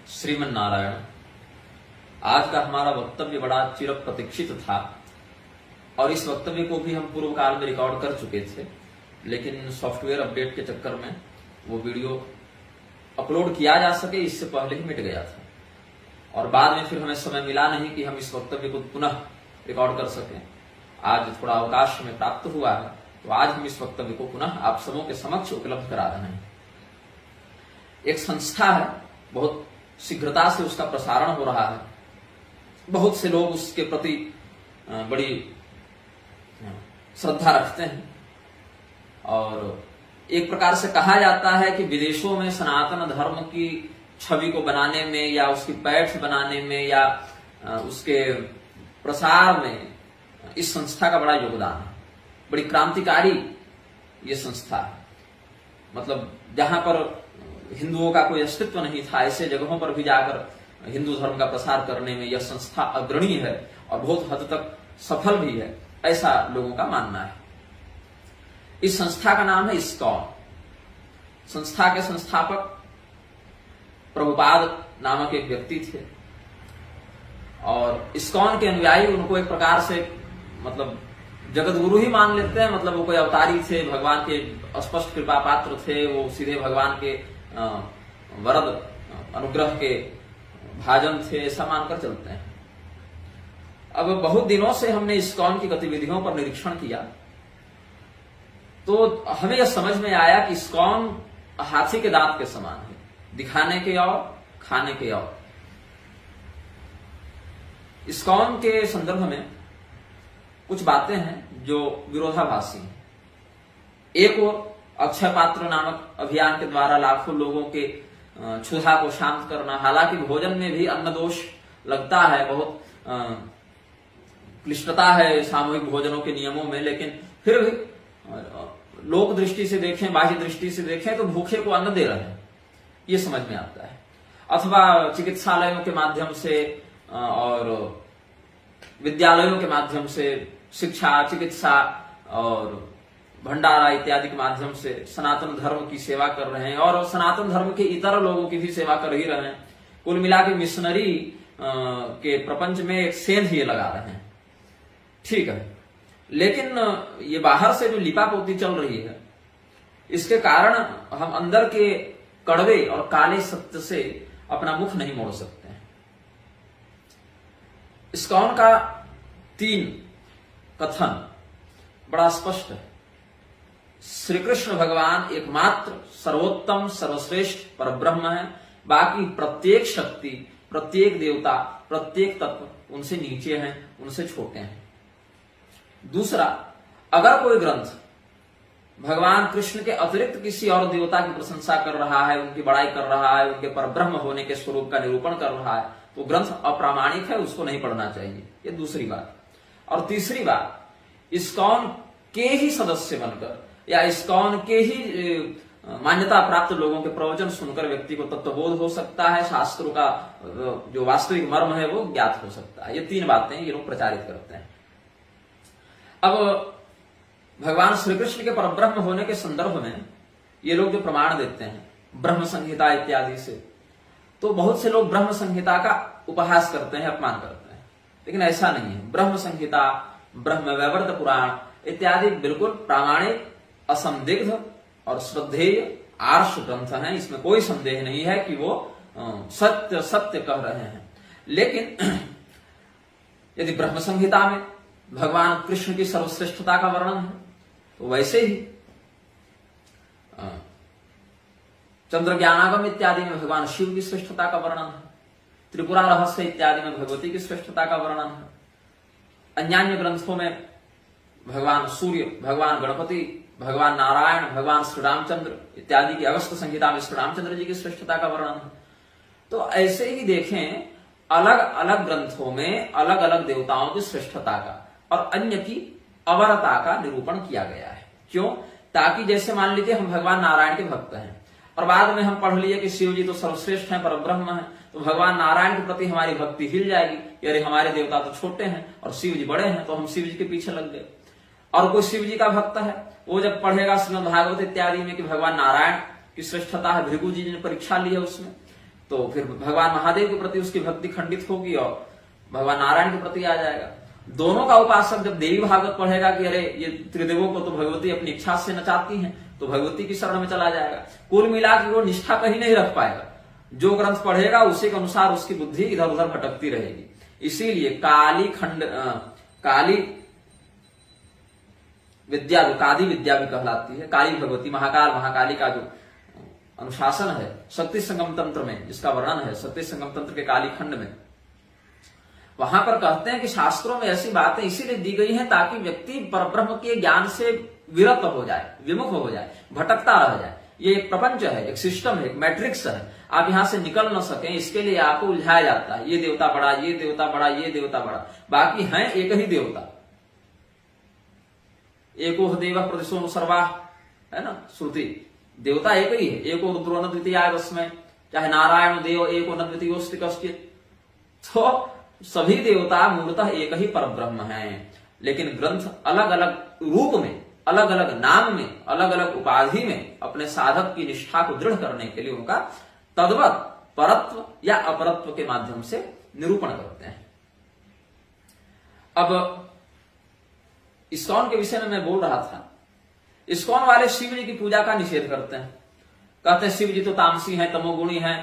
श्रीमन नारायण। आज का हमारा वक्तव्य बड़ा चिर प्रतीक्षित था और इस वक्तव्य को भी हम पूर्व काल में रिकॉर्ड कर चुके थे, लेकिन सॉफ्टवेयर अपडेट के चक्कर में वो वीडियो अपलोड किया जा सके इससे पहले ही मिट गया था और बाद में फिर हमें समय मिला नहीं कि हम इस वक्तव्य को पुनः रिकॉर्ड कर सकें। आज थोड़ा अवकाश हमें प्राप्त हुआ है तो आज हम इस वक्तव्य को पुनः आप सबों के समक्ष उपलब्ध करा रहे हैं। एक संस्था है, बहुत शीघ्रता से उसका प्रसारण हो रहा है, बहुत से लोग उसके प्रति बड़ी श्रद्धा रखते हैं और एक प्रकार से कहा जाता है कि विदेशों में सनातन धर्म की छवि को बनाने में या उसकी पैठ बनाने में या उसके प्रसार में इस संस्था का बड़ा योगदान है। बड़ी क्रांतिकारी ये संस्था है। मतलब जहां पर हिंदुओं का कोई अस्तित्व नहीं था, ऐसे जगहों पर भी जाकर हिंदू धर्म का प्रसार करने में यह संस्था अग्रणी है और बहुत हद तक सफल भी है, ऐसा लोगों का मानना है। इस संस्था का नाम है ISKCON। संस्था के संस्थापक प्रभुपाद नामक एक व्यक्ति थे और ISKCON के अनुयायी उनको एक प्रकार से मतलब जगत गुरु ही मान लेते हैं। मतलब वो कोई अवतारी थे, भगवान के स्पष्ट कृपा पात्र थे, वो सीधे भगवान के वरद अनुग्रह के भाजन थे, ऐसा मानकर चलते हैं। अब बहुत दिनों से हमने ISKCON की गतिविधियों पर निरीक्षण किया तो हमें यह समझ में आया कि ISKCON हाथी के दांत के समान है, दिखाने के और खाने के और। ISKCON के संदर्भ में कुछ बातें हैं जो विरोधाभासी हैं। एक और अक्षय पात्र नामक अभियान के द्वारा लाखों लोगों के क्षुधा को शांत करना, हालांकि भोजन में भी अन्न दोष लगता है, बहुत क्लिष्टता है सामूहिक भोजनों के नियमों में, लेकिन फिर भी लोक दृष्टि से देखें, बाह्य दृष्टि से देखें तो भूखे को अन्न दे रहे हैं, ये समझ में आता है। अथवा चिकित्सालयों के माध्यम से और विद्यालयों के माध्यम से शिक्षा, चिकित्सा और भंडारा इत्यादि के माध्यम से सनातन धर्म की सेवा कर रहे हैं और सनातन धर्म के इतर लोगों की भी सेवा कर ही रहे हैं। कुल मिला के मिशनरी के प्रपंच में एक सेंध ये लगा रहे हैं, ठीक है। लेकिन ये बाहर से जो लिपापोती चल रही है, इसके कारण हम अंदर के कड़वे और काले सत्य से अपना मुख नहीं मोड़ सकते हैं। ISKCON का 3 कथन बड़ा स्पष्ट है। श्री कृष्ण भगवान एकमात्र सर्वोत्तम सर्वश्रेष्ठ परब्रह्म है, बाकी प्रत्येक शक्ति, प्रत्येक देवता, प्रत्येक तत्व उनसे नीचे हैं, उनसे छोटे हैं। दूसरा, अगर कोई ग्रंथ भगवान कृष्ण के अतिरिक्त किसी और देवता की प्रशंसा कर रहा है, उनकी बड़ाई कर रहा है, उनके परब्रह्म होने के स्वरूप का निरूपण कर रहा है, तो ग्रंथ अप्रामाणिक है, उसको नहीं पढ़ना चाहिए। ये दूसरी बात। और तीसरी बात, ISKCON के ही सदस्य बनकर या ISKCON के ही मान्यता प्राप्त लोगों के प्रवचन सुनकर व्यक्ति को तत्वबोध हो सकता है, शास्त्रों का जो वास्तविक मर्म है वो ज्ञात हो सकता है। ये 3 बातें ये लोग प्रचारित करते हैं। अब भगवान श्री कृष्ण के परब्रह्म होने के संदर्भ में ये लोग जो प्रमाण देते हैं ब्रह्म संहिता इत्यादि से, तो बहुत से लोग ब्रह्म संहिता का उपहास करते हैं, अपमान करते हैं, लेकिन ऐसा नहीं है। ब्रह्म संहिता, ब्रह्म वैवर्त पुराण इत्यादि बिल्कुल प्रामाणिक, असंदिग्ध और श्रद्धेय आर्ष ग्रंथ हैं। इसमें कोई संदेह नहीं है कि वो सत्य सत्य कह रहे हैं। लेकिन यदि ब्रह्म संहिता में भगवान कृष्ण की सर्वश्रेष्ठता का वर्णन है तो वैसे ही चंद्र ज्ञानागम इत्यादि में भगवान शिव की श्रेष्ठता का वर्णन है, त्रिपुरा रहस्य इत्यादि में भगवती की श्रेष्ठता का वर्णन है। अन्यान्य ग्रंथों में भगवान सूर्य, भगवान गणपति, भगवान नारायण, भगवान श्री रामचंद्र इत्यादि की अगस्त संहिता में श्री रामचंद्र जी की श्रेष्ठता का वर्णन है। तो ऐसे ही देखें, अलग अलग ग्रंथों में अलग अलग देवताओं की श्रेष्ठता का और अन्य की अवरता का निरूपण किया गया है। क्यों? ताकि जैसे मान लीजिए हम भगवान नारायण के भक्त हैं और बाद में हम पढ़ लिए कि शिव जी तो सर्वश्रेष्ठ हैं, परब्रह्म हैं, तो भगवान नारायण के प्रति हमारी भक्ति हिल जाएगी कि अरे हमारे देवता तो छोटे हैं और शिव जी बड़े हैं, तो हम शिव जी के पीछे लग गए। और कोई शिव जी का भक्त है, वो जब पढ़ेगा श्रीमद् भागवत इत्यादि में कि भगवान नारायण की श्रेष्ठता है, भृगु जी ने परीक्षा ली है उसमें, तो फिर भगवान महादेव के प्रति उसकी भक्ति खंडित होगी और भगवान नारायण के प्रति आ जाएगा। दोनों का उपासक जब देवी भागवत पढ़ेगा कि अरे ये त्रिदेवों को तो भगवती अपनी इच्छा से नचाती हैं, तो भगवती की शरण में चला जाएगा। कुल मिला के वो निष्ठा कहीं नहीं रख पाएगा। जो ग्रंथ पढ़ेगा उसी के अनुसार उसकी बुद्धि इधर उधर भटकती रहेगी। इसीलिए काली विद्या भी कहलाती है। काली भगवती, महाकाली का जो अनुशासन है शक्ति संगम तंत्र में, जिसका वर्णन है शक्ति संगम तंत्र के काली खंड में, वहां पर कहते हैं कि शास्त्रों में ऐसी बातें इसीलिए दी गई हैं ताकि व्यक्ति परब्रह्म के ज्ञान से विरत हो जाए, विमुख हो जाए, भटकता रह जाए। ये एक प्रपंच है, एक सिस्टम है, एक मैट्रिक्स है। आप यहां से निकल न सकें इसके लिए आपको उलझाया जाता है। ये देवता बड़ा, ये देवता बड़ा, ये देवता बड़ा, बाकी है एक ही देवता। एको देव प्रदिशो सर्वा, है ना श्रुति, देवता एक ही है। एको रुद्रो न द्वितीयाय वस्मै, चाहे नारायण देव एको न द्वितीयोस्ति कश्चित्। तो सभी देवता मूलतः एक ही परब्रह्म हैं, लेकिन ग्रंथ अलग अलग रूप में, अलग अलग नाम में, अलग अलग उपाधि में अपने साधक की निष्ठा को दृढ़ करने के लिए उनका तद्वत परत्व या अपरत्व के माध्यम से निरूपण करते हैं। अब इस्कॉन के विषय में मैं बोल रहा था। इस्कॉन वाले शिव जी की पूजा का निषेध करते हैं। कहते हैं शिव जी तो तामसी हैं, तमोगुणी हैं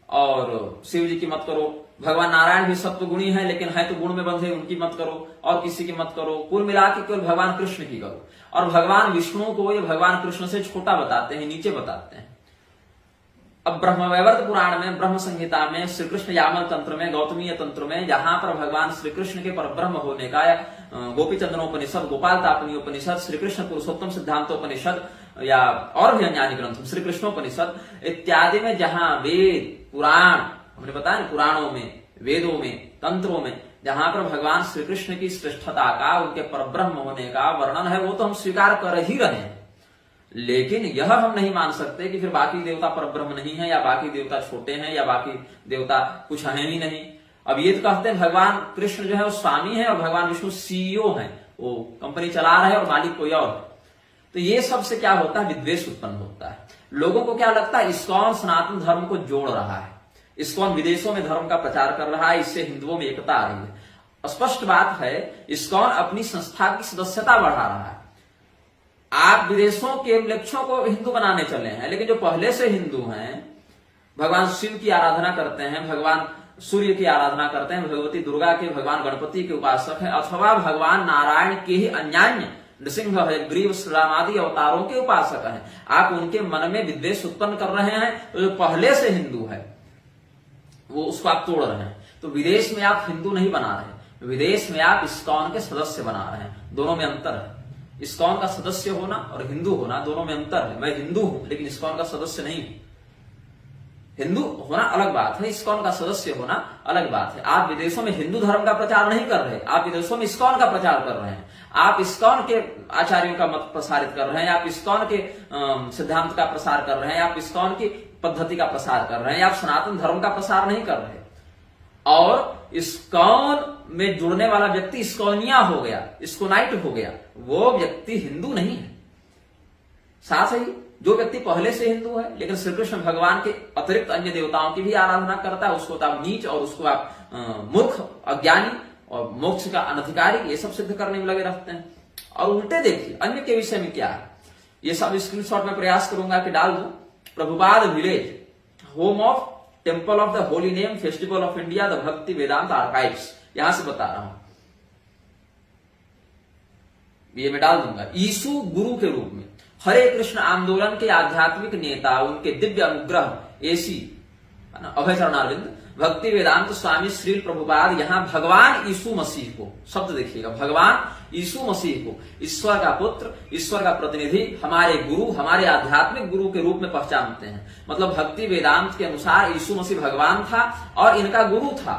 और शिव जी की मत करो। भगवान नारायण भी सत्वगुणी हैं, लेकिन है तो गुण में बंधे, उनकी मत करो और किसी की मत करो। कुल मिला के केवल भगवान कृष्ण की करो। और भगवान विष्णु को ये भगवान कृष्ण से छोटा बताते हैं, नीचे बताते हैं। अब ब्रह्मवैवर्त पुराण में, ब्रह्म संहिता में, श्री कृष्ण यामल तंत्र में, गौतमीय तंत्र में, जहां पर भगवान श्री कृष्ण के परब्रह्म होने का, गोपी चंद्रोपनिषद, गोपाल तापनीयोपनिषद, श्री कृष्ण पुरुषोत्तम सिद्धांतोपनिषद या और भी अन्य ग्रंथ, श्री कृष्णोपनिषद इत्यादि में जहां वेद पुराण, हमने बताया ना, पुराणों में, वेदों में, तंत्रों में जहां पर भगवान श्री कृष्ण की श्रेष्ठता का, उनके परब्रह्म होने का वर्णन है, वो तो हम स्वीकार कर ही रहे हैं। लेकिन यह हम नहीं मान सकते कि फिर बाकी देवता परब्रह्म नहीं है, या बाकी देवता छोटे हैं, या बाकी देवता कुछ है ही नहीं। अब ये तो कहते हैं भगवान कृष्ण जो है वो स्वामी है और भगवान विष्णु सीईओ है, वो कंपनी चला रहे और मालिक कोई और है। तो ये सबसे क्या होता है, विद्वेष उत्पन्न होता है। लोगों को क्या लगता है, इस्कॉन सनातन धर्म को जोड़ रहा है, इस्कॉन विदेशों में धर्म का प्रचार कर रहा है, इससे हिंदुओं में एकता आ रही है। स्पष्ट बात है, इस्कॉन अपनी संस्था की सदस्यता बढ़ा रहा है। आप विदेशों के लक्ष्यों को हिंदू बनाने चले हैं, लेकिन जो पहले से हिंदू हैं, भगवान शिव की आराधना करते हैं, भगवान सूर्य की आराधना करते हैं, भगवती दुर्गा के, भगवान गणपति के उपासक हैं, अथवा भगवान नारायण के ही अन्यान्य नृसिंह, ग्रीव, श्रीराम आदि अवतारों के उपासक हैं, आप उनके मन में विद्वेष उत्पन्न कर रहे हैं। तो जो पहले से हिंदू है वो उसको आप तोड़ रहे हैं। तो विदेश में आप हिंदू नहीं बना रहे, विदेश में आप इस्कॉन के सदस्य बना रहे हैं। दोनों में अंतर है। इस्कॉन का सदस्य होना और हिंदू होना, दोनों में अंतर है। मैं हिंदू हूं लेकिन इस्कॉन का सदस्य नहीं हूं। हिंदू होना अलग बात है, इस्कॉन का सदस्य होना अलग बात है। आप विदेशों में हिंदू धर्म का प्रचार नहीं कर रहे, आप विदेशों में इस्कॉन का प्रचार कर रहे हैं। आप इस्कॉन के आचार्यों का मत प्रसारित कर रहे हैं, आप इस्कॉन के सिद्धांत का प्रसार कर रहे हैं, आप इस्कॉन की पद्धति का प्रसार कर रहे हैं, आप सनातन धर्म का प्रसार नहीं कर रहे। और इस्कॉन में जुड़ने वाला व्यक्ति इस्कॉनिया हो गया, इस्कोनाइट हो गया, वो व्यक्ति हिंदू नहीं है। साथ ही जो व्यक्ति पहले से हिंदू है लेकिन श्री कृष्ण भगवान के अतिरिक्त अन्य देवताओं की भी आराधना करता है, उसको तो आप नीच और उसको आप मूर्ख, अज्ञानी और मोक्ष का अनधिकारी, ये सब सिद्ध करने में लगे रहते हैं। और उल्टे देखिए अन्य के विषय में क्या है, ये सब स्क्रीनशॉट में प्रयास करूंगा कि डाल दूं। Prabhupada village, home of temple of the holy name, festival of India, the भक्ति वेदांत आर्काइव्स, यहां से बता रहा हूं, ये मैं डाल दूंगा। यीशु गुरु के रूप में हरे कृष्ण आंदोलन के आध्यात्मिक नेता, उनके दिव्य अनुग्रह एसी अभय चरणारविंद भक्ति वेदांत स्वामी श्री प्रभुपाद यहां भगवान यीशु मसीह को, शब्द देखिएगा, भगवान यीशु मसीह को ईश्वर का पुत्र, ईश्वर का प्रतिनिधि, हमारे गुरु, हमारे आध्यात्मिक गुरु के रूप में पहचानते हैं। मतलब भक्ति वेदांत के अनुसार यीशु मसीह भगवान था और इनका गुरु था।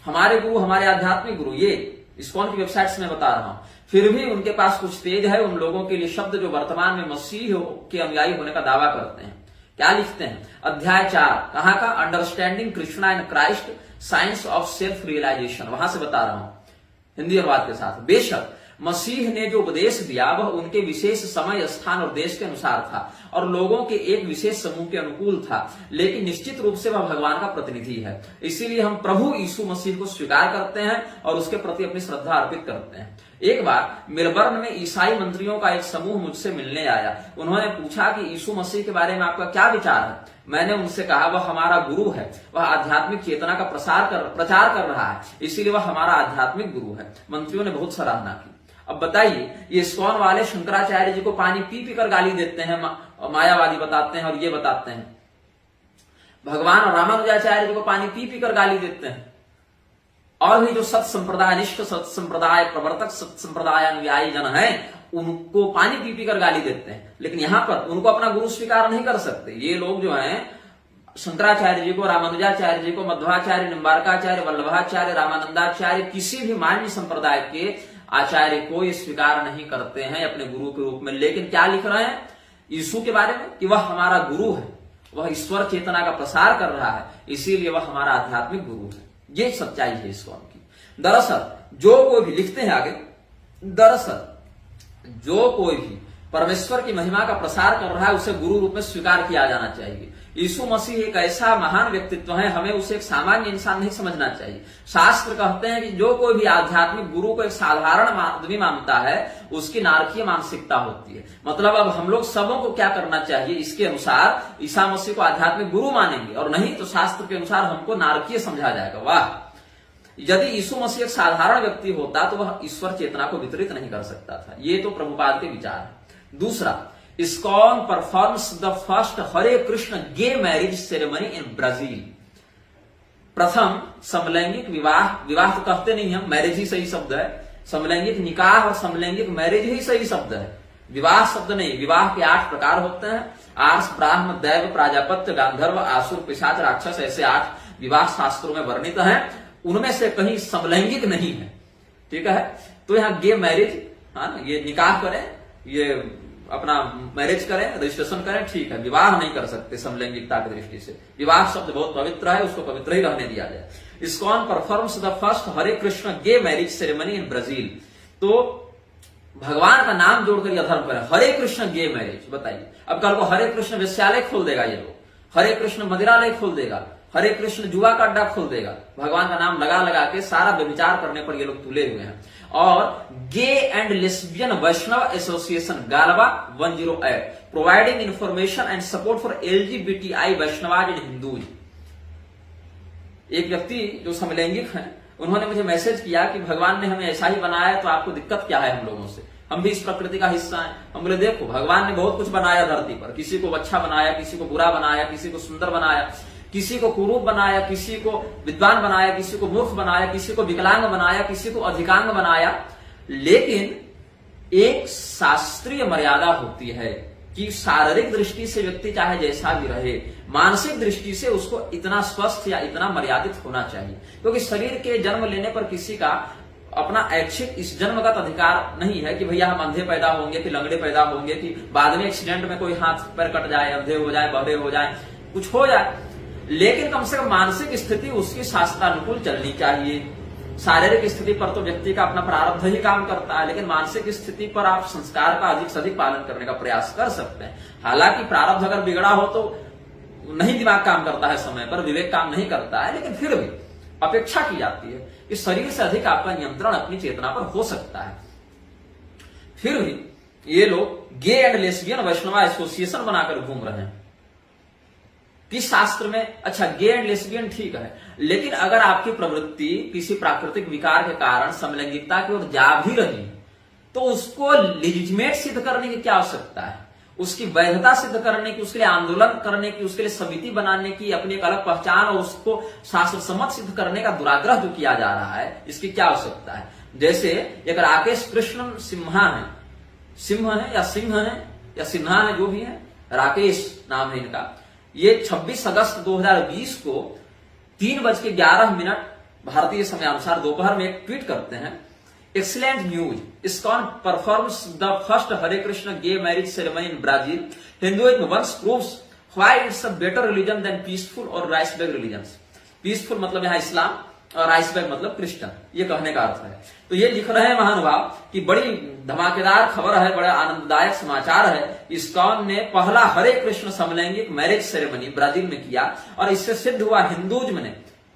हमारे गुरु, हमारे आध्यात्मिक गुरु, ये इस्कॉन की वेबसाइट से मैं बता रहा हूं। फिर भी उनके पास कुछ तेज है उन लोगों के लिए शब्द जो वर्तमान में मसीह के अनुयायी होने का दावा करते हैं। क्या लिखते हैं, अध्याय 4 कहां का, understanding Krishna and Christ, science of self realisation, वहां से बता रहा हूं हिंदी अनुवाद के साथ। बेशक मसीह ने जो उपदेश दिया वह उनके विशेष समय, स्थान और देश के अनुसार था और लोगों के एक विशेष समूह के अनुकूल था, लेकिन निश्चित रूप से वह भगवान का प्रतिनिधि है। इसीलिए हम प्रभु यीशु मसीह को स्वीकार करते हैं और उसके प्रति अपनी श्रद्धा अर्पित करते हैं। एक बार मेलबर्न में ईसाई मंत्रियों का एक समूह मुझसे मिलने आया। उन्होंने पूछा कि यीशु मसीह के बारे में आपका क्या विचार है। मैंने उनसे कहा वह हमारा गुरु है, वह आध्यात्मिक चेतना का प्रचार कर रहा है, इसीलिए वह हमारा आध्यात्मिक गुरु है। मंत्रियों ने बहुत सराहना की। अब बताइए, ये इस्कॉन वाले शंकराचार्य जी को पानी पी पी कर गाली देते हैं, मायावादी बताते हैं और ये बताते हैं। भगवान और रामानुजाचार्य जी को पानी पी पी कर गाली देते हैं। और भी जो सत संप्रदाय निष्ठ, सत संप्रदाय प्रवर्तक, सत संप्रदाय अनुयायी जन हैं, उनको पानी पी पी कर गाली देते हैं। लेकिन यहां पर उनको अपना गुरु स्वीकार नहीं कर सकते। ये लोग जो हैं शंकराचार्य जी को, रामानुजाचार्य जी को, मध्वाचार्य, निम्बारकाचार्य, वल्लभाचार्य, रामानंदाचार्य, किसी भी मान्य संप्रदाय के आचार्य को ये स्वीकार नहीं करते हैं अपने गुरु के रूप में। लेकिन क्या लिख रहे हैं यीशु के बारे में कि वह हमारा गुरु है, वह ईश्वर चेतना का प्रसार कर रहा है, इसीलिए वह हमारा आध्यात्मिक गुरु है। ये सच्चाई है इस्कॉन की। दरअसल जो कोई भी, लिखते हैं आगे, दरअसल जो कोई भी परमेश्वर की महिमा का प्रसार कर रहा है उसे गुरु रूप में स्वीकार किया जाना चाहिए। यीशु मसीह एक ऐसा महान व्यक्तित्व है, हमें उसे एक सामान्य इंसान नहीं समझना चाहिए। शास्त्र कहते हैं कि जो कोई भी आध्यात्मिक गुरु को एक साधारण आदमी मानता है उसकी नारकीय मानसिकता होती है। मतलब अब हम लोग सबों को क्या करना चाहिए, इसके अनुसार ईसा मसीह को आध्यात्मिक गुरु मानेंगे और नहीं तो शास्त्र के अनुसार हमको नारकीय समझा जाएगा। वाह, यदि यीशु मसीह एक साधारण व्यक्ति होता तो वह ईश्वर चेतना को वितरित नहीं कर सकता था। ये तो प्रभुपाद के विचार है। दूसरा, ISKCON performs the first Hare Krishna gay marriage ceremony in Brazil. प्रथम समलैंगिक विवाह, विवाह तो कहते नहीं हम, मैरिज ही सही शब्द है। समलैंगिक निकाह और समलैंगिक मैरिज ही सही शब्द है, विवाह शब्द नहीं। विवाह के 8 प्रकार होते हैं, आर्ष, ब्राह्म, दैव, प्राजापत्य, गांधर्व, आसुर, पिशाच, राक्षस, ऐसे 8 विवाह शास्त्रों में वर्णित हैं। उनमें से कहीं समलैंगिक नहीं है, ठीक है। तो यहाँ गे मैरिज, हाँ, ये निकाह करें, ये अपना मैरिज करें, रजिस्ट्रेशन करें, ठीक है। विवाह नहीं कर सकते समलैंगिकता की दृष्टि से। विवाह शब्द बहुत पवित्र है, उसको पवित्र ही रहने दिया जाए। ISKCON performs the first Hare Krishna gay marriage ceremony in Brazil. तो भगवान का नाम जोड़कर यह धर्म करें, हरे कृष्ण गे मैरिज। बताइए, अब कल को हरे कृष्ण वेश्यालय खोल देगा ये लोग, हरे कृष्ण मदिरालय खोल देगा, हरे कृष्ण जुआ का अड्डा खोल देगा। भगवान का नाम लगा लगा के सारा व्यभिचार करने पर ये लोग तुले हुए हैं। और gay and lesbian Vaishnava association GALVA 108 providing information and support for LGBTI Vaishnavas in Hindus. एक व्यक्ति जो समलैंगिक हैं, उन्होंने मुझे मैसेज किया कि भगवान ने हमें ऐसा ही बनाया तो आपको दिक्कत क्या है हम लोगों से, हम भी इस प्रकृति का हिस्सा हैं। हम बोले देखो, भगवान ने बहुत कुछ बनाया धरती पर, किसी को अच्छा बनाया, किसी को बुरा बनाया, किसी को सुंदर बनाया, किसी को कुरूप बनाया, किसी को विद्वान बनाया, किसी को मूर्ख बनाया, किसी को विकलांग बनाया, किसी को अधिकांग बनाया। लेकिन एक शास्त्रीय मर्यादा होती है कि शारीरिक दृष्टि से व्यक्ति चाहे जैसा भी रहे, मानसिक दृष्टि से उसको इतना स्वस्थ या इतना मर्यादित होना चाहिए। क्योंकि शरीर के जन्म लेने पर किसी का अपना ऐच्छिक इस जन्मगत अधिकार नहीं है कि भैया हम अंधे पैदा होंगे, कि लंगड़े पैदा होंगे, कि बाद में एक्सीडेंट में कोई हाथ पैर कट जाए, अंधे हो जाए, बहरे हो जाए, कुछ हो जाए। लेकिन कम से कम मानसिक स्थिति उसकी शास्त्रानुकूल चलनी चाहिए। शारीरिक स्थिति पर तो व्यक्ति का अपना प्रारब्ध ही काम करता है, लेकिन मानसिक स्थिति पर आप संस्कार का अधिक से अधिक पालन करने का प्रयास कर सकते हैं। हालांकि प्रारब्ध अगर बिगड़ा हो तो नहीं दिमाग काम करता है समय पर, विवेक काम नहीं करता है, लेकिन फिर भी अपेक्षा की जाती है कि शरीर से अधिक आपका नियंत्रण अपनी चेतना पर हो सकता है। फिर भी ये लोग गे एंड लेस्बियन वैष्णवा एसोसिएशन बनाकर घूम रहे हैं। किस शास्त्र में? अच्छा, गे एंड लेस्बियन ठीक है, लेकिन अगर आपकी प्रवृत्ति किसी प्राकृतिक विकार के कारण समलैंगिकता की ओर जा भी रही तो उसको लिजिटमेट सिद्ध करने की क्या आवश्यकता है? उसकी वैधता सिद्ध करने की, उसके लिए आंदोलन करने की, उसके लिए समिति बनाने की, अपनी एक अलग पहचान और उसको शास्त्र सम्मत सिद्ध करने का दुराग्रह जो किया जा रहा है, इसकी क्या आवश्यकता है? जैसे एक राकेश कृष्ण सिम्हा है, सिंह है या सिंह है या सिन्हा है, जो भी है, राकेश नाम है इनका। ये 26 अगस्त 2020 को 3:11 भारतीय समयानुसार दोपहर में एक ट्वीट करते हैं, excellent news, ISKCON performs the first Hare Krishna gay marriage ceremony in Brazil, Hinduism once proves why it's a better religion than peaceful और राइट बैक रिलीजन्स। पीसफुल मतलब यहाँ इस्लाम और आइसबर्ग मतलब क्रिश्चियन, ये कहने का अर्थ है। तो ये लिख रहे हैं महानुभाव कि बड़ी धमाकेदार खबर है, बड़ा आनंददायक समाचार है। इस्कॉन ने पहला हरे कृष्ण समलैंगिक मैरिज सेरेमनी ब्राजील में किया और इससे सिद्ध हुआ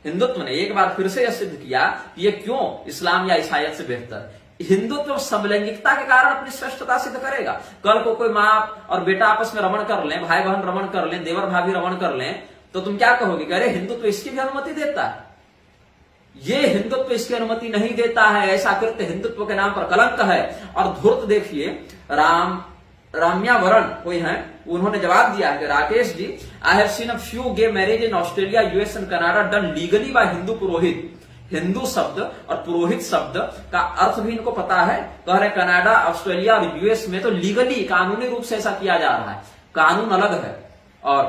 हिंदुत्व ने एक बार फिर से यह सिद्ध किया कि ये क्यों इस्लाम या ईसाइयत से बेहतर। हिंदुत्व समलैंगिकता के कारण अपनी श्रेष्ठता सिद्ध करेगा। कल को कोई माँ और बेटा आपस में रमण कर लें, भाई बहन रमण कर लें, देवर भाभी रमण कर लें, तो तुम क्या कहोगे कि अरे हिंदुत्व इसकी भी अनुमति देता है। ये हिंदुत्व इसकी अनुमति नहीं देता है, ऐसा कृत्य हिंदुत्व के नाम पर कलंक है। और धूर्त देखिए, राम्यावरण कोई है, उन्होंने जवाब दिया है कि Rakesh ji, I have seen a few gay marriage in Australia, US and Canada done legally by Hindu purohit. Hindu शब्द और पुरोहित शब्द का अर्थ भी इनको पता है। कह रहे कनाडा, ऑस्ट्रेलिया और यूएस में तो लीगली कानूनी रूप से ऐसा किया जा रहा है। कानून अलग है और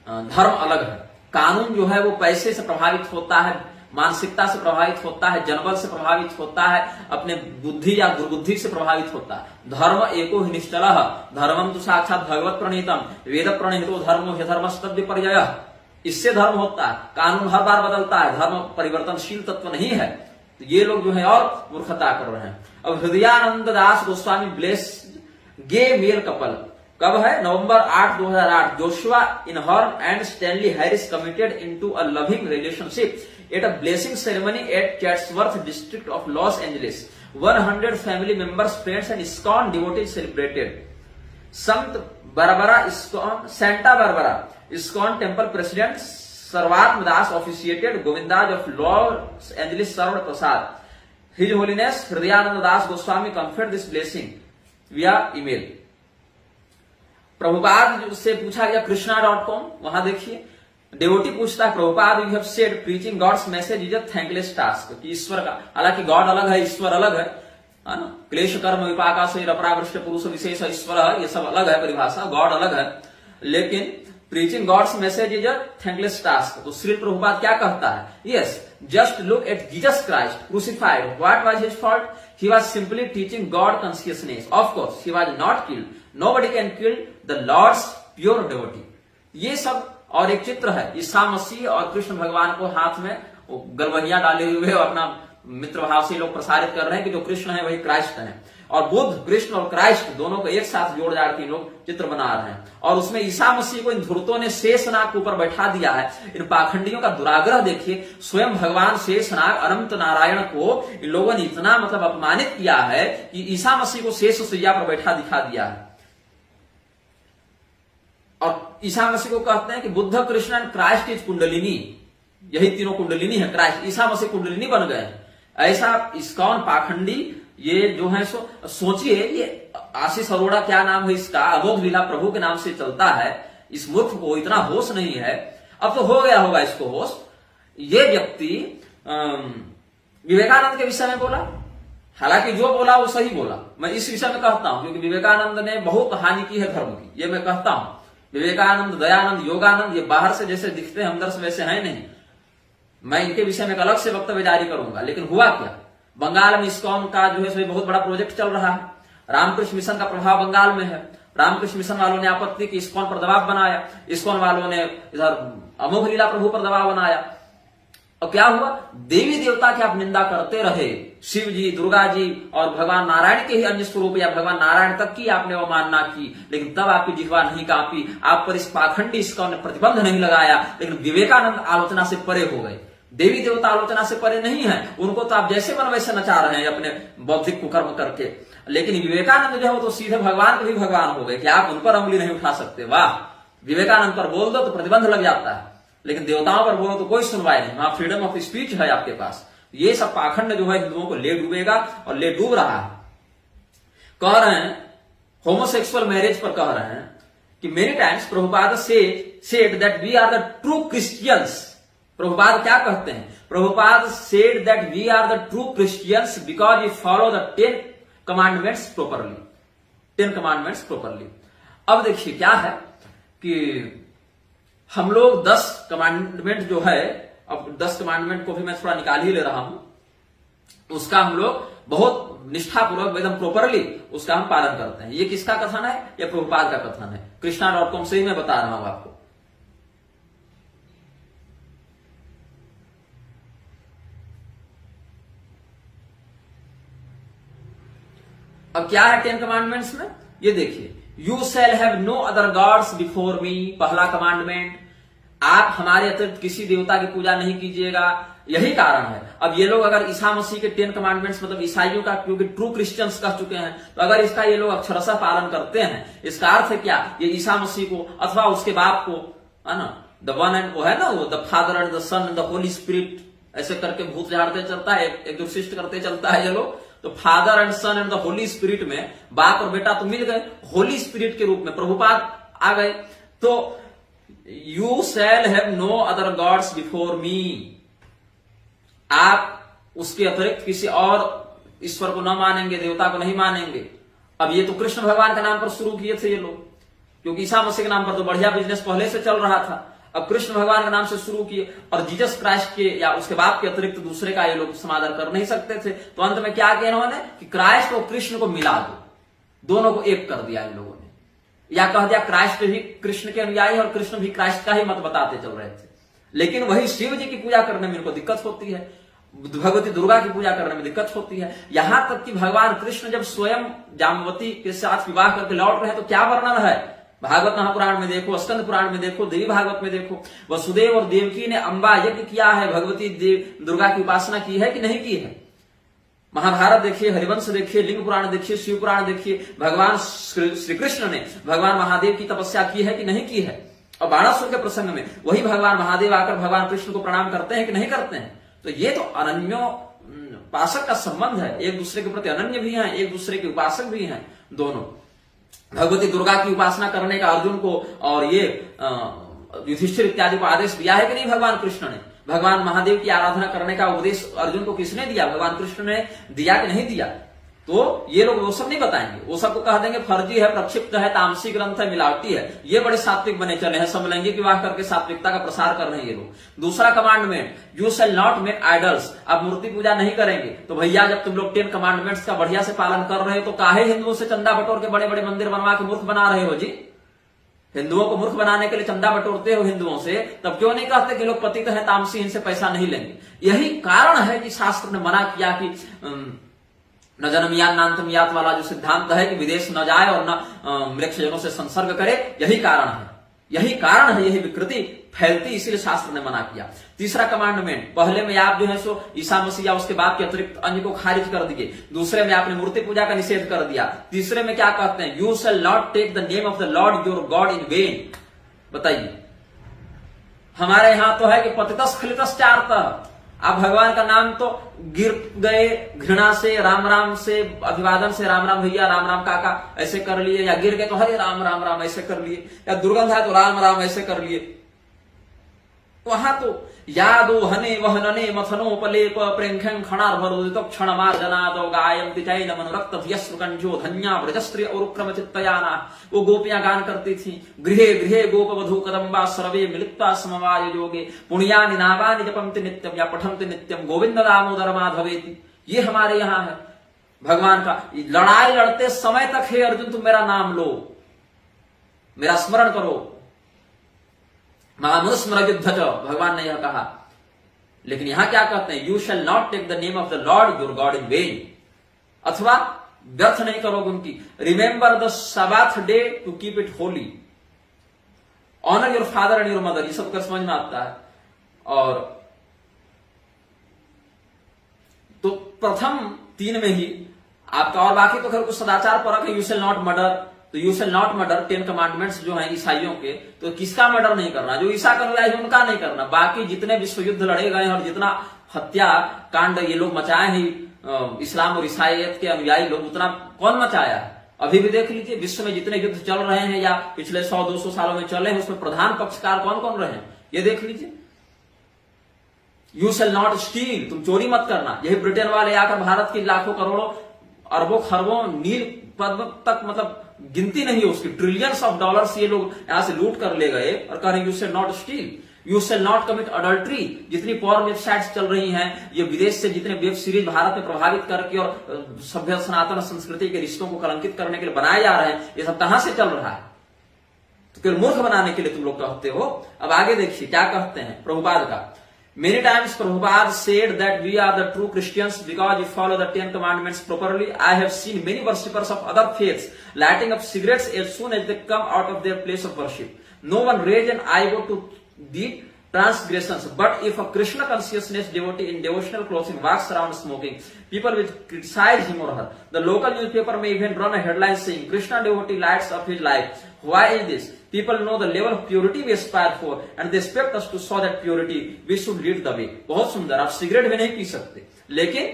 धर्म अलग है। कानून जो है वो पैसे से प्रभावित होता है, मानसिकता से प्रभावित होता है, जनबल से प्रभावित होता है, अपने बुद्धि या दुर्बुद्धि से प्रभावित होता है। धर्म एको ही निश्चलः धर्मम तो साक्षात भगवत प्रणीतम वेद प्रणीतो धर्मो ह्यधर्मस्तव्य पर्ययः। इससे धर्म होता है। कानून हर बार बदलता है, धर्म परिवर्तनशील तत्व नहीं है। तो ये लोग जो है और मूर्खता कर रहे हैं। अब Hridayananda Das Goswami bless gay male couple कब है? November 8, 2008। Joshua Einhorn and Stanley Harris committed into a loving relationship at a blessing ceremony at Chatsworth district of Los Angeles. 100 family members, friends and ISKCON devotees celebrated. Santa Barbara ISKCON temple president Sarvatma Das officiated. Govindaj of Los Angeles served prasad. His Holiness Hridayananda Das Goswami conferred this blessing via email. Prabhupada से पूछा गया कृष्णा.com, वहां देखिए devotee पूछता है, Prabhupada you have said preaching God's message is a thankless task. कि ईश्वर का, हालांकि गॉड अलग है, ईश्वर अलग है ना। क्लेश कर्म विपाका से अपरावृष्ट पुरुष विशेष ईश्वर है, ये सब अलग है परिभाषा, गॉड अलग है। लेकिन preaching God's message is a thankless task. तो श्री प्रभुपाद क्या कहता है? Yes, just look at Jesus Christ crucified, what was his fault? He was simply teaching God consciousness. Of course he was not killed, nobody can kill the Lord's pure devotee. ये सब और एक चित्र है, ईसा मसीह और कृष्ण भगवान को हाथ में गलवहिया डाले हुए और अपना मित्र भाव से लोग प्रसारित कर रहे हैं कि जो कृष्ण है वही क्राइस्ट है। और बुद्ध, कृष्ण और क्राइस्ट दोनों को एक साथ जोड़ जाड़ के लोग चित्र बना रहे हैं। और उसमें ईसा मसीह को इन धूर्तों ने शेषनाग के ऊपर बैठा दिया है। इन पाखंडियों का दुराग्रह देखिए, स्वयं भगवान शेषनाग अनंत नारायण को इन लोगों ने इतना मतलब अपमानित किया है कि ईसा मसीह को शेष सैया पर बैठा दिखा दिया है। और ईसा मसीह को कहते हैं कि Buddha, Krishna and Christ is kundalini. यही तीनों कुंडलिनी है, क्राइस्ट, ईसा मसीह कुंडलिनी बन गए हैं। ऐसा इस्कॉन पाखंडी ये जो है सोचिए, ये आशीष अरोड़ा क्या नाम है इसका, अमोघ लीला प्रभु के नाम से चलता है। इस मूर्ख को इतना होश नहीं है, अब तो हो गया होगा इसको होश। ये व्यक्ति विवेकानंद के विषय में बोला, हालांकि जो बोला वो सही बोला। मैं इस विषय में कहता हूं क्योंकि विवेकानंद ने बहुत हानि की है धर्म की, ये मैं कहता हूं। विवेकानंद, दयानंद, योगानंद ये बाहर से जैसे दिखते हैं अंदर से वैसे हैं नहीं। मैं इनके विषय में एक अलग से वक्तव्य जारी करूंगा। लेकिन हुआ क्या, बंगाल में इस्कॉन का जो है बहुत बड़ा प्रोजेक्ट चल रहा है। रामकृष्ण मिशन का प्रभाव बंगाल में है। रामकृष्ण मिशन वालों ने आपत्ति की, इस्कॉन पर दबाव बनाया। इस्कॉन वालों ने इधर अमोघ लीला प्रभु पर दबाव बनाया। और क्या हुआ, देवी देवता की आप निंदा करते रहे, शिव जी, दुर्गा जी और भगवान नारायण के ही अन्य स्वरूप या भगवान नारायण तक की आपने अवमानना की, लेकिन तब आपकी जिह्वा नहीं कांपी। आप पर इस पाखंडी इस्कॉन ने प्रतिबंध नहीं लगाया। लेकिन विवेकानंद आलोचना से परे हो गए। देवी देवता आलोचना से परे नहीं है, उनको तो आप जैसे मन वैसे नचा रहे हैं अपने बौद्धिक कुकर्म करके। लेकिन विवेकानंद जो है वो तो सीधे भगवान के भी भगवान हो गए कि आप उन पर उंगली नहीं उठा सकते। वाह, विवेकानंद पर बोल दो तो प्रतिबंध लग जाता है, लेकिन देवताओं पर बोलो तो कोई सुनवाई नहीं। वहां फ्रीडम ऑफ स्पीच है आपके पास। ये सब पाखंड जो है हिंदुओं को ले डूबेगा और ले डूब रहा है। कह रहे हैं होमोसेक्सुअल मैरिज पर कह रहे हैं कि many times Prabhupada said that we are the true Christians. Prabhupada क्या कहते हैं? Prabhupada said that we are the true Christians because we follow the 10 commandments properly. 10 commandments properly. अब देखिए क्या है कि हम लोग 10 कमांडमेंट जो है, अब 10 कमांडमेंट को भी मैं थोड़ा निकाल ही ले रहा हूं, उसका हम लोग बहुत निष्ठापूर्वक एकदम प्रोपरली उसका हम पालन करते हैं। ये किसका कथन है? ये प्रभुपाद का कथन है। कृष्णा.com से ही मैं बता रहा हूं आपको। अब क्या है 10 कमांडमेंट्स में, ये देखिए, you shall have no other gods before me, पहला कमांडमेंट, आप हमारे अतिरिक्त किसी देवता की पूजा नहीं कीजिएगा। यही कारण है। अब ये लोग अगर ईसा मसीह के 10 कमांडमेंट्स मतलब ईसाइयों का, क्योंकि ट्रू क्रिश्चियंस कह चुके हैं, तो अगर इसका ये लोग अक्षरशः पालन करते हैं, इसका अर्थ है क्या, ये ईसा मसीह को अथवा उसके बाप को, है ना, द वन एंड, वो है ना, वो the father and the son and the holy spirit, ऐसे करके भूत झाड़ते चलता है, एक्सोर्सिस्ट करते चलता है ये लोग। तो father and son and the holy spirit में बाप और बेटा तो मिल गए, होली स्पिरिट के रूप में प्रभुपाद आ गए। तो you shall have no other gods before me, आप उसके अतिरिक्त किसी और ईश्वर को न मानेंगे, देवता को नहीं मानेंगे। अब ये तो कृष्ण भगवान के नाम पर शुरू किए थे ये लोग, क्योंकि ईसा मसीह के नाम पर तो बढ़िया बिजनेस पहले से चल रहा था। अब कृष्ण भगवान के नाम से शुरू किए, और जीसस क्राइस्ट के या उसके बाप के अतिरिक्त दूसरे का ये लोग समादर कर नहीं सकते थे। तो अंत में क्या किया इन्होंने कि क्राइस्ट और कृष्ण को मिला दो, दोनों को एक कर दिया इन लोगों ने, या कह दिया क्राइस्ट भी कृष्ण के अनुयायी और कृष्ण भी क्राइस्ट का ही मत बताते चल रहे थे। लेकिन वही शिव जी की पूजा करने में इनको दिक्कत होती है, भगवती दुर्गा की पूजा करने में दिक्कत होती है। यहां तक कि भगवान कृष्ण जब स्वयं जाम्बवती के साथ विवाह करके लौट रहे हैं तो क्या वर्णन है, भागवत महापुराण में देखो, स्कंद पुराण में देखो, देवी भागवत में देखो, वसुदेव और देवकी ने अंबा यज्ञ किया है, भगवती दुर्गा की उपासना की है कि नहीं की है। महाभारत देखिए, हरिवंश देखिए, लिंग पुराण देखिए, शिव पुराण देखिए, भगवान श्री कृष्ण ने भगवान महादेव की तपस्या की है कि नहीं की है। और बाणासुर के प्रसंग में वही भगवान महादेव आकर भगवान कृष्ण को प्रणाम करते हैं कि नहीं करते हैं। तो ये तो अनन्योपासक का संबंध है, एक दूसरे के प्रति अनन्य भी हैं, एक दूसरे के उपासक भी हैं दोनों। भगवती दुर्गा की उपासना करने का अर्जुन को और ये युधिष्ठिर इत्यादि को आदेश दिया है कि नहीं भगवान कृष्ण ने। भगवान महादेव की आराधना करने का उपदेश अर्जुन को किसने दिया, भगवान कृष्ण ने दिया कि नहीं दिया। तो ये लोग वो सब नहीं बताएंगे, वो सबको कह देंगे फर्जी है, प्रक्षिप्त है, तामसी ग्रंथ है, मिलावटी है। ये बड़े सात्विक बने चले हैं, समलैंगिक विवाह करके सात्विकता का प्रसार कर रहे हैं ये लोग। दूसरा commandment, you shall not make idols, आप मूर्ति पूजा नहीं करेंगे। तो भैया जब तुम लोग 10 कमांडमेंट्स का बढ़िया से पालन कर रहे हो तो काहे हिंदुओं से चंदा बटोर के बड़े बड़े मंदिर बनवा के मूर्ख बना रहे हो जी। हिंदुओं को मूर्ख बनाने के लिए चंदा बटोरते हो हिंदुओं से, तब क्यों नहीं कहते कि लोग पतित हैं, तामसी, इनसे पैसा नहीं लेंगे। यही कारण है कि शास्त्र ने मना किया कि न जन्मयात नान्तमयात वाला जो सिद्धांत है कि विदेश न जाए और न मृक्षजनों से संसर्ग करे, यही कारण है, यही विकृति फैलती, इसीलिए शास्त्र ने मना किया। तीसरा कमांडमेंट, पहले में आप जो है सो ईसा मसीह या उसके बाप के अतिरिक्त अन्य को खारिज कर दिए, दूसरे में आपने मूर्ति पूजा का निषेध कर दिया, तीसरे में क्या कहते हैं, you shall not take the name of the Lord your God in vain. बताइए, हमारे यहां तो है कि पतितस खलितस चारतः, आप भगवान का नाम तो गिर गए घृणा से, राम राम से, अभिवादन से, राम राम भैया, राम राम काका ऐसे कर लिए, या गिर गए तो हरे राम राम राम ऐसे कर लिए, या दुर्गंध है तो राम राम ऐसे कर लिए। वहां तो यादो हने वहनने मथनोपलेप प्रेंखं खणार्भरोदितो क्षणमार्जनादो गायन्ति चैनमनुरक्तधियश्रुकंजो धन्या व्रजस्त्रिय औरुक्रम चित्तयाना। वो गोपियां गान करती थी, गृहे गृहे गोपवधू कदम्बा सर्वे मिलित्वा समवाय योगे पुण्यानि नामानि जपन्ति नित्यम या पठन्ति नित्यम गोविंद दामोदर माधवेति। ये हमारे यहाँ है भगवान का। लड़ाई लड़ते समय तक हे अर्जुन तुम मेरा नाम लो, मेरा स्मरण करो, महानुस्मर युद्ध, भगवान ने यह कहा। लेकिन यहां क्या कहते हैं, you shall not take the name of the Lord your God in vain, अथवा व्यर्थ नहीं करोगे उनकी। Remember the Sabbath day to keep it holy, honour your father and your mother, ये सब कर समझ में आता है। और तो प्रथम 3 में ही आपका, और बाकी तो खैर कुछ सदाचार परक है, यू शैल नॉट मर्डर, तो you shall not murder 10 commandments जो हैं ईसाइयों के, तो किसका मर्डर नहीं करना, जो ईसा का अनुयायी है उनका नहीं करना। बाकी जितने विश्व युद्ध लड़े गए हैं और जितना हत्या कांड ये लोग मचाए हैं इस्लाम और ईसाइयत के अनुयायी लोग, उतना कौन मचाया है। अभी भी देख लीजिए विश्व में जितने युद्ध चल रहे हैं या पिछले 100-200 सालों में चले हैं, उसमें प्रधान पक्षकार कौन कौन रहे हैं, ये देख लीजिए। यू शैल नॉट स्टील, तुम चोरी मत करना। यही ब्रिटेन वाले आकर भारत की लाखों करोड़ों अरबों खरबों नील पद्म तक, मतलब गिनती नहीं है उसकी, ट्रिलियंस ऑफ डॉलर्स ये लोग यहां से लूट कर ले गए और कह रहे you shall not steel, you shall not commit adultery. जितनी पॉर्न वेबसाइट्स चल रही हैं, ये विदेश से जितने वेब सीरीज भारत में प्रभावित करके और सभ्य सनातन संस्कृति के रिश्तों को कलंकित करने के लिए बनाए जा रहे हैं, ये सब कहां से चल रहा है। तो केवल मूर्ख बनाने के लिए तुम लोग कहते हो। अब आगे देखिए क्या कहते हैं प्रभुपाद का, Many times Prabhupada said that we are the true Christians because we follow the 10 commandments properly. I have seen many worshippers of other faiths lighting up cigarettes as soon as they come out of their place of worship. No one raised an eyebrow to the transgressions. But if a Krishna consciousness devotee in devotional clothing walks around smoking, people will criticize him or her. The local newspaper may even run a headline saying, Krishna devotee lights up his life. Why is this? People know the level of purity we aspire for and they expect us to show that purity. We should lead the way. बहुत सुंदर। आप cigarette भी नहीं P सकते, लेकिन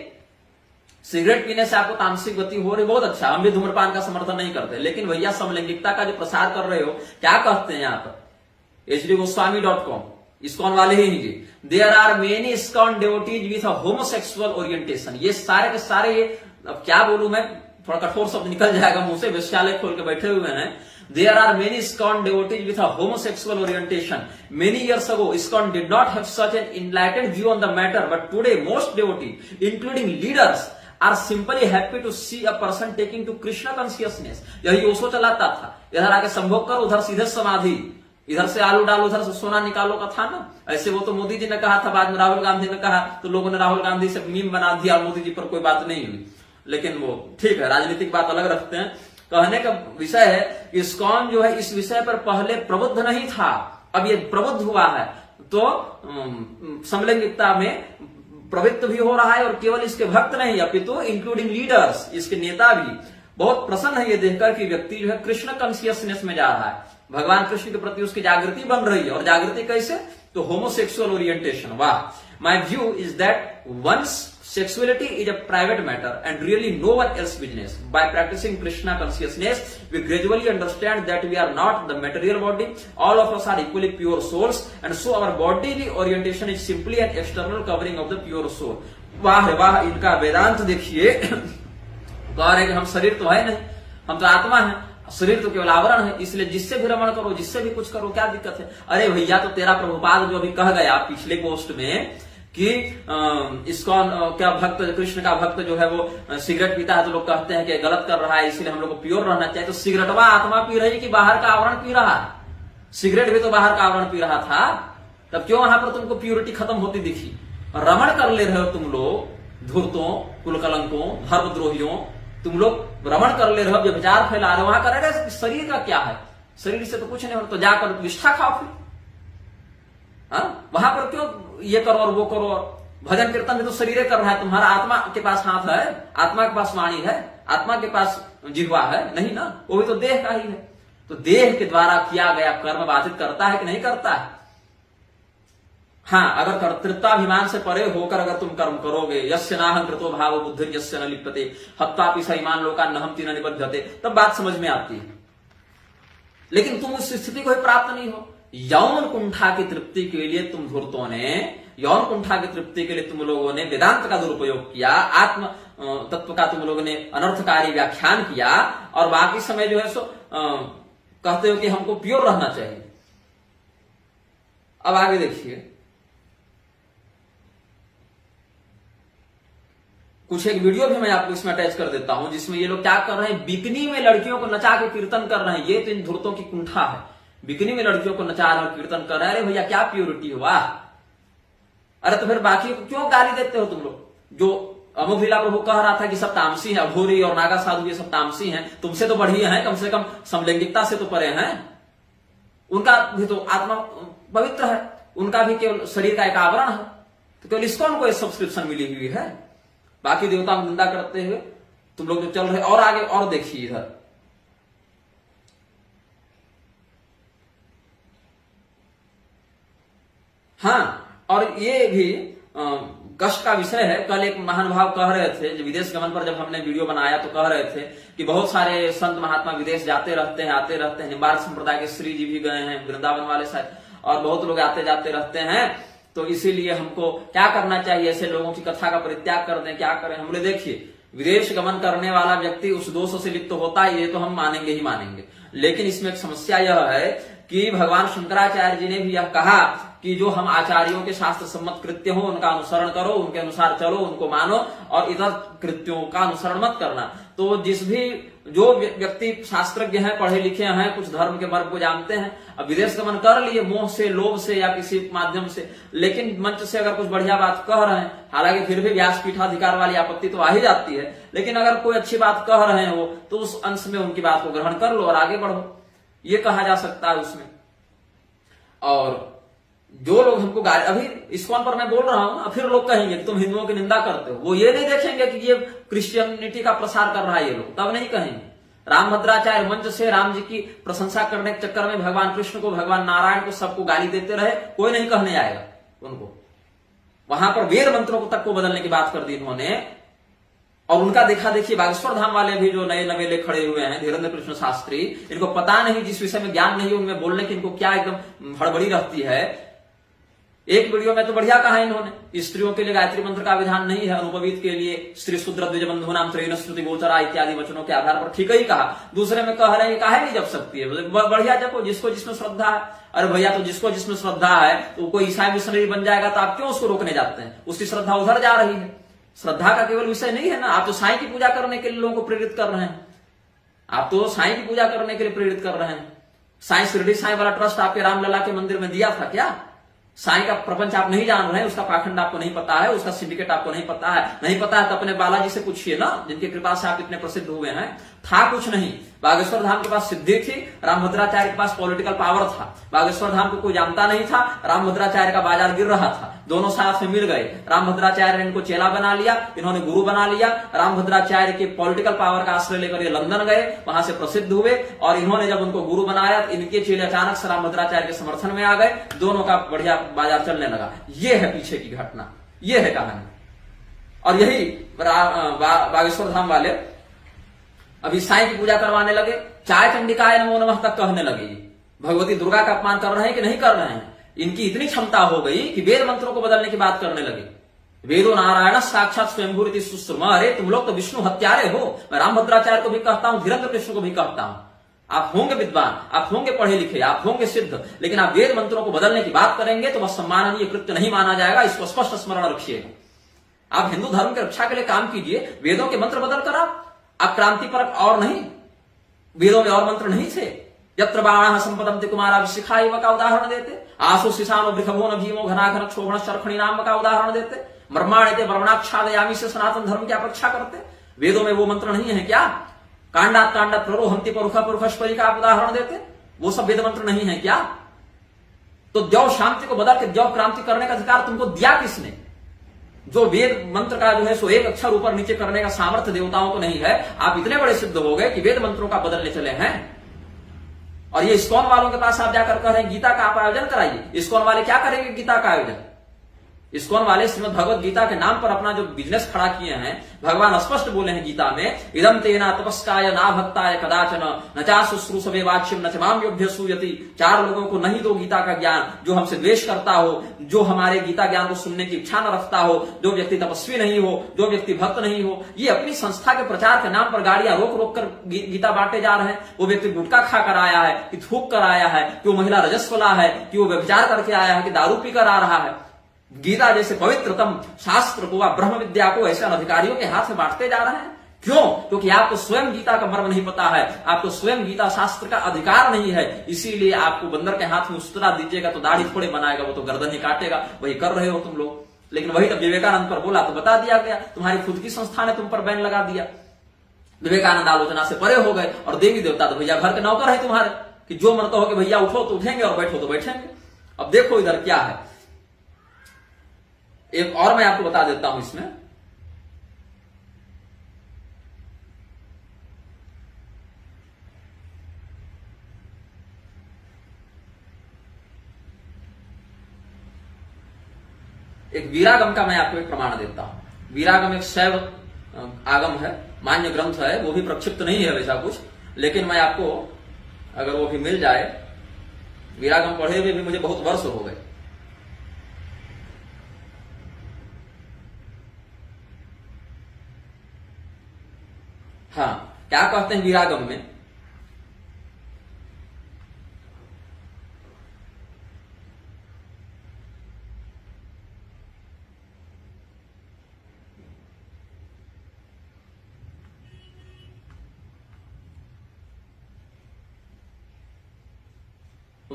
cigarette पीने से आपको तामसिक गति हो रही, बहुत अच्छा। हम भी धूम्रपान का समर्थन नहीं करते, लेकिन भैया समलैंगिकता का जो प्रसार कर रहे हो, क्या कहते हैं यहाँ पर hdgoswami.com, ISKCON वाले ही जी। There are many ISKCON devotees with a homosexual orientation. ये सारे के सारे, ये अब क्या बोलूं मैं, थोड़ा कठोर शब्द निकल जाएगा मुंह से, वेश्यालय खोल के बैठे हुए हैं। There are many ISKCON devotees with a homosexual orientation. Many years ago, ISKCON did not have such an enlightened view on the matter, but today most devotees, including leaders, are simply happy to see a person taking to Krishna consciousness. यही ओशो चलाता था, इधर आके संभोग कर, उधर सीधे समाधि, इधर से आलू डालो, उधर से सोना निकालो का था ना। ऐसे वो तो मोदी जी ने कहा था, बाद में राहुल गांधी ने कहा, तो लोगों ने राहुल गांधी से मीम बना दिया, मोदी जी पर कोई बात नहीं हुई। लेकिन वो ठीक है, राजनीतिक बात अलग रखते हैं। कहने का विषय है, ISKCON जो है इस विषय पर पहले प्रबुद्ध नहीं था, अब ये प्रबुद्ध हुआ है, तो समलैंगिकता में प्रवृत्त भी हो रहा है। और केवल इसके भक्त नहीं, अपितु इंक्लूडिंग लीडर्स, इसके नेता भी बहुत प्रसन्न है ये देखकर कि व्यक्ति जो है कृष्ण कॉन्शियसनेस में जा रहा है, भगवान कृष्ण के प्रति उसकी जागृति बन रही है। और जागृति कैसे? तो होमोसेक्सुअल ओरिएंटेशन। वाह! My view is that once sexuality is a private matter and really no one else's business. By practicing Krishna consciousness, we gradually understand that we are not the material body. All of us are equally pure souls, and so our bodily orientation is simply an external covering of the pure soul. वाह वाह! इनका वेदांत देखिए। कह रहे कि हम शरीर तो है नहीं, हम तो आत्मा है, शरीर तो केवल आवरण है, इसलिए जिससे भी रमण करो, जिससे भी कुछ करो, क्या दिक्कत है? अरे भैया, तो तेरा प्रभुपाद जो अभी कह गया पिछले पोस्ट में कि ISKCON क्या भक्त, कृष्ण का भक्त जो है वो सिगरेट पीता है, तो लोग कहते हैं कि गलत कर रहा है, इसलिए हम लोग को प्योर रहना चाहिए। तो सिगरेटवा आत्मा पी रही कि बाहर का आवरण पी रहा है? सिगरेट भी तो बाहर का आवरण पी रहा था, तब क्यों वहां पर तुमको प्योरिटी खत्म होती दिखी? रमण कर ले रहे हो तुम लोग, धूर्तों, कुलकलंकों, धर्मद्रोहियों, तुम लोग रमण कर ले रहे हो, जो विचार फैला रहे हो। वहां कर रहे शरीर का क्या है? शरीर से तो कुछ नहीं हो, तो जाकर विष्ठा खाओ फिर। वहां पर क्यों ये करो और वो करो? भजन कीर्तन में तो शरीर कर रहा है, तुम्हारा आत्मा के पास हाथ है, आत्मा के पास वाणी है, आत्मा के पास जिह्वा है नहीं ना, वो भी तो देह का ही है। तो देह के द्वारा किया गया कर्म बाधित करता है कि नहीं करता है? हाँ, अगर कर्तृत्वाभिमान से परे होकर अगर तुम कर्म करोगे, यस्य नाहं कृतो भावो बुद्धि यस्य न लिप्यते हत्वापि स इमान् लोकान् न हन्ति न निबध्यते, तब बात समझ में आती है। लेकिन तुम उस स्थिति को ही प्राप्त नहीं हो। यौन कुंठा की तृप्ति के लिए तुम धूर्तों ने, यौन कुंठा की तृप्ति के लिए तुम लोगों ने वेदांत का दुरुपयोग किया, आत्म तत्व का तुम लोगों ने अनर्थकारी व्याख्यान किया, और बाकी समय जो है सो कहते हो कि हमको प्योर रहना चाहिए। अब आगे देखिए, कुछ एक वीडियो भी मैं आपको इसमें अटैच कर देता हूं, जिसमें ये लोग क्या कर रहे हैं, बिकनी में लड़कियों को नचा के कीर्तन कर रहे हैं। ये तो इन धूर्तों की कुंठा है, बिकनी में लड़कियों को नचा रहे हो, कीर्तन कर रहे हैं। अरे भैया, क्या प्योरिटी हुआ? अरे तो फिर बाकी को क्यों गाली देते हो तुम लोग? जो अमोघलीला प्रभु कह रहा था कि सब तामसी है, अघोरी और नागा साधु ये सब तामसी हैं, तुमसे तो बढ़िया हैं, कम से कम समलैंगिकता से तो परे हैं। उनका भी तो आत्मा पवित्र है, उनका भी केवल शरीर का एक आवरण है, तो केवल ISKCON को सब्सक्रिप्शन मिली हुई है। बाकी देवताओं की निंदा करते हुए तुम लोग जो चल रहे। और आगे और देखिए इधर, हाँ, और ये भी कष्ट का विषय है। कल एक महान भाव कह रहे थे, विदेश गमन पर जब हमने वीडियो बनाया तो कह रहे थे कि बहुत सारे संत महात्मा विदेश जाते रहते हैं, आते रहते हैं। निम्बार्क संप्रदाय के श्री जी भी गए हैं, वृंदावन वाले शायद, और बहुत लोग आते जाते रहते हैं। तो इसीलिए हमको क्या करना चाहिए? ऐसे लोगों की कथा का परित्याग कर दें, क्या करें? हमने देखिए, विदेश गमन करने वाला व्यक्ति उस दोषों से लिप्त होता है, ये तो हम मानेंगे ही मानेंगे। लेकिन इसमें एक समस्या यह है कि भगवान शंकराचार्य जी ने भी यह कहा कि जो हम आचार्यों के शास्त्र सम्मत कृत्य हो उनका अनुसरण करो, उनके अनुसार चलो, उनको मानो और इतर कृत्यों का अनुसरण मत करना। तो जो व्यक्ति शास्त्रज्ञ हैं, पढ़े लिखे हैं, कुछ धर्म के मर्म को जानते हैं, अब विदेश गमन कर लिए मोह से, लोभ से या किसी माध्यम से, लेकिन मंच से अगर कुछ बढ़िया बात कह रहे हैं, हालांकि फिर भी व्यासपीठाधिकार वाली आपत्ति तो आ ही जाती है, लेकिन अगर कोई अच्छी बात कह रहे हैं वो, तो उस अंश में उनकी बात को ग्रहण कर लो और आगे बढ़ो, ये कहा जा सकता है उसमें। और जो लोग हमको अभी इस्कॉन पर मैं बोल रहा हूं, फिर लोग कहेंगे कि तुम हिंदुओं की निंदा करते हो, वो ये नहीं देखेंगे कि ये क्रिश्चियनिटी का प्रसार कर रहा है ये लोग, तब नहीं कहेंगे। रामभद्राचार्य मंच से राम जी की प्रशंसा करने के चक्कर में भगवान कृष्ण को, भगवान नारायण को, सबको गाली देते रहे, कोई नहीं कहने आएगा उनको। वहां पर वेद मंत्रों को तक को बदलने की बात कर दी इन्होंने, और उनका देखा देखिए बागेश्वर धाम वाले भी जो नए नवेले खड़े हुए हैं, धीरेन्द्र कृष्ण शास्त्री, इनको पता नहीं, जिस विषय में ज्ञान नहीं उनमें बोलने की इनको क्या एकदम हड़बड़ी रहती है। एक वीडियो में तो बढ़िया कहा इन्होंने, स्त्रियों के लिए गायत्री मंत्र का विधान नहीं है, अनुपवीत के लिए स्त्री शूद्र द्विज बंधु नाम त्रयीन श्रुति गोचरा इत्यादि वचनों के आधार पर ठीक ही कहा। दूसरे में कह रहे हैं काहे नहीं जप सकती है, बढ़िया जपो, जिसको जिसमें श्रद्धा है। अरे भैया, तो जिसको जिसमें श्रद्धा है, तो कोई ईसाई मिशनरी बन जाएगा तो आप क्यों उसको रोकने जाते हैं? उसकी श्रद्धा उधर जा रही है। श्रद्धा का केवल विषय नहीं है ना, आप तो साईं की पूजा करने के लिए लोगों को प्रेरित कर रहे हैं, आप तो साईं की पूजा करने के लिए प्रेरित कर रहे हैं। साईं शिरडी साईं वाला ट्रस्ट आपके रामलला के मंदिर में दिया था क्या? साईं का प्रपंच आप नहीं जान रहे हैं, उसका पाखंड आपको नहीं पता है, उसका सिंडिकेट आपको नहीं पता है। नहीं पता है तो अपने बालाजी से पूछिए ना, जिनकी कृपा से आप इतने प्रसिद्ध हुए हैं। था कुछ नहीं, बागेश्वर धाम के पास सिद्धि थी, रामभद्राचार्य के पास पॉलिटिकल पावर था। बागेश्वर धाम को कोई जानता नहीं था, रामभद्राचार्य का बाजार गिर रहा था, दोनों साथ में मिल गए। रामभद्राचार्य ने इनको चेला बना लिया, इन्होंने गुरु बना लिया। रामभद्राचार्य के पॉलिटिकल पावर का आश्रय लेकर ये लंदन गए, वहां से प्रसिद्ध हुए, और इन्होंने जब उनको गुरु बनाया, इनके चेले अचानक से रामभद्राचार्य के समर्थन में आ गए, दोनों का बढ़िया बाजार चलने लगा। ये है पीछे की घटना, ये है कहानी। और यही बागेश्वर धाम वाले अभी साईं की पूजा करवाने लगे, चाय चंडिकाय नमो नमः तक कहने लगे। भगवती दुर्गा का अपमान कर रहे हैं कि नहीं कर रहे हैं? इनकी इतनी क्षमता हो गई कि वेद मंत्रों को बदलने की बात करने लगे। वेदो नारायण साक्षात स्वयंभूरिति सुश्रुमा। अरे तुम लोग तो विष्णु हत्यारे हो। मैं रामभद्राचार्य को भी कहता हूं, धीरेन्द्र कृष्ण को भी कहता हूं, आप होंगे विद्वान, आप होंगे पढ़े लिखे, आप होंगे सिद्ध, लेकिन आप वेद मंत्रों को बदलने की बात करेंगे तो वह सम्माननीय कृत्य नहीं माना जाएगा। इसको स्पष्ट स्मरण रखिएगा। आप हिंदू धर्म की रक्षा के लिए काम कीजिए, वेदों के मंत्र बदल कर आप क्रांति पर और नहीं, वेदों में और मंत्र नहीं थे। यत्र बाणः संपदन्ति कुमारा विशिखा इव का उदाहरण देते, आशु शिशानो वृषभो न भीमो घनाघन क्षोभण शर्खणी नाम का उदाहरण देते, ब्रह्माण्यते ब्रह्मणाक्षादयामी से सनातन धर्म की अपेक्षा करते। वेदों में वो मंत्र नहीं है क्या? कांडात कांडात प्ररोहंति परुख पुरुषपरी का आप उदाहरण देते, वो सब वेद मंत्र नहीं है क्या? तो द्यौ शांति को बदल के द्यौ क्रांति करने का अधिकार तुमको दिया किसने? जो वेद मंत्र का जो है सो एक अक्षर ऊपर नीचे करने का सामर्थ्य देवताओं को नहीं है। आप इतने बड़े सिद्ध हो गए कि वेद मंत्रों का बदलने चले हैं। और ये इस्कॉन वालों के पास आप जाकर कह रहे हैं गीता का आप आयोजन कराइए। इस्कॉन वाले क्या करेंगे गीता का आयोजन? इस्कॉन वाले श्रीमद् भगवत गीता के नाम पर अपना जो बिजनेस खड़ा किए हैं, भगवान स्पष्ट बोले हैं गीता में, इदम तेना तपस्काय ना भक्ताय कदाचन न चा शुश्रूषवे वाच्यम न च माम योभ्य सूयति। चार लोगों को नहीं दो गीता का ज्ञान, जो हमसे द्वेष करता हो, जो हमारे गीता ज्ञान को सुनने की इच्छा न रखता हो, जो व्यक्ति तपस्वी नहीं हो, जो व्यक्ति भक्त नहीं हो। ये अपनी संस्था के प्रचार के नाम पर गाड़ियां रोक रोक कर गीता बांटे जा रहे हैं। वो व्यक्ति गुटखा खा कर आया है कि थूक कर आया है, कि वो महिला रजस्वला है, कि वो व्यभिचार करके आया है, कि दारू पीकर आ रहा है। गीता जैसे पवित्रतम शास्त्र को, ब्रह्म विद्या को ऐसे अनधिकारियों के हाथ से बांटते जा रहे हैं। क्यों? क्योंकि आपको स्वयं गीता का मर्म नहीं पता है, आपको स्वयं गीता शास्त्र का अधिकार नहीं है। इसीलिए आपको बंदर के हाथ में उस्तरा दीजिएगा तो दाढ़ी थोड़े बनाएगा, वो तो गर्दन ही काटेगा। वही कर रहे हो तुम लोग। लेकिन वही तो विवेकानंद पर बोला तो बता दिया गया, तुम्हारी खुद की संस्था ने तुम पर बैन लगा दिया। विवेकानंद आलोचना से परे हो गए, और देवी देवता तो भैया घर के नौकर है तुम्हारे, कि जो मन कहो कि भैया उठो तो उठेंगे और बैठो तो बैठेंगे। अब देखो इधर क्या है, एक और मैं आपको बता देता हूं इसमें। एक वीरागम का मैं आपको एक प्रमाण देता हूं। वीरागम एक शैव आगम है, मान्य ग्रंथ है, वो भी प्रक्षिप्त नहीं है वैसा कुछ, लेकिन मैं आपको अगर वो भी मिल जाए, वीरागम पढ़े हुए भी मुझे बहुत वर्ष हो गए। हाँ, क्या कहते हैं वीरागम में?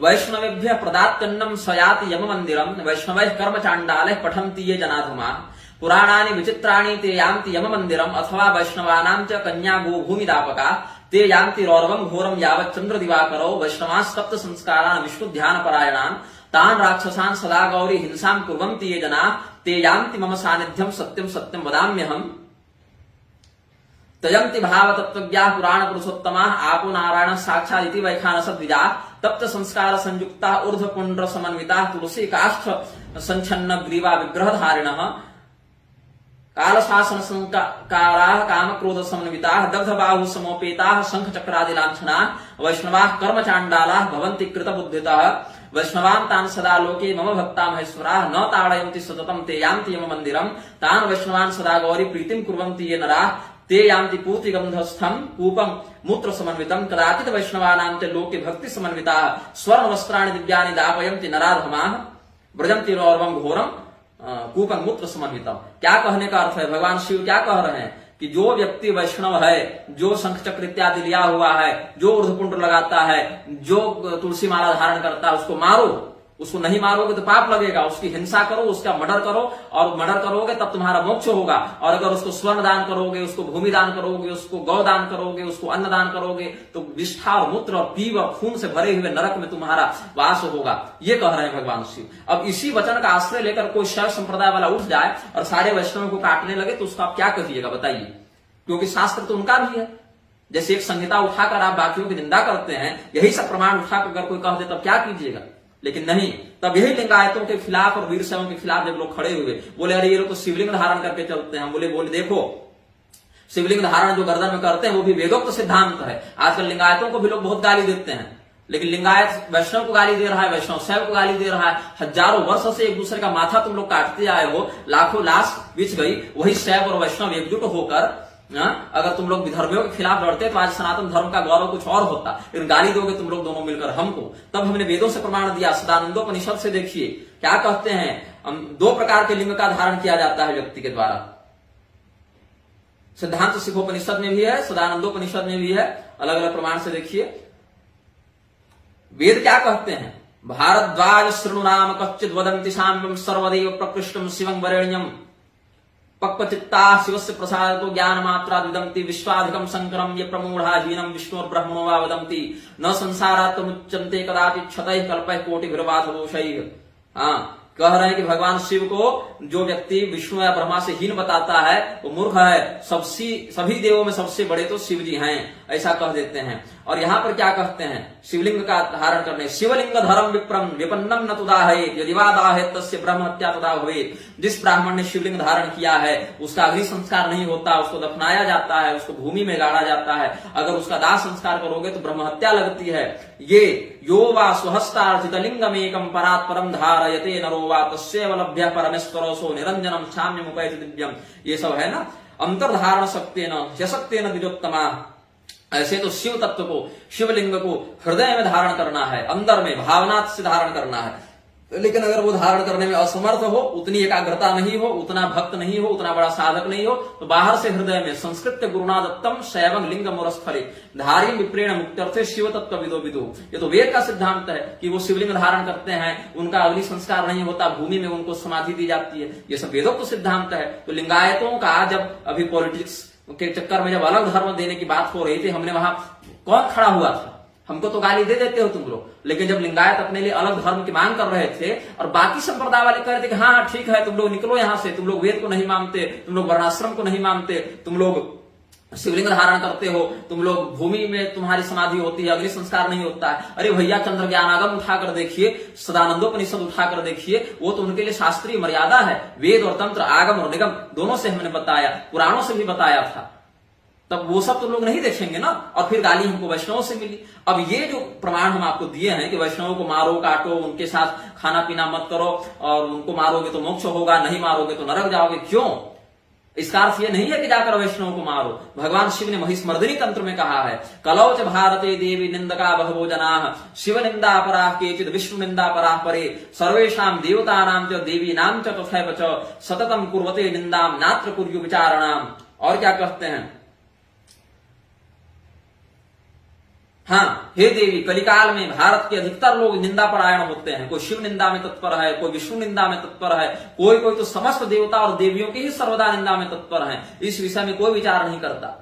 वैष्णवेभ्यः प्रदात्यन्नं सयाति यम मंदिरम वैष्णवैः कर्म चांडालैः पठन्ति ये जनाधुमाः पुराणानि विचित्राणि ते यान्ति यम मंदिरम अथवा वैष्णवानां च कन्या गो भूमिदापका ते यान्ति रौरवं घोरं यावत् चंद्र दिवाकरो वैष्णवाः सप्त संस्कारान् विष्णुध्यान परायणान् तान् राक्षसान् सदा गौरी हिंसां कुर्वन्ति ये जनाः ते यान्ति मम सानिध्यं सत्यं सत्यं वदाम्यहम् तयन्ति भाव तत्त्वज्ञाः पुराण पुरुषोत्तमाः आपो नारायण साक्षादिति वैखानसद्विजाः तप्त संस्कार संयुक्ता ऊर्ध्व पुंड्र समन्विता तुलसी काष्ठ संछन्न ग्रीवा विग्रह धारिणः काल शासन संकाराः काम क्रोध समन्विताः दग्ध बाहु समोपेताः शंख चक्रादि लांछनाः वैष्णवाः कर्म चांडालाः भवन्ति कृत बुद्धितः वैष्णवान् तान् सदा लोके मम भक्ता महेश्वराः न ताडयन्ति सततं ते यान्ति यम मंदिरम तान् वैष्णवान् सदा गौरी प्रीतिं कुर्वन्ति ये नराः ते यान्ति पूति गंधस्थम कूपम मूत्र समन्वितम कदाचित वैष्णवानां च लोके भक्ति समन्विताः स्वर्ण वस्त्राणि दिव्यानि दापयन्ति नराधमाः व्रजन्ति रौरवं घोरम कूपम मूत्र समन्वितम। क्या कहने का अर्थ है? भगवान शिव क्या कह रहे हैं कि जो व्यक्ति वैष्णव है, जो शंख चक्र इत्यादि लिया हुआ है, जो ऊर्ध्वपुंड लगाता है, जो तुलसी माला धारण करता है, उसको मारो। उसको नहीं मारोगे तो पाप लगेगा। उसकी हिंसा करो, उसका मर्डर करो, और मर्डर करोगे तब तुम्हारा मोक्ष होगा। और अगर उसको स्वर्ण दान करोगे, उसको भूमि दान करोगे, उसको गौ दान करोगे, उसको अन्न दान करोगे, तो विष्ठा और मूत्र और पीव और खून से भरे हुए नरक में तुम्हारा वास होगा। ये कह रहे हैं भगवान शिव। अब इसी वचन का आश्रय लेकर कोई शैव संप्रदाय वाला उठ जाए और सारे वैष्णवों को काटने लगे तो उसको आप क्या कहिएगा बताइए? क्योंकि शास्त्र तो उनका भी है। जैसे एक संहिता उठाकर आप बाकियों की निंदा करते हैं, यही सब प्रमाण उठाकर अगर कोई कह दे तब क्या कीजिएगा? लेकिन नहीं, तब यही लिंगायतों के खिलाफ और वीर शैवों के खिलाफ जब लोग खड़े हुए, बोले अरे ये लोग तो शिवलिंग धारण करके चलते हैं। बोले देखो, शिवलिंग धारण जो गर्दन में करते हैं वो भी वेदोक्त सिद्धांत है। आजकल लिंगायतों को भी लोग बहुत गाली देते हैं, लेकिन लिंगायत वैष्णव को गाली दे रहा है, वैष्णव शैव को गाली दे रहा है। हजारों वर्षों से एक दूसरे का माथा तुम लोग काटते आए हो, लाखों लाश बिछ गई। वही शैव और वैष्णव एकजुट होकर अगर तुम लोग विधर्मियों के खिलाफ लड़ते तो आज सनातन धर्म का गौरव कुछ और होता। लेकिन गाली दोगे तुम लोग दोनों मिलकर हमको। तब हमने वेदों से प्रमाण दिया। सदानंदोपनिषद से देखिए क्या कहते हैं, 2 प्रकार के लिंग का धारण किया जाता है व्यक्ति के द्वारा। सिद्धांत सिखोपनिषद में भी है, सदानंदोपनिषद में भी है। अलग अलग प्रमाण से देखिए वेद क्या कहते हैं। भारद्वाज शृणु नाम कच्चिद वदंति साम्यम सर्वदेव प्रकृष्टम शिवं वरेण्यम पक्वचित्ता शिवस्य प्रसादतो ज्ञान मात्रा विदंती विश्वाधिकम संकरम ये प्रमूढ़ा हीनम विष्णु ब्रह्मणो वा वदंती न संसारात्मुच्यन्ते कदाचित् क्षतैः कल्पैः कोटिभिर्वाथ दोषैः। हाँ, कह रहे हैं कि भगवान शिव को जो व्यक्ति विष्णु या ब्रह्मा से हीन बताता है वो मूर्ख है। सभी देवों में सबसे बड़े तो शिव जी हैं, ऐसा कह देते हैं। और यहाँ पर क्या कहते हैं, शिवलिंग का धारण करने, शिवलिंग धर्म विप्रम विपन्नम न तुदाहेत यदि वा दाहेत तस्य ब्रह्म हत्या तदा भवेत्। जिस ब्राह्मण ने शिवलिंग धारण किया है उसका अग्नि संस्कार नहीं होता, उसको दफनाया जाता है, उसको भूमि में गाड़ा जाता है। अगर उसका दाह संस्कार करोगे तो ब्रह्म हत्या लगती है। ये यो वा स्वहस्तार्जित लिंगमेकम परात् परम धारयते नरो वा तस्यैव लभ्यः परमेश्वरो निरंजनम साम्यमुपैति दिव्यम। ये सब है ना, अंतर्धारण शक्तेन ह्यशक्तेन द्विजोत्तमा। ऐसे तो शिव तत्व को, शिवलिंग को हृदय में धारण करना है, अंदर में भावना से धारण करना है। लेकिन अगर वो धारण करने में असमर्थ हो, उतनी एकाग्रता नहीं हो, उतना भक्त नहीं हो, उतना बड़ा साधक नहीं हो, तो बाहर से हृदय में संस्कृत गुरुना दत्तम शैवं लिंग मुरस्थले धारी विप्रेण मुक्त्यर्थे शिव तत्व विदो विदो। ये तो वेद का सिद्धांत है कि वो शिवलिंग धारण करते हैं, उनका अग्नि संस्कार नहीं होता, भूमि में उनको समाधि दी जाती है। ये सब वेदों को सिद्धांत है। तो लिंगायतों का जब अभी पॉलिटिक्स के चक्कर में जब अलग धर्म देने की बात हो रही थी, हमने वहां कौन खड़ा हुआ था? हमको तो गाली दे देते हो तुम लोग। लेकिन जब लिंगायत अपने लिए अलग धर्म की मांग कर रहे थे और बाकी संप्रदाय वाले कह रहे थे कि हाँ ठीक है, तुम लोग निकलो यहां से, तुम लोग वेद को नहीं मानते, तुम लोग वर्णाश्रम को नहीं मानते, तुम लोग शिवलिंग धारण करते हो, तुम लोग भूमि में तुम्हारी समाधि होती है, अग्नि संस्कार नहीं होता है। अरे भैया, चंद्र ज्ञानागम उठाकर देखिए, सदानंदोपनिषद उठाकर देखिए, वो तो उनके लिए शास्त्रीय मर्यादा है। वेद और तंत्र, आगम और निगम दोनों से हमने बताया, पुराणों से भी बताया था। तब वो सब तो लोग नहीं देखेंगे ना। और फिर गाली हमको वैष्णवों से मिली। अब ये जो प्रमाण हम आपको दिए हैं कि वैष्णवों को मारो, काटो, उनके साथ खाना पीना मत करो, और उनको मारोगे तो मोक्ष होगा, नहीं मारोगे तो नरक जाओगे, क्यों? इसका अर्थ ये नहीं है कि जाकर वैष्णवों को मारो। भगवान शिव ने महिष्मर्दिनी तंत्र में कहा है, कलौच भारते देवी निंदका बहवो जनाः शिव निंदा पराः केचित् विष्णु निंदा पराः परे सर्वेषां देवतानां च देवीनां च तथैव च सततं कुर्वते निंदां नात्र कुर्यु विचारणाम्। और क्या कहते हैं, हाँ, हे देवी, कलिकाल में भारत के अधिकतर लोग निंदा परायण होते हैं। कोई शिव निंदा में तत्पर है, कोई विष्णु निंदा में तत्पर है, कोई कोई तो समस्त देवता और देवियों की ही सर्वदा निंदा में तत्पर है। इस विषय में कोई विचार नहीं करता।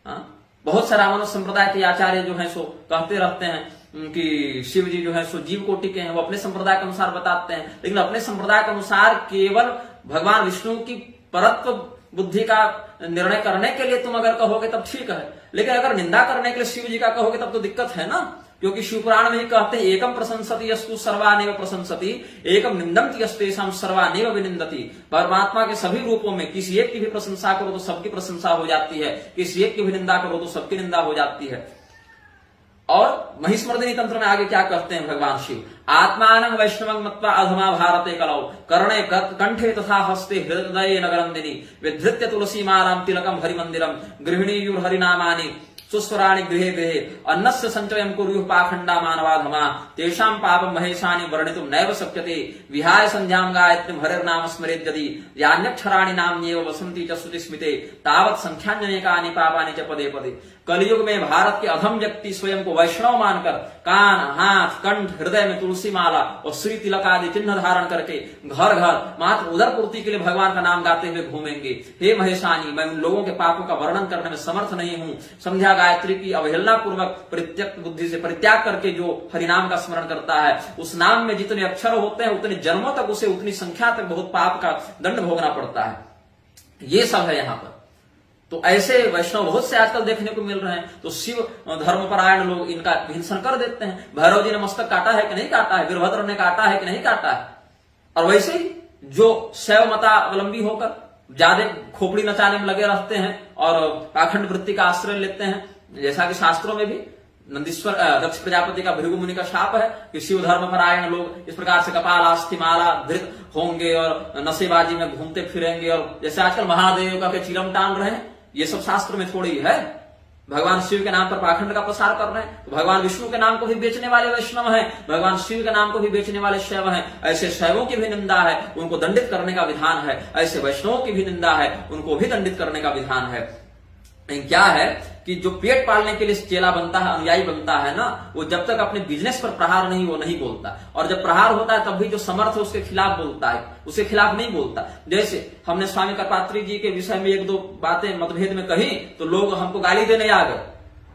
हाँ? बहुत सारा मानव संप्रदाय के आचार्य जो है सो कहते रहते हैं कि शिव जी जो है सो जीव कोटि के हैं, वो अपने संप्रदाय के अनुसार बताते हैं, लेकिन अपने संप्रदाय के अनुसार केवल भगवान विष्णु की परत्व बुद्धि का निर्णय करने के लिए तुम अगर कहोगे तब ठीक है, लेकिन अगर निंदा करने के लिए शिव जी का कहोगे तब तो दिक्कत है ना। क्योंकि शिवपुराण में ही कहते हैं एकम प्रशंसति यस्तु सर्वानेव प्रशंसति, एकम निंदन्ति यस्तेषां सर्वानेव विनिंदति। परमात्मा के सभी रूपों में किसी एक की भी प्रशंसा करो तो सबकी प्रशंसा हो जाती है, किसी एक की भी निंदा करो तो सबकी निंदा हो जाती है। और महिस्मर्दिनी तंत्र में आगे क्या कहते हैं भगवान शिव, आत्मानं वैष्णवं मत्वा अधमा भारते कलौ कर्णे कंठे तथा हस्ते हृदये नगरंदिनी विधृत्य तुलसी मालां तिलकं हरिमंदिरं गृहिणीयुर्हरिनामानि सुस्वराणि गृहे गृहे अन्नस्य संचयं कुर्युः पाखंडा मानवाधमा तेषां पापं महेशानि वर्णितुं नैव शक्यते विहाय संध्यां गायत्रीं हरिर्नाम स्मरेत् यदि यान्यक्षराणि नाम्येव वसन्ति च श्रुतिस्मिते तावत् संख्यान्यनेकानि पापानि च पदे पदे। कलयुग में भारत के अधम व्यक्ति स्वयं को वैष्णव मानकर कान, हाथ, कंठ, हृदय में तुलसी माला और श्री तिलक आदि चिन्ह धारण करके घर घर मात्र उदर पूर्ति के लिए भगवान का नाम गाते हुए घूमेंगे। हे महेशानी, मैं उन लोगों के पापों का वर्णन करने में समर्थ नहीं हूँ। संध्या गायत्री की अवहेलना पूर्वक परित्यक्त बुद्धि से परित्याग करके जो हरिनाम का स्मरण करता है, उस नाम में जितने अक्षर होते हैं उतने जन्मों तक उसे उतनी संख्या तक बहुत पाप का दंड भोगना पड़ता है। ये सब है यहाँ पर। तो ऐसे वैष्णव बहुत से आजकल देखने को मिल रहे हैं। तो शिव धर्मपरायण लोग इनका हिंसन कर देते हैं। भैरव जी ने मस्तक काटा है कि नहीं काटा है, वीरभद्र ने काटा है कि नहीं काटा है। और वैसे ही जो शैव मतावलंबी होकर ज्यादा खोपड़ी नचाने में लगे रहते हैं और पाखंड वृत्ति का आश्रय लेते हैं, जैसा कि शास्त्रों में भी नंदीश्वर दक्ष प्रजापति का भृगु मुनि का शाप है कि शिव धर्मपरायण लोग इस प्रकार से कपाल आस्थि माला धृत होंगे और नशेबाजी में घूमते फिरेंगे और जैसे आजकल महादेव का के चिलम टान रहे हैं। ये सब शास्त्र में थोड़ी है। भगवान शिव के नाम पर पाखंड का प्रसार कर रहे हैं। तो भगवान विष्णु के नाम को भी बेचने वाले वैष्णव हैं, भगवान शिव के नाम को भी बेचने वाले शैव हैं। ऐसे शैवों की भी निंदा है, उनको दंडित करने का विधान है। ऐसे वैष्णवों की भी निंदा है, उनको भी दंडित करने का विधान है। क्या है कि जो पेट पालने के लिए चेला बनता है, अनुयायी बनता है ना, वो जब तक अपने बिजनेस पर प्रहार नहीं वो नहीं बोलता, और जब प्रहार होता है तब भी जो समर्थ है उसके खिलाफ बोलता है, उसके खिलाफ नहीं बोलता। जैसे हमने स्वामी कर्पात्री जी के विषय में एक दो बातें मतभेद में कही तो लोग हमको गाली देने आ गए,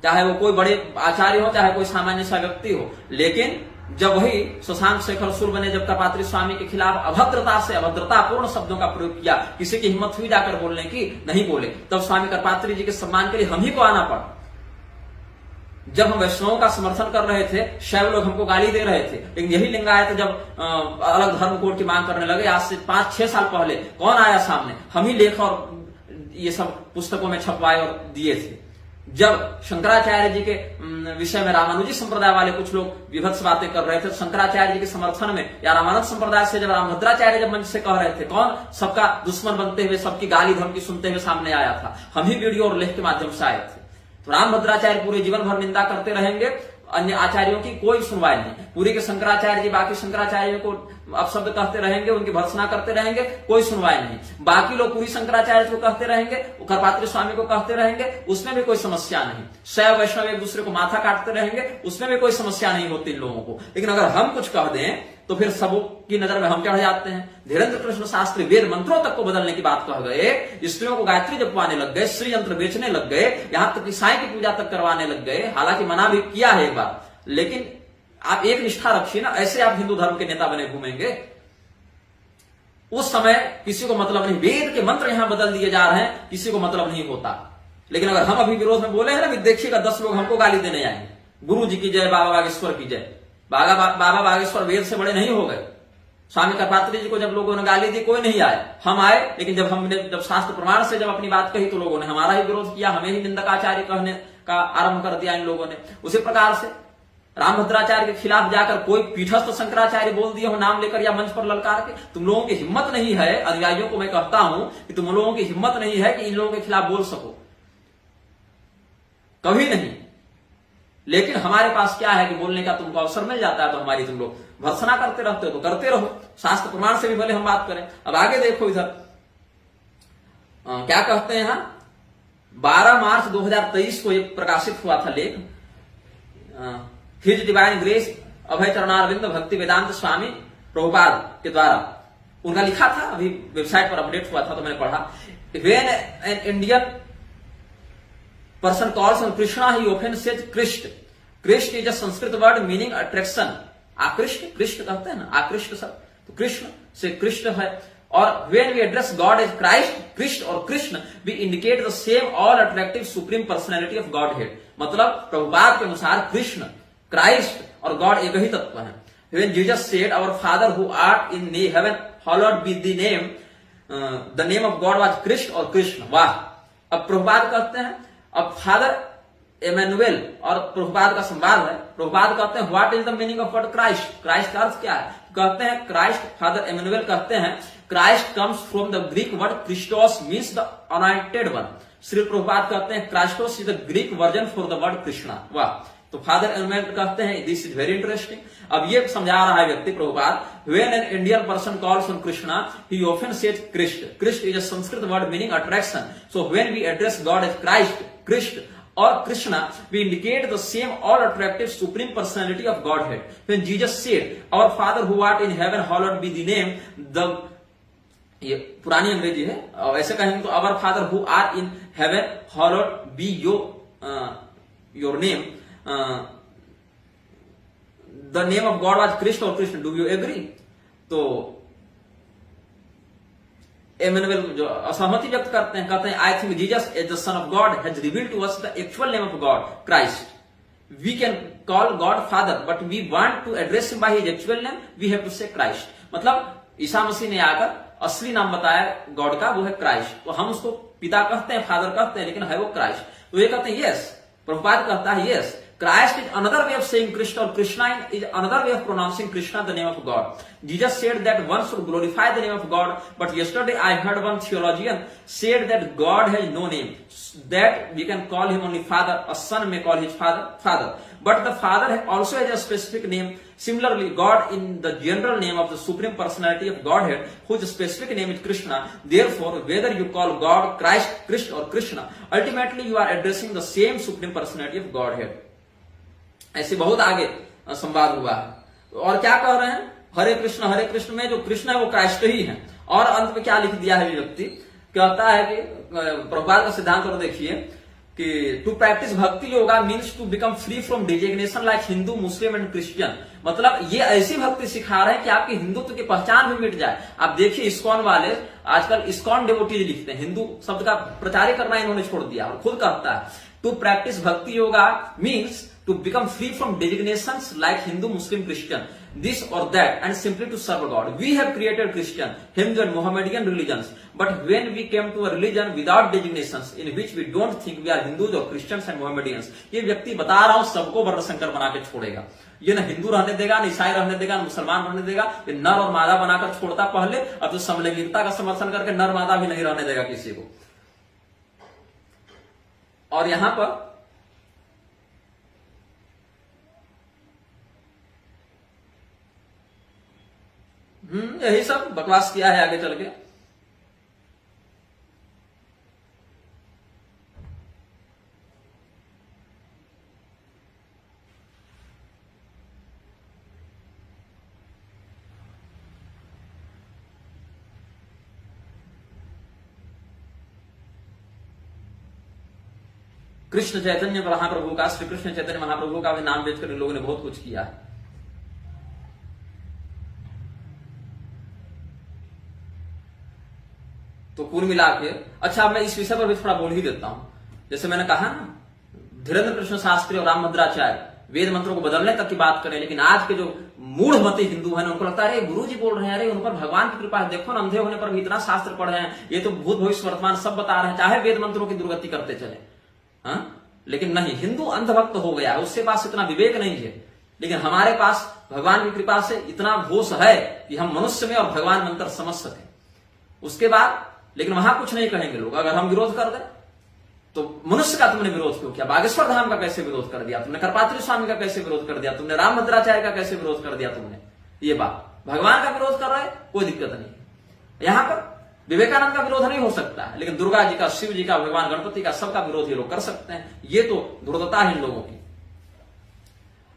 चाहे वो कोई बड़े आचार्य हो चाहे कोई सामान्य सा व्यक्ति हो। लेकिन जब वही शशांक शेखर सुर्व ने जब कर्पात्री स्वामी के खिलाफ अभद्रता से अभद्रतापूर्ण शब्दों का प्रयोग किया, किसी की हिम्मत हुई जाकर बोलने की, नहीं बोले, तब स्वामी कर्पात्री जी के सम्मान के लिए हम ही को आना पड़ा। जब हम वैष्णवों का समर्थन कर रहे थे, शैव लोग हमको गाली दे रहे थे, लेकिन यही लिंगायत जब अलग धर्म कोड की मांग करने लगे, आज से 5-6 साल पहले कौन आया सामने, हम ही लेख और ये सब पुस्तकों में छपवाए और दिए थे। जब शंकराचार्य जी के विषय में रामानुजी संप्रदाय वाले कुछ लोग विभत्स बातें कर रहे थे, शंकराचार्य जी के समर्थन में या रामानंद संप्रदाय से जब रामभद्राचार्य जब मंच से कह रहे थे, कौन सबका दुश्मन बनते हुए सबकी गाली धमकी सुनते हुए सामने आया था, हम ही वीडियो और लेख के माध्यम से आए थे। तो रामभद्राचार्य पूरे जीवन भर निंदा करते रहेंगे, अन्य आचार्यों की कोई सुनवाई नहीं। पूरी के शंकराचार्य जी बाकी शंकराचार्यों को अपशब्द कहते रहेंगे, उनकी भर्त्सना करते रहेंगे, कोई सुनवाई नहीं। बाकी लोग पूरी शंकराचार्य को कहते रहेंगे, कर्पात्री स्वामी को कहते रहेंगे, उसमें भी कोई समस्या नहीं। शैव वैष्णव एक दूसरे को माथा काटते रहेंगे, उसमें भी कोई समस्या नहीं होती इन लोगों को। लेकिन अगर हम कुछ कह दें तो फिर सबों की नजर में हम चढ़ जाते हैं। धीरेन्द्र कृष्ण शास्त्री वेद मंत्रों तक को बदलने की बात कह गए, स्त्रियों को गायत्री जपवाने लग गए, श्री यंत्र बेचने लग गए, यहां तक कि साई की पूजा तक करवाने लग गए। हालांकि मना भी किया है एक बार, लेकिन आप एक निष्ठा रखिए ना, ऐसे आप हिंदू धर्म के नेता बने घूमेंगे। उस समय किसी को मतलब नहीं, वेद के मंत्र यहां बदल दिए जा रहे हैं, किसी को मतलब नहीं होता। लेकिन अगर हम अभी विरोध में बोले हैं ना कि देखिएगा 10 लोग हमको गाली देने आएंगे, गुरु जी की जय, बाबा बागेश्वर की जय। बाबा बागेश्वर वेद से बड़े नहीं हो गए। स्वामी कर्पात्री जी को जब लोगों ने गाली दी कोई नहीं आए, हम आए, लेकिन जब शास्त्र प्रमाण से जब अपनी बात कही तो लोगों ने हमारा ही विरोध किया, हमें ही निंदकाचार्य कहने का आरंभ कर दिया इन लोगों ने। उसी प्रकार से रामभद्राचार्य के खिलाफ जाकर कोई पीठस्थ शंकराचार्य बोल दिए हो नाम लेकर या मंच पर ललकार के, तुम लोगों की हिम्मत नहीं है। अनुयायियों को मैं कहता हूं कि तुम लोगों की हिम्मत नहीं है कि इन लोगों के खिलाफ बोल सको, कभी नहीं। लेकिन हमारे पास क्या है कि बोलने का तुमको अवसर मिल जाता है तो हमारी तुम लोग भर्त्सना करते रहते हो, तो करते रहो। शास्त्र प्रमाण से भी भले हम बात करें। अब आगे देखो इधर क्या कहते हैं। 12 मार्च 2023 को एक प्रकाशित हुआ था लेख, हिज डिवाइन ग्रेस अभय चरणारविंद भक्ति वेदांत स्वामी प्रभुपाद के द्वारा, उनका लिखा था, अभी वेबसाइट पर अपडेट हुआ था तो मैंने पढ़ा। When an Indian person calls on Krishna he often says Krishna. Krishna is a Sanskrit word meaning attraction. आकृष्ट, कृष्ण कहते हैं ना, आकृष्ट सब, तो कृष्ण से कृष्ण है। और when we address God as Christ, Krishna और Krishna, we indicate the same all attractive supreme personality of Godhead. मतलब प्रभुपाद के अनुसार कृष्ण, क्राइस्ट और गॉड एक ही तत्व है। When Jesus said our father who art in heaven hallowed be the name of God was Krishna और कृष्ण। वाह! अब प्रभुपाद कहते हैं, अब फादर एमेनुएल और प्रभुपाद का संवाद है। प्रभुपाद कहते हैं what is the meaning of word Christ. Christ का अर्थ क्या है? कहते हैं क्राइस्ट, फादर एमेनुएल कहते हैं Christ comes from the Greek word Christos means the anointed one. Shri Prabhupada कहते हैं Christos is the Greek version for the word Krishna. वाह! तो फादर एमेनुएल कहते हैं दिस इज वेरी इंटरेस्टिंग। अब ये समझा रहा है व्यक्ति Prabhupada, when an Indian person calls on Krishna he often says Krishna. Krishna is a Sanskrit word meaning attraction. So when we address God as Christ, Krishna or Krishna, we indicate the same all attractive supreme personality of Godhead. When Jesus said, "Our Father who art in heaven, hallowed be the name," ये पुरानी अंग्रेजी है, ऐसे कहेंगे तो our Father who art in heaven, hallowed be your name. The name of God was Krishna or Krishna. Do you agree? तो Emmanuel जो असहमति व्यक्त करते हैं, कहते हैं I think Jesus as the son of God has revealed to us the actual name of God Christ. We can call God father but we want to address him by his actual name, we have to say Christ. मतलब ईसा मसीह ने आकर असली नाम बताया God का, वो है क्राइस्ट। तो हम उसको पिता कहते हैं, फादर कहते हैं, लेकिन है वो क्राइस्ट। तो ये कहते हैं यस, प्रभुपाद कहता है yes, Christ is another way of saying Krishna, or Krishna is another way of pronouncing Krishna, the name of God. Jesus said that one should glorify the name of God, but yesterday I heard one theologian said that God has no name, that we can call him only Father, a son may call his father. But the Father also has a specific name. Similarly, God in the general name of the Supreme Personality of Godhead, whose specific name is Krishna. Therefore, whether you call God Christ, Krishna or Krishna, ultimately you are addressing the same Supreme Personality of Godhead. ऐसे बहुत आगे संवाद हुआ है। और क्या कह रहे हैं? हरे कृष्ण में जो कृष्ण है वो क्राइस्ट ही है। और अंत में क्या लिख दिया है व्यक्ति, कहता है कि प्रभुपाद का सिद्धांत और देखिए कि to practise bhakti yoga means to become free from designation like Hindu, Muslim and Christian. मतलब ये ऐसी भक्ति सिखा रहे हैं कि आपकी हिंदुत्व की पहचान भी मिट जाए। आप देखिए इस्कॉन वाले आजकल इस्कॉन डिवोटीज लिखते हैं, हिंदू शब्द का प्रचार करना इन्होंने छोड़ दिया और खुद कहता है to practise bhakti yoga means to become free from designations like Hindu, Muslim, Christian, this or that, and simply to serve God. We have created Christian, Hindu and Mohammedan religions, but when we came to a religion without designations, in which we don't think we are Hindus or Christians and Mohammedans, ये व्यक्ति बता रहा हूं सबको वर्ण संकर बना के छोड़ेगा। ये ना हिंदू रहने देगा, न ईसाई रहने देगा, न मुसलमान रहने देगा। ये नर और मादा बनाकर छोड़ता पहले, अब तो समलैंगिकता का समर्थन करके नर मादा भी नहीं रहने देगा किसी को। और यहां पर यही सब बकवास किया है आगे चल के। कृष्ण चैतन्य महाप्रभु का, श्री कृष्ण चैतन्य महाप्रभु का भी नाम बेचकर इन लोगों ने बहुत कुछ किया है। तो कुल मिला के अच्छा, मैं इस विषय पर भी थोड़ा बोल ही देता हूं। जैसे मैंने कहा ना, धीरेन्द्र कृष्ण शास्त्री और रामभद्राचार्य वेद मंत्रों को बदलने तक की बात करें, लेकिन आज के जो मूढ़मती हिंदू हैं उनको लगता है अरे गुरु जी बोल रहे हैं, अरे उन पर भगवान की कृपा है, देखो ना अंधे होने पर भी इतना शास्त्र पढ़ रहे हैं, ये तो भूत भविष्य वर्तमान सब बता रहे हैं, चाहे वेद मंत्रों की दुर्गति करते चले। हाँ, लेकिन नहीं, हिंदू अंधभक्त हो गया है, उसके पास इतना विवेक नहीं है। लेकिन हमारे पास भगवान की कृपा से इतना होश है कि हम मनुष्य में और भगवान में अंतर समझ सके। उसके बाद लेकिन वहां कुछ नहीं कहेंगे लोग, अगर हम विरोध कर दें तो मनुष्य का तुमने विरोध क्यों किया, बागेश्वर धाम का कैसे विरोध कर दिया तुमने, करपात्री स्वामी का कैसे विरोध कर दिया तुमने, रामभद्राचार्य का कैसे विरोध कर दिया तुमने। ये बात भगवान का विरोध कर रहे हैं, कोई दिक्कत नहीं। यहां पर विवेकानंद का विरोध नहीं हो सकता है, लेकिन दुर्गा जी का, शिव जी का, भगवान गणपति का, सबका विरोध ये लोग कर सकते हैं। ये तो दुर्दता है इन लोगों की।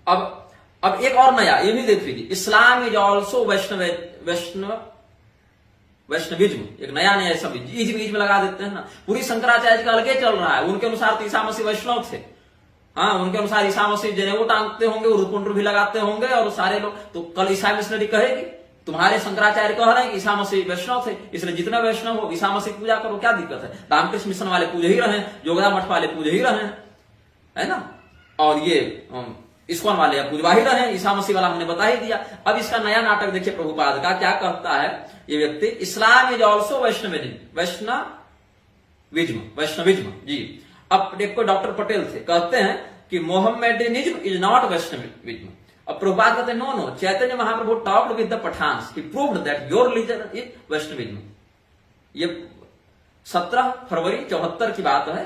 अब एक और नया, ये भी देख लीजिए, इस्लाम इज ऑल्सो वैष्णविज्म, एक नया नया सब इज्म लगा देते हैं ना। पूरी शंकराचार्य का अलगे चल रहा है, उनके अनुसार तो ईसा मसीह वैष्णव थे। हाँ, उनके अनुसार ईसा मसीह जनेऊ टांगते होंगे, उर्दपुंड भी लगाते होंगे, और सारे लोग तो कल ईसा मिशनरी कहेगी तुम्हारे शंकराचार्य कह रहे हैं कि ईसा मसीह वैष्णव थे, इसलिए जितने वैष्णव हो ईसा मसीह पूजा करो, क्या दिक्कत है। रामकृष्ण मिशन वाले पूजे ही रहे हैं, योगदा मठ वाले पूजे ही रहे हैं, है ना, और ये इस्कॉन वाले अब पूजवा ही रहे हैं, ईसा मसीह वाला हमने बता ही दिया। अब इसका नया नाटक देखिए प्रभुपाद का, क्या कहता है ये व्यक्ति, इस्लाम इज ऑल्सो वैष्णविज्म जी। अब देखो डॉक्टर पटेल थे, कहते हैं कि मोहम्मडनिज्म इज नॉट वैष्णविज्म। अब प्रभुपाद कहते हैं no, Chaitanya Mahaprabhu talked with the Pathans, he proved that your religion is Vaishnavism. ये 17 फरवरी 74 की बात है,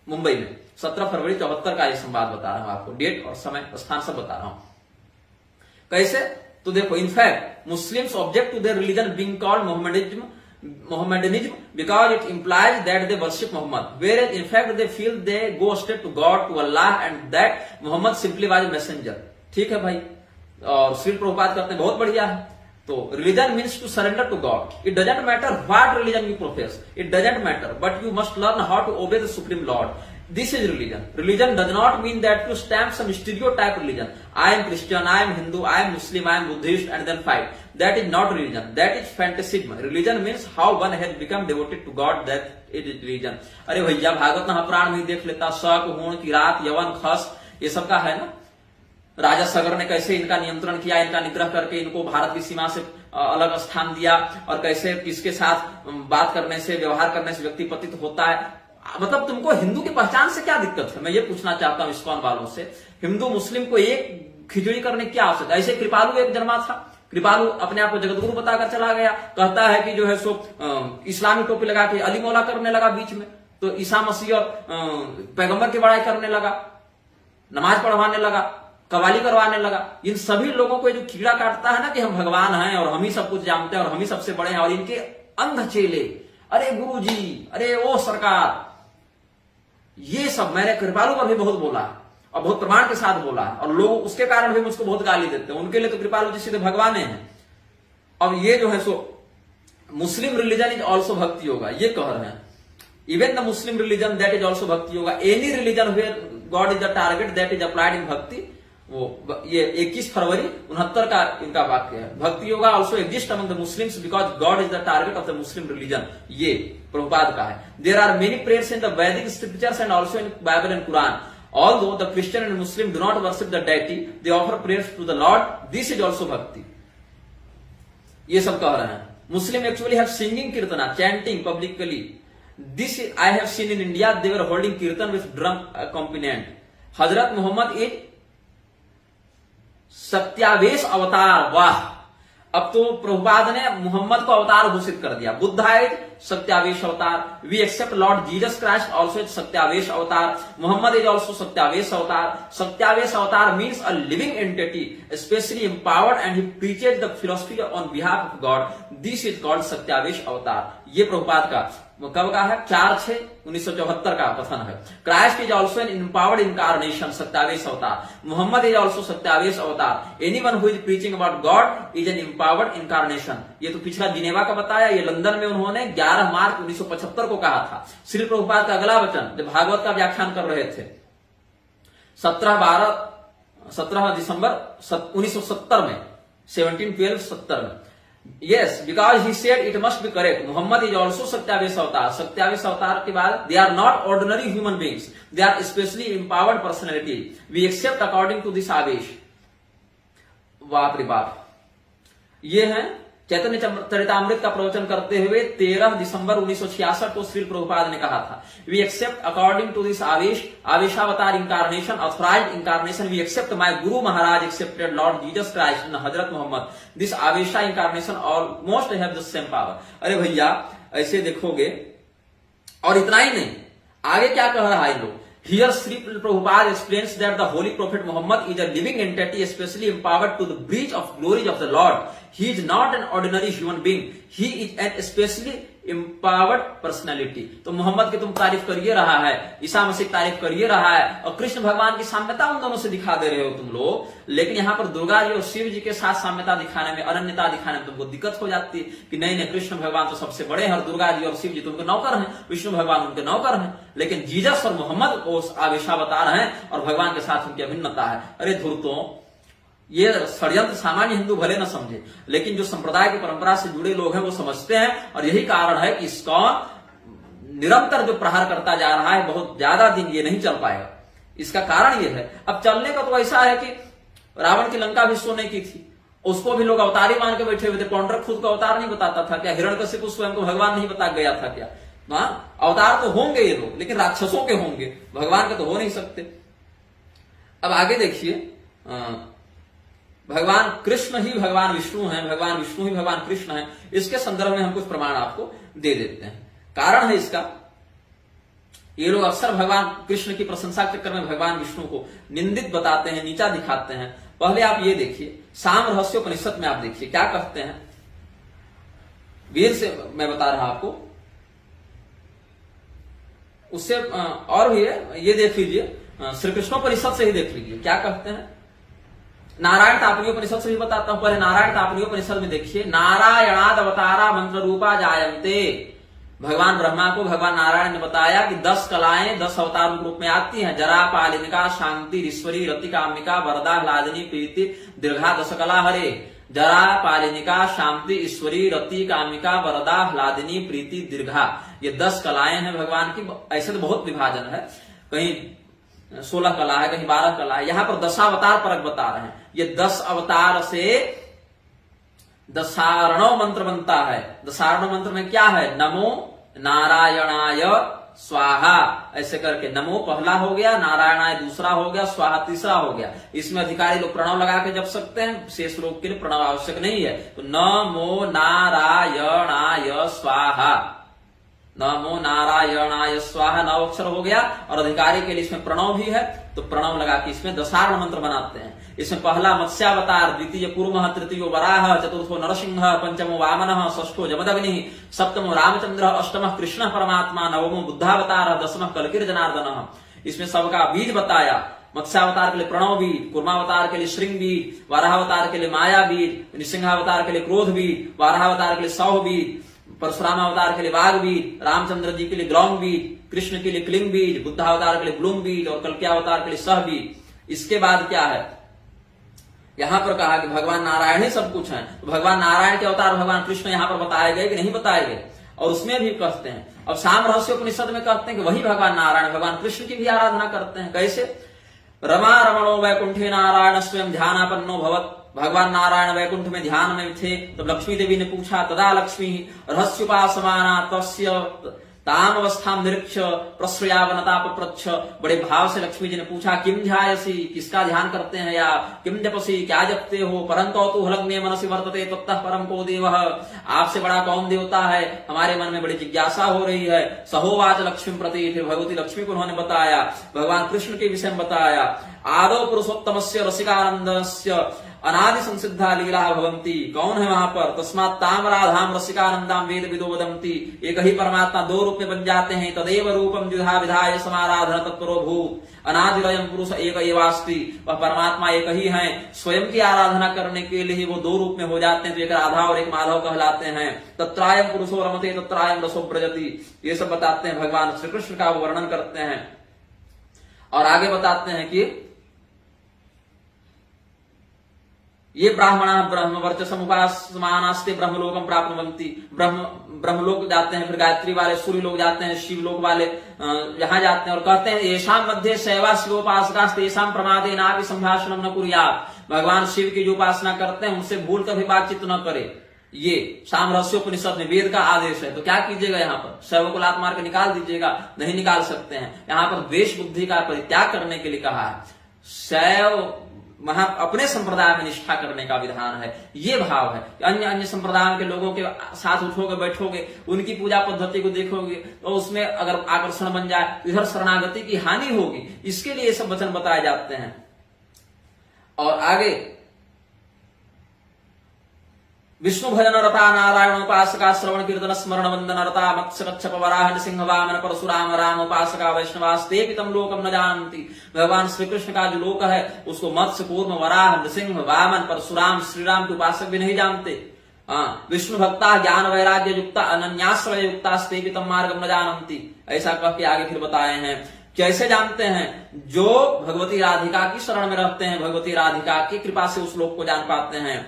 मुंबई में 17 फरवरी 74 का ये संवाद बता रहा हूं आपको, डेट और समय स्थान सब बता रहा हूं। कैसे, तो देखो, in fact Muslims object to their religion being called Mohammedanism because it implies that they worship Muhammad, whereas in fact they feel they go straight to God, to Allah, and that Muhammad simply was a messenger। ठीक है भाई, और श्री प्रभुपाद कहते हैं बहुत बढ़िया है। तो religion means to surrender to God, it doesn't matter what religion you profess, it doesn't matter, but you must learn how to obey the supreme Lord. This is religion. Religion does not mean that you stamp some stereotype religion. I am Christian, I am Hindu, I am Muslim, I am Buddhist, and then fight. That is not religion. That is fantasism. Religion means how one has become devoted to God. That is religion. अरे भैया भागवत महापुराण में देख लेता, शक, हूण, किरात, यवन, खस, ये सब का है ना। राजा सगर ने कैसे इनका नियंत्रण किया, इनका निग्रह करके इनको भारत की सीमा से अलग स्थान दिया, और कैसे किसके साथ बात करने से, व्यवहार करने से व्यक्ति पतित होता है। मतलब तुमको हिंदू की पहचान से क्या दिक्कत है, मैं ये पूछना चाहता हूं इस्कॉन वालों से। हिंदू मुस्लिम को एक खिचड़ी करने की क्या आवश्यकता। ऐसे कृपालु एक जन्मा था, कृपालु अपने आप को जगतगुरु बताकर चला गया, कहता है कि जो है सो इस्लामी टोपी लगा के अली मौला करने लगा बीच में, तो ईसा मसीह और पैगंबर की बड़ाई करने लगा, नमाज पढ़वाने लगा, कवाली करवाने लगा। इन सभी लोगों को जो कीड़ा काटता है ना कि हम भगवान हैं और हम ही सब कुछ जानते हैं और हम ही सबसे बड़े हैं, और इनके अंध चेले, अरे गुरु जी, अरे ओ सरकार, ये सब मैंने कृपालु पर भी बहुत बोला है और बहुत प्रमाण के साथ बोला है, और लोग उसके कारण भी मुझको बहुत गाली देते हैं। उनके लिए तो कृपालु जी सीधे भगवान हैं। अब ये जो है सो Muslim religion is also bhakti yoga, ये कह रहे हैं। Even the Muslim religion that is also bhakti yoga, any religion where God is the target that is applied in bhakti. वो ये 21 फरवरी 69 का इनका वाक्य है। Bhakti yoga also exist among the Muslims because God is the target of the Muslim religion, ये प्रभुपाद का है। There are many prayers in the Vedic scriptures and also in Bible and Quran. Although the Christian and Muslim do not worship the deity, they offer prayers to the Lord. This is also bhakti. ये सब कह रहे हैं। Muslim actually have singing kirtana, chanting publicly. This I have seen in India. They were holding kirtan with drum accompaniment. Hazrat Muhammad is सत्यावेश अवतार। वाह, अब तो प्रभुपाद ने मोहम्मद को अवतार घोषित कर दिया। बुद्धा इज सत्यावेश अवतार। We accept Lord Jesus Christ also is सत्यावेश अवतार। मोहम्मद इज ऑल्सो सत्यावेश अवतार। सत्यावेश अवतार means a living entity specially empowered and he preaches the philosophy on behalf of God. This is called सत्यावेश अवतार। ये प्रभुपाद का कब का है? 4/6/1974 का कथन है। Christ is also an empowered incarnation, सत्यावेश अवतार। मोहम्मद इज ऑल्सो सत्यावेश अवतार। Anyone who is preaching about God is an empowered incarnation. ये तो पिछला जिनेवा का बताया, ये लंदन में उन्होंने 11 मार्च 1975 को कहा था। श्री प्रभुपाद का अगला वचन जब भागवत का व्याख्यान कर रहे थे 17 दिसंबर 1970 में, 17/12/70 में। Yes, because he said it must be correct. Muhammad is also सत्यावेश अवतार। सत्यावेश अवतार के बाद they are not ordinary human beings. They are especially empowered personality. We accept according to this आवेश। बाप रे बाप, ये है चैतन्य चरितामृत का प्रवचन करते हुए 13 दिसंबर 1966 को श्री प्रभुपाद ने कहा था। We accept according to this आवेश, आवेशावतार incarnation, authorised incarnation. We accept my guru maharaj accepted Lord Jesus Christ and हजरत मोहम्मद। दिस आवेशा incarnation almost have the same power. अरे भैया ऐसे देखोगे, और इतना ही नहीं, आगे क्या कह रहा है लोग। Here Sri Prabhupada explains that the Holy Prophet Muhammad is a living entity, especially empowered to the breach of glories of the Lord. He is not an ordinary human being, he is an specially empowered personality. तो मोहम्मद की तुम तारीफ करिए रहा है, ईसा मसीह तारीफ करिए रहा है, और कृष्ण भगवान की साम्यता उन दोनों से दिखा दे रहे हो तुम लोग, लेकिन यहाँ पर दुर्गा जी और शिव जी के साथ साम्यता दिखाने में, अनन्यता दिखाने में तुमको दिक्कत हो जाती है कि नहीं नहीं, कृष्ण भगवान तो सबसे बड़े हैं और दुर्गा जी और शिव जी तो उनके नौकर हैं, विष्णु भगवान उनके नौकर हैं, लेकिन जीसस और मोहम्मद को आवेशावतार हैं और भगवान के साथ उनकी अभिन्नता है। अरे धूर्तों, ये षड्यंत्र सामान्य हिंदू भले न समझे, लेकिन जो संप्रदाय की परंपरा से जुड़े लोग हैं वो समझते हैं, और यही कारण है कि इस्कॉन निरंतर जो प्रहार करता जा रहा है, बहुत ज्यादा दिन ये नहीं चल पाएगा। इसका कारण ये है, अब चलने का तो ऐसा है कि रावण की लंका भी सोने की थी, उसको भी लोग अवतारी मान के बैठे हुए थे। पौंड्रक खुद को अवतार नहीं बताता था क्या? हिरण्यकशिपु स्वयं को भगवान नहीं बता गया था क्या? अवतार तो होंगे ये लोग, लेकिन राक्षसों के होंगे, भगवान के तो हो नहीं सकते। अब आगे देखिए, भगवान कृष्ण ही भगवान विष्णु हैं, भगवान विष्णु ही भगवान कृष्ण हैं। इसके संदर्भ में हम कुछ प्रमाण आपको दे देते हैं। कारण है इसका, ये लोग अक्सर भगवान कृष्ण की प्रशंसा के चक्कर में भगवान विष्णु को निंदित बताते हैं, नीचा दिखाते हैं। पहले आप ये देखिए, साम रहस्योपनिषद में आप देखिए क्या कहते हैं, वीर से मैं बता रहा आपको, उससे और भी है, ये देख लीजिए, श्री कृष्णोपनिषद से ही देख लीजिए क्या कहते हैं। नारायण तापनीयोपनिषद से भी बताता हूं, पहले नारायण तापनीयोपनिषद में देखिए, नारायणाद अवतारा मंत्र रूपा जायन्ते। भगवान ब्रह्मा को भगवान नारायण ने बताया कि 10 कलाएं 10 अवतार रूप में आती हैं, जरा पालिनिका शांति ईश्वरी रति कामिका वरदा ह्लादिनी प्रीति दीर्घा 10 कला हरे। जरा पालिनिका शांति ईश्वरी रति कामिका वरदा ह्लादिनी प्रीति दीर्घा, ये 10 कलाएं हैं भगवान की। ऐसे तो बहुत विभाजन है, कहीं 16 कला है, कहीं 12 कला है। यहां पर 10 अवतार परक बता रहे हैं। ये 10 अवतार से दशारणव मंत्र बनता है। दशारणव मंत्र में क्या है? नमो नारायणाय स्वाहा, ऐसे करके नमो पहला हो गया, नारायणाय दूसरा हो गया, स्वाहा तीसरा हो गया। इसमें अधिकारी लोग प्रणव लगा के जप सकते हैं, शेष लोग के लिए प्रणव आवश्यक नहीं है। तो नमो नारायणाय स्वाहा, नमो नारायणाय स्वाहा 9 अक्षर हो गया, और अधिकारी के लिए इसमें प्रणव भी है, तो प्रणव लगा के इसमें दशारण मंत्र बनाते हैं। इसमें पहला मत्स्यावतार, द्वितीय कूर्मः, तृतीयो वराह, चतुर्थो नरसिंह, पंचमो वामनः, षष्ठो जमदग्निः, सप्तमो रामचंद्र, अष्टमः कृष्ण परमात्मा, नवमो बुद्धावतार, 10वां कलकीर जनार्दन। इसमें सबका बीज बताया। मत्स्यावतार के लिए प्रणव बीज, कूर्मावतार के लिए श्रृंग बीज, वराहावतार के लिए माया बीज, नृसिंहावतार के लिए क्रोध बीज, वाराहावतार के लिए सौह बीज, परशुराम अवतार के लिए वाघ बीज, रामचंद्र जी के लिए ग्रौंग बीज, कृष्ण के लिए क्लिंग बीज, बुद्धावतार के लिए ब्लूम बीज, और कल्क्यावतार के लिए सह बीज। इसके बाद क्या है, यहां पर कहा कि भगवान नारायण ही सब कुछ है। तो भगवान नारायण के अवतार भगवान कृष्ण यहां पर बताए गए कि नहीं बताए गए? और उसमें भी कहते हैं, अब साम रहस्योपनिषद में कहते हैं कि वही भगवान नारायण भगवान कृष्ण की भी आराधना करते हैं। कैसे? रमा रमणो वैकुंठे नारायण स्वयं ध्यानापन्नो भवत। भगवान नारायण वैकुंठ में ध्यान में थे, तो लक्ष्मी देवी ने पूछा, तदा लक्ष्मी रहस्योपासमाना तस्य ताम अवस्थाम निरीक्ष प्रश्रयावनता पप्रच्छ। बड़े भाव से लक्ष्मी जी ने पूछा, किम ध्यायसी, किसका ध्यान करते हैं, या किम जपसी, क्या जपते हो, परंतु कौतूहलग्ने मनसि वर्तते तत्तः परम को देवः। आपसे बड़ा कौन देवता है, हमारे मन में बड़ी जिज्ञासा हो रही है। सहोवाच लक्ष्मी प्रति, फिर भगवती लक्ष्मी को उन्होंने बताया, भगवान कृष्ण के विषय में बताया। आदौ पुरुषोत्तमस्य रसिकानंदस्य अनादि संसिद्धा लीला भवंती। कौन है वहां पर? तस्मात् ताम राधाम रसिकानंदाम वेद विदो वदंती। एक ही परमात्मा 2 रूप में बन जाते हैं। तदेव रूपम जुधा विधाय समाराधन तत्परो भूत। अनादिरयम पुरुष एक एवास्ति। वह परमात्मा एक ही है, स्वयं की आराधना करने के लिए वो 2 रूप में हो जाते हैं, तो एक राधा और एक माधव कहलाते हैं। तत्रायम पुरुषो रमते तत्रायम रसो ब्रजति। ये सब बताते हैं, भगवान श्री कृष्ण का वर्णन करते हैं। और आगे बताते हैं कि ये ब्राह्मणा ब्रह्म वर्चसम उपासमानास्ते ब्रह्मलोकम प्राप्नुवन्ति। ब्रह्मलोक जाते हैं, फिर गायत्री वाले सूर्य लोग जाते हैं, शिवलोक वाले यहां जाते हैं, और कहते हैं येषाम मध्य शैवा शिवोपासकास्ते येषाम प्रमादे नापि संभाषणम न कुर्यात्। भगवान शिव की जो उपासना करते हैं उनसे भूल कभी बातचीत न करे। ये साम रहस्योपनिषद में वेद का आदेश है। तो क्या कीजिएगा, यहाँ पर शैव को लात मार के निकाल दीजिएगा? नहीं निकाल सकते हैं। यहाँ पर द्वेष बुद्धि का परित्याग करने के लिए कहा है। शैव वहां अपने संप्रदाय में निष्ठा करने का विधान है। ये भाव है कि अन्य अन्य संप्रदायों के लोगों के साथ उठोगे बैठोगे, उनकी पूजा पद्धति को देखोगे, तो उसमें अगर आकर्षण बन जाए तो इधर शरणागति की हानि होगी। इसके लिए ये सब वचन बताए जाते हैं। और आगे विष्णु भजन रता नारायण उपासका श्रवण कीर्तन स्मरण वंदन रता मत्स्य कच्छप वराह नृसिंह वामन परशुराम राम उपासका वैष्णवास्ते पितम लोकम न जानती। भगवान श्री कृष्ण का जो लोक है उसको मत्स्य कूर्म वराह नृसिंह वामन परशुराम श्रीराम के उपासक भी नहीं जानते। विष्णु भक्ता ज्ञान वैराग्य युक्ता अनन्याश्रय युक्ता स्ते पितम मार्गम न जानती। ऐसा कह के आगे फिर बताए हैं। कैसे जानते हैं? जो भगवती राधिका की शरण में रहते हैं, भगवती राधिका की कृपा से उस लोक को जान पाते हैं।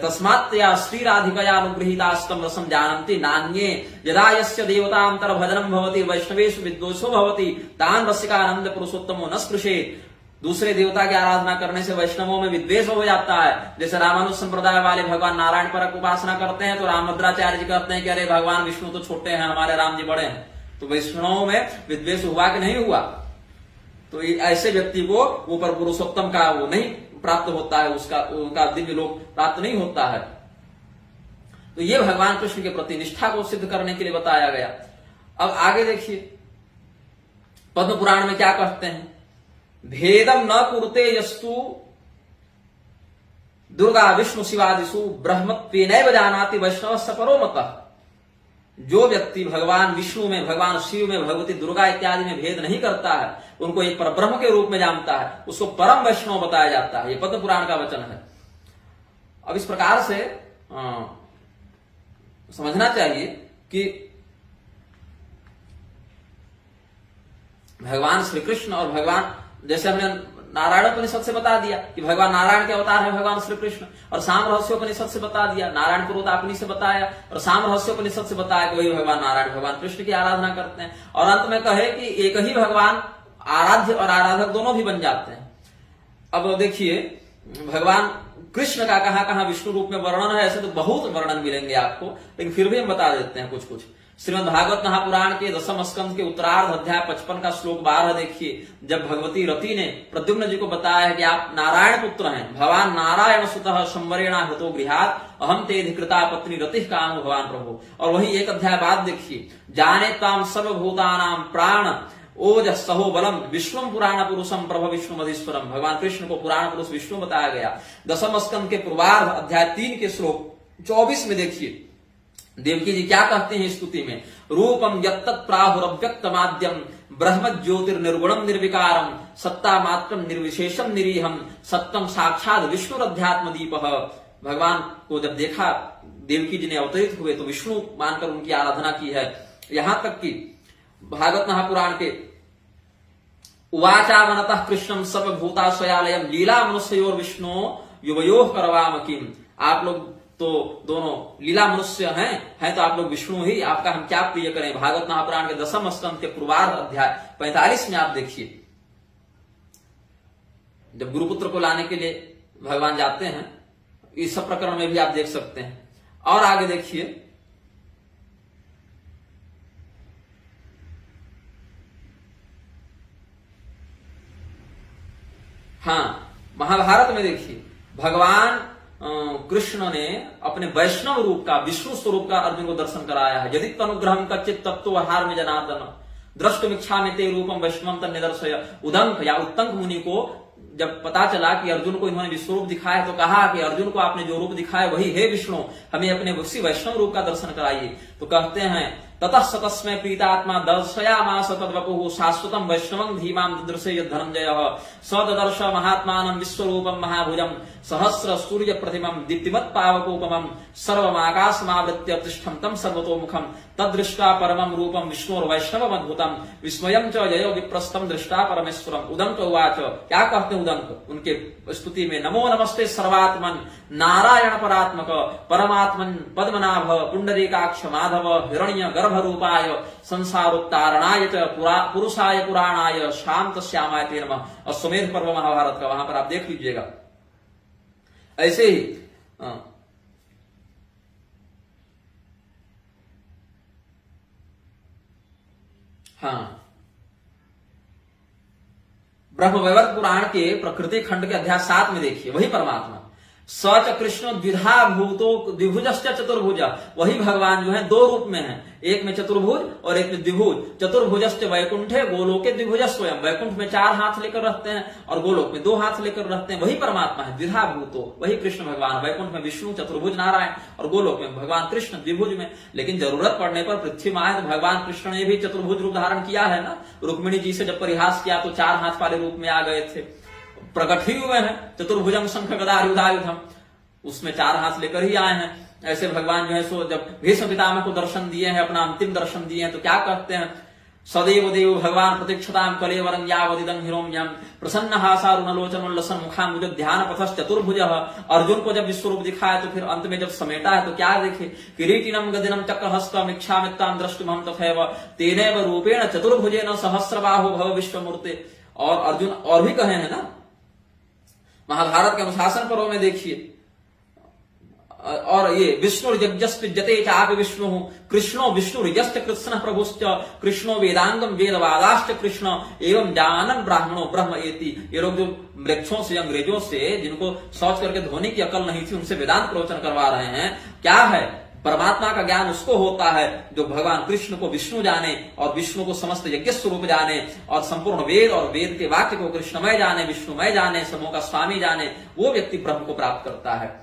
तस्मात्या श्री राधिकया अनुगृहीतास्तम रसम जानन्ति नान्ये यदा यस्य देवतांतर भजनम भवति वैष्णवेषु विद्वेषो भवति तान रसिकानंद पुरुषोत्तमो न स्पृशेत्। दूसरे देवता की आराधना करने से वैष्णवों में विद्वेष हो जाता है। जैसे रामानुज संप्रदाय वाले भगवान नारायण पर उपासना करते हैं तो रामभद्राचार्य जी कहते हैं कि अरे भगवान विष्णु तो छोटे हैं, हमारे राम जी बड़े हैं। तो वैष्णवों में विद्वेष हुआ कि नहीं हुआ? तो ऐसे व्यक्ति को ऊपर पुरुषोत्तम का वो नहीं प्राप्त होता है, उसका उनका दिव्य लोक प्राप्त नहीं होता है। तो ये भगवान कृष्ण के प्रति निष्ठा को सिद्ध करने के लिए बताया गया। अब आगे देखिए पद्म पुराण में क्या कहते हैं? भेदम न कुरुते यस्तु दुर्गा विष्णु शिवादिषु ब्रह्मत्वेनैव जानाति वैष्णव सपरो मतः। जो व्यक्ति भगवान विष्णु में, भगवान शिव में, भगवती दुर्गा इत्यादि में भेद नहीं करता है, उनको एक परब्रह्म के रूप में जानता है, उसको परम वैष्णव बताया जाता है। ये पद्म पुराण का वचन है। अब इस प्रकार से समझना चाहिए कि भगवान श्री कृष्ण और भगवान, जैसे हमने नारायण उपनिषद से बता दिया कि भगवान नारायण के अवतार है भगवान श्री कृष्ण, और साम रहस्योपनिषद से बता दिया, नारायण पुरोतापनी से बताया और साम रहस्योपनिषद से बताया कि वही भगवान नारायण भगवान कृष्ण की आराधना करते हैं। और अंत में कहे कि एक ही भगवान आराध्य और आराधक दोनों भी बन जाते हैं। अब देखिए भगवान कृष्ण का कहां कहां विष्णु रूप में वर्णन है, ऐसे तो बहुत वर्णन मिलेंगे आपको, लेकिन फिर भी हम बता देते हैं कुछ। श्रीमद् भागवत महापुराण के 10वें स्कंद के उत्तरार्ध अध्याय 55 का श्लोक 12 देखिए। जब भगवती रति ने प्रद्युम्न जी को बताया है कि आप नारायण पुत्र हैं, भगवान नारायण सुतः संवरेणा हतो गृहात् अहम ते अधिकृता पत्नी रति काम भगवान प्रभु। और वही एक अध्याय बाद देखिए, जाने ताम सर्वभूतानाम प्राण ओज सहो बलम विष्णु पुराण पुरुषम प्रभ विष्णु मधीश्वरम। भगवान कृष्ण को पुराण पुरुष विष्णु बताया गया। 10वें स्कंद के पूर्वार्ध अध्याय 3 के श्लोक 24 में देखिए देवकी जी क्या कहते हैं स्तुति में, रूपम यत्तत् प्राहुरव्यक्त माध्यम ब्रह्म ज्योतिर्निर्गुणम निर्विकारम सत्ता मात्रम निर्विशेषम निरीहम सत्यम साक्षात विष्णुरध्यात्म दीपः। भगवान को जब देखा देवकी जी ने अवतरित हुए तो विष्णु मानकर उनकी आराधना की है। यहां तक कि भागवत महापुराण के उवाचावनतः कृष्णम सर्वभूताश्रयालयम लीला मनुष्योर विष्णु युवयोः करवाम किम। आप लोग तो दोनों लीला मनुष्य हैं तो आप लोग विष्णु ही, आपका हम क्या प्रिय करें। भागवत महापुराण के 10वें स्कंद के पूर्वार्ध अध्याय 45 में आप देखिए, जब गुरुपुत्र को लाने के लिए भगवान जाते हैं, इस सब प्रकरण में भी आप देख सकते हैं। और आगे देखिए, महाभारत में देखिए भगवान कृष्ण ने अपने वैष्णव रूप का, विष्णु स्वरूप का अर्जुन को दर्शन कराया है। यदि तनुग्रहम कच्चित तत्व हार में जनार्दन द्रष्टुमिच्छा में ते रूपम वैष्णवम तन निदर्शय। उदंक या उत्तंक मुनि को जब पता चला कि अर्जुन को इन्होंने विश्वरूप दिखाया तो कहा कि अर्जुन को आपने जो रूप दिखाया वही है विष्णु, हमें अपने उसी वैष्णव रूप का दर्शन कराइए। तो कहते हैं ततः सतस्मै प्रीतात्मा दर्शयामास तद्वपुः शाश्वतम वैष्णवं धीमां ददृशे धनंजयः स ददर्श महात्मानं विश्वरूपं महाभुजं सहस्र सूर्य प्रतिमं दीप्तिमत् पावकोपमं सर्वमाकाशमावृत्य तिष्ठं तं सर्वतोमुखं तदृष्ट्वा परमं रूपं विष्णुर्वैष्णवमद्भुतं विस्मयं च ययो विप्रस्थं दृष्टा परमेश्वरम्। उदंक उवाच, क्या कहते हैं उदंक उनके स्तुति में, नमो नमस्ते सर्वात्मन नारायण परात्मक परमात्मन पद्मनाभ पुंडरीकाक्ष माधव हिरण्य गर्भ रूपाय संसारोत्तारणाय च पुरुषाय पुराणाय शांत श्यामाय ते नमः। अश्वमेध पर्व महाभारत का, वहां पर आप देख लीजिएगा। ऐसे ही ब्रह्मवैवर्त पुराण के प्रकृति खंड के अध्याय 7 में देखिए, वही परमात्मा सच कृष्ण द्विधा भूतो द्विभुजश्च चतुर्भुज, वही भगवान जो है दो रूप में है, एक में चतुर्भुज और एक में द्विभुज। चतुर्भुजश्च वैकुंठे गोलोके द्विभुज स्वयं, वैकुंठ में 4 हाथ लेकर रहते हैं और गोलोक में 2 हाथ लेकर रहते हैं, वही परमात्मा है द्विधा भूतो, वही कृष्ण भगवान। वैकुंठ में विष्णु चतुर्भुज नारायण और गोलोक में भगवान कृष्ण द्विभुज में। लेकिन जरूरत पड़ने पर पृथ्वी में आए तो भगवान कृष्ण ने भी चतुर्भुज रूप धारण किया है ना। रुक्मिणी जी से जब परिहास किया तो 4 हाथ वाले रूप में आ गए थे, प्रकट ही हुए हैं, चतुर्भुजम शंख गदा युधायुधम, उसमें 4 हाथ लेकर ही आए हैं। ऐसे भगवान जो है सो जब भीष्म पितामह को दर्शन दिए हैं, अपना अंतिम दर्शन दिए हैं, तो क्या कहते हैं, सदैव देव भगवान प्रतीक्षताम कलेवरं यावदिदं हिरोम्यं प्रसन्न हासारुणलोचनोल्लसन मुखाम्बुज ध्यान पथश्च चतुर्भुज। अर्जुन को जब विश्वरूप दिखाया तो फिर अंत में जब समेटा है तो क्या देखे, किरीटिनम गदिनम चक्रहस्तम इच्छामित्तां द्रष्टुमहं तथैव तेनैव रूपेण चतुर्भुजेन सहस्रबाहो भव विश्वमूर्ते। और अर्जुन और भी कहे हैं ना, महाभारत के अनुशासन पर्व में देखिए, और ये विष्णु यज्ञस्ते चापि विष्णु कृष्णो विष्णु यश्च कृष्ण प्रभुश्च कृष्णो वेदांगम वेदवादाश्च कृष्ण एवं जानन ब्राह्मणो ब्रह्म एति। ये लोग जो वृक्षों से अंग्रेजों से जिनको सोच करके धोने की अकल नहीं थी, उनसे वेदांत प्रवचन करवा रहे हैं। क्या है, परमात्मा का ज्ञान उसको होता है जो भगवान कृष्ण को विष्णु जाने और विष्णु को समस्त यज्ञ स्वरूप जाने और संपूर्ण वेद और वेद के वाक्य को कृष्णमय जाने, विष्णुमय जाने, समूह का स्वामी जाने, वो व्यक्ति ब्रह्म को प्राप्त करता है।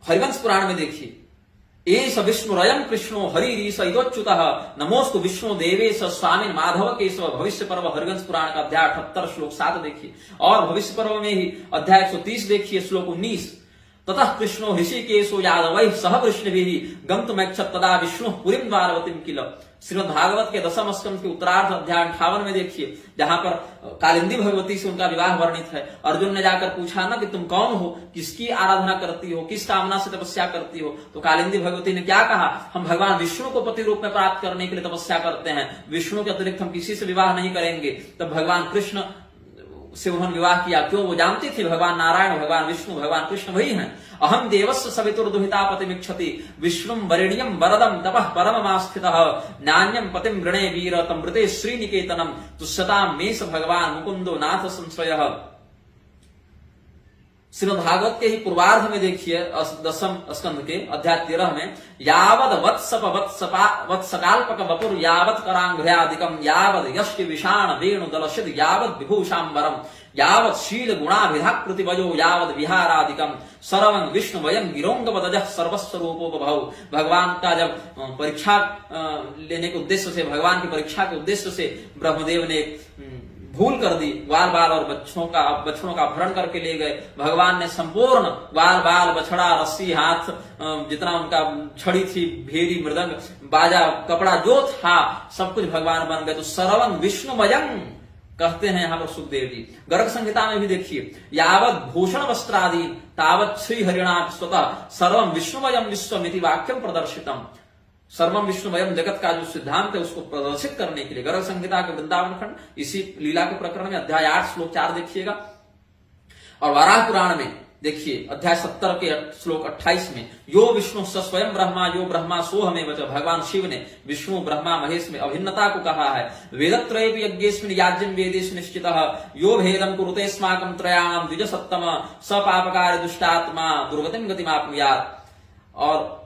हरिवंश पुराण में देखिए, एस विष्णुरयं कृष्णो हरिरीश इदोच्युतः नमोस्तु विष्णु देवेश स्वामी माधव केशव। भविष्य पर्व हरिवंश पुराण का अध्याय 78 श्लोक 7 देखिए, और भविष्य पर्व में ही अध्याय 130 देखिए श्लोक 19, ततः कृष्णो ऋषिकेशो यादवैः सह वृष्णिभिः गन्तुमैच्छत् तदा विष्णु पुरीं द्वारवतीं किल। श्रीमद् भागवत के 10वें स्कंद के उत्तरार्ध अध्याय 58 में देखिए, जहां पर कालिंदी भगवती से उनका विवाह वर्णित है। अर्जुन ने जाकर पूछा ना कि तुम कौन हो, किसकी आराधना करती हो, किस कामना से तपस्या करती हो, तो कालिंदी भगवती ने क्या कहा, हम भगवान विष्णु को पति रूप में प्राप्त करने के लिए तपस्या करते हैं, विष्णु के अतिरिक्त हम किसी से विवाह नहीं करेंगे। तब भगवान कृष्ण से उन्होंने विवाह किया। क्यों, वो जानती थी भगवान नारायण, भगवान विष्णु, भगवान कृष्ण वही हैं। अहम देवस्य सवितुर्दुहिता पतिमिच्छति विष्णुम वरेण्यम वरदम तपः परममास्थितः नान्यम पतिम वृणे वीर तमृते श्रीनिकेतनम तुष्यतां मे स भगवान मुकुंदो नाथ संश्रयः। श्रीमद् भागवत के ही पूर्वार्ध में देखिए 10वें स्कंद के अध्याय 13 में, यावद वत्सकाल्पक वपुर यावत करांघ्र्यादिकम यावद यष्टि विषाण वेणु दलशिद यावद विभूषांबरम यावत शील गुणाभिधाकृति वयो यावद विहारादिकम सर्वं विष्णु वयं गिरोंगवदजः सर्वस्वरूपोपभव। भगवान का जब परीक्षा लेने के उद्देश्य से, भगवान की परीक्षा के उद्देश्य से ब्रह्मदेव ने भूल कर दी, ग्वाल बाल और बछड़ों का अपहरण करके ले गए। भगवान ने संपूर्ण ग्वाल बाल बछड़ा रस्सी हाथ जितना उनका छड़ी थी, भेरी मृदंग बाजा कपड़ा जो था सब कुछ भगवान बन गए। तो सर्वं विष्णुमयं कहते हैं यहाँ पर सुखदेव जी। गर्ग संहिता में भी देखिए, यावत भूषण वस्त्रादि तावत श्री हरिणा स्वतः सर्वं विष्णुमयं विश्वमिति वाक्यम प्रदर्शितम। सर्वम विष्णुमयम जगत का जो सिद्धांत है उसको प्रदर्शित करने के लिए गर्ग संहिता के वृंदावन खंड इसी लीला के प्रकरण में अध्याय 8 श्लोक 4 देखिएगा। और वाराह पुराण में देखिए अध्याय 70 के श्लोक 28 में, यो विष्णु स स्वयं ब्रह्मा यो ब्रह्मा सोहमेव च। भगवान शिव ने विष्णु ब्रह्मा महेश में अभिन्नता को कहा है। वेदत्रयेपि यज्ञेस्मिन् याज्यं वेदेषु निश्चितः यो भेदं कुरुते अस्माकं त्रयाणां द्विजसत्तम स पापकारी दुष्टात्मा दुर्गतिं गतिमाप्नुयात्। और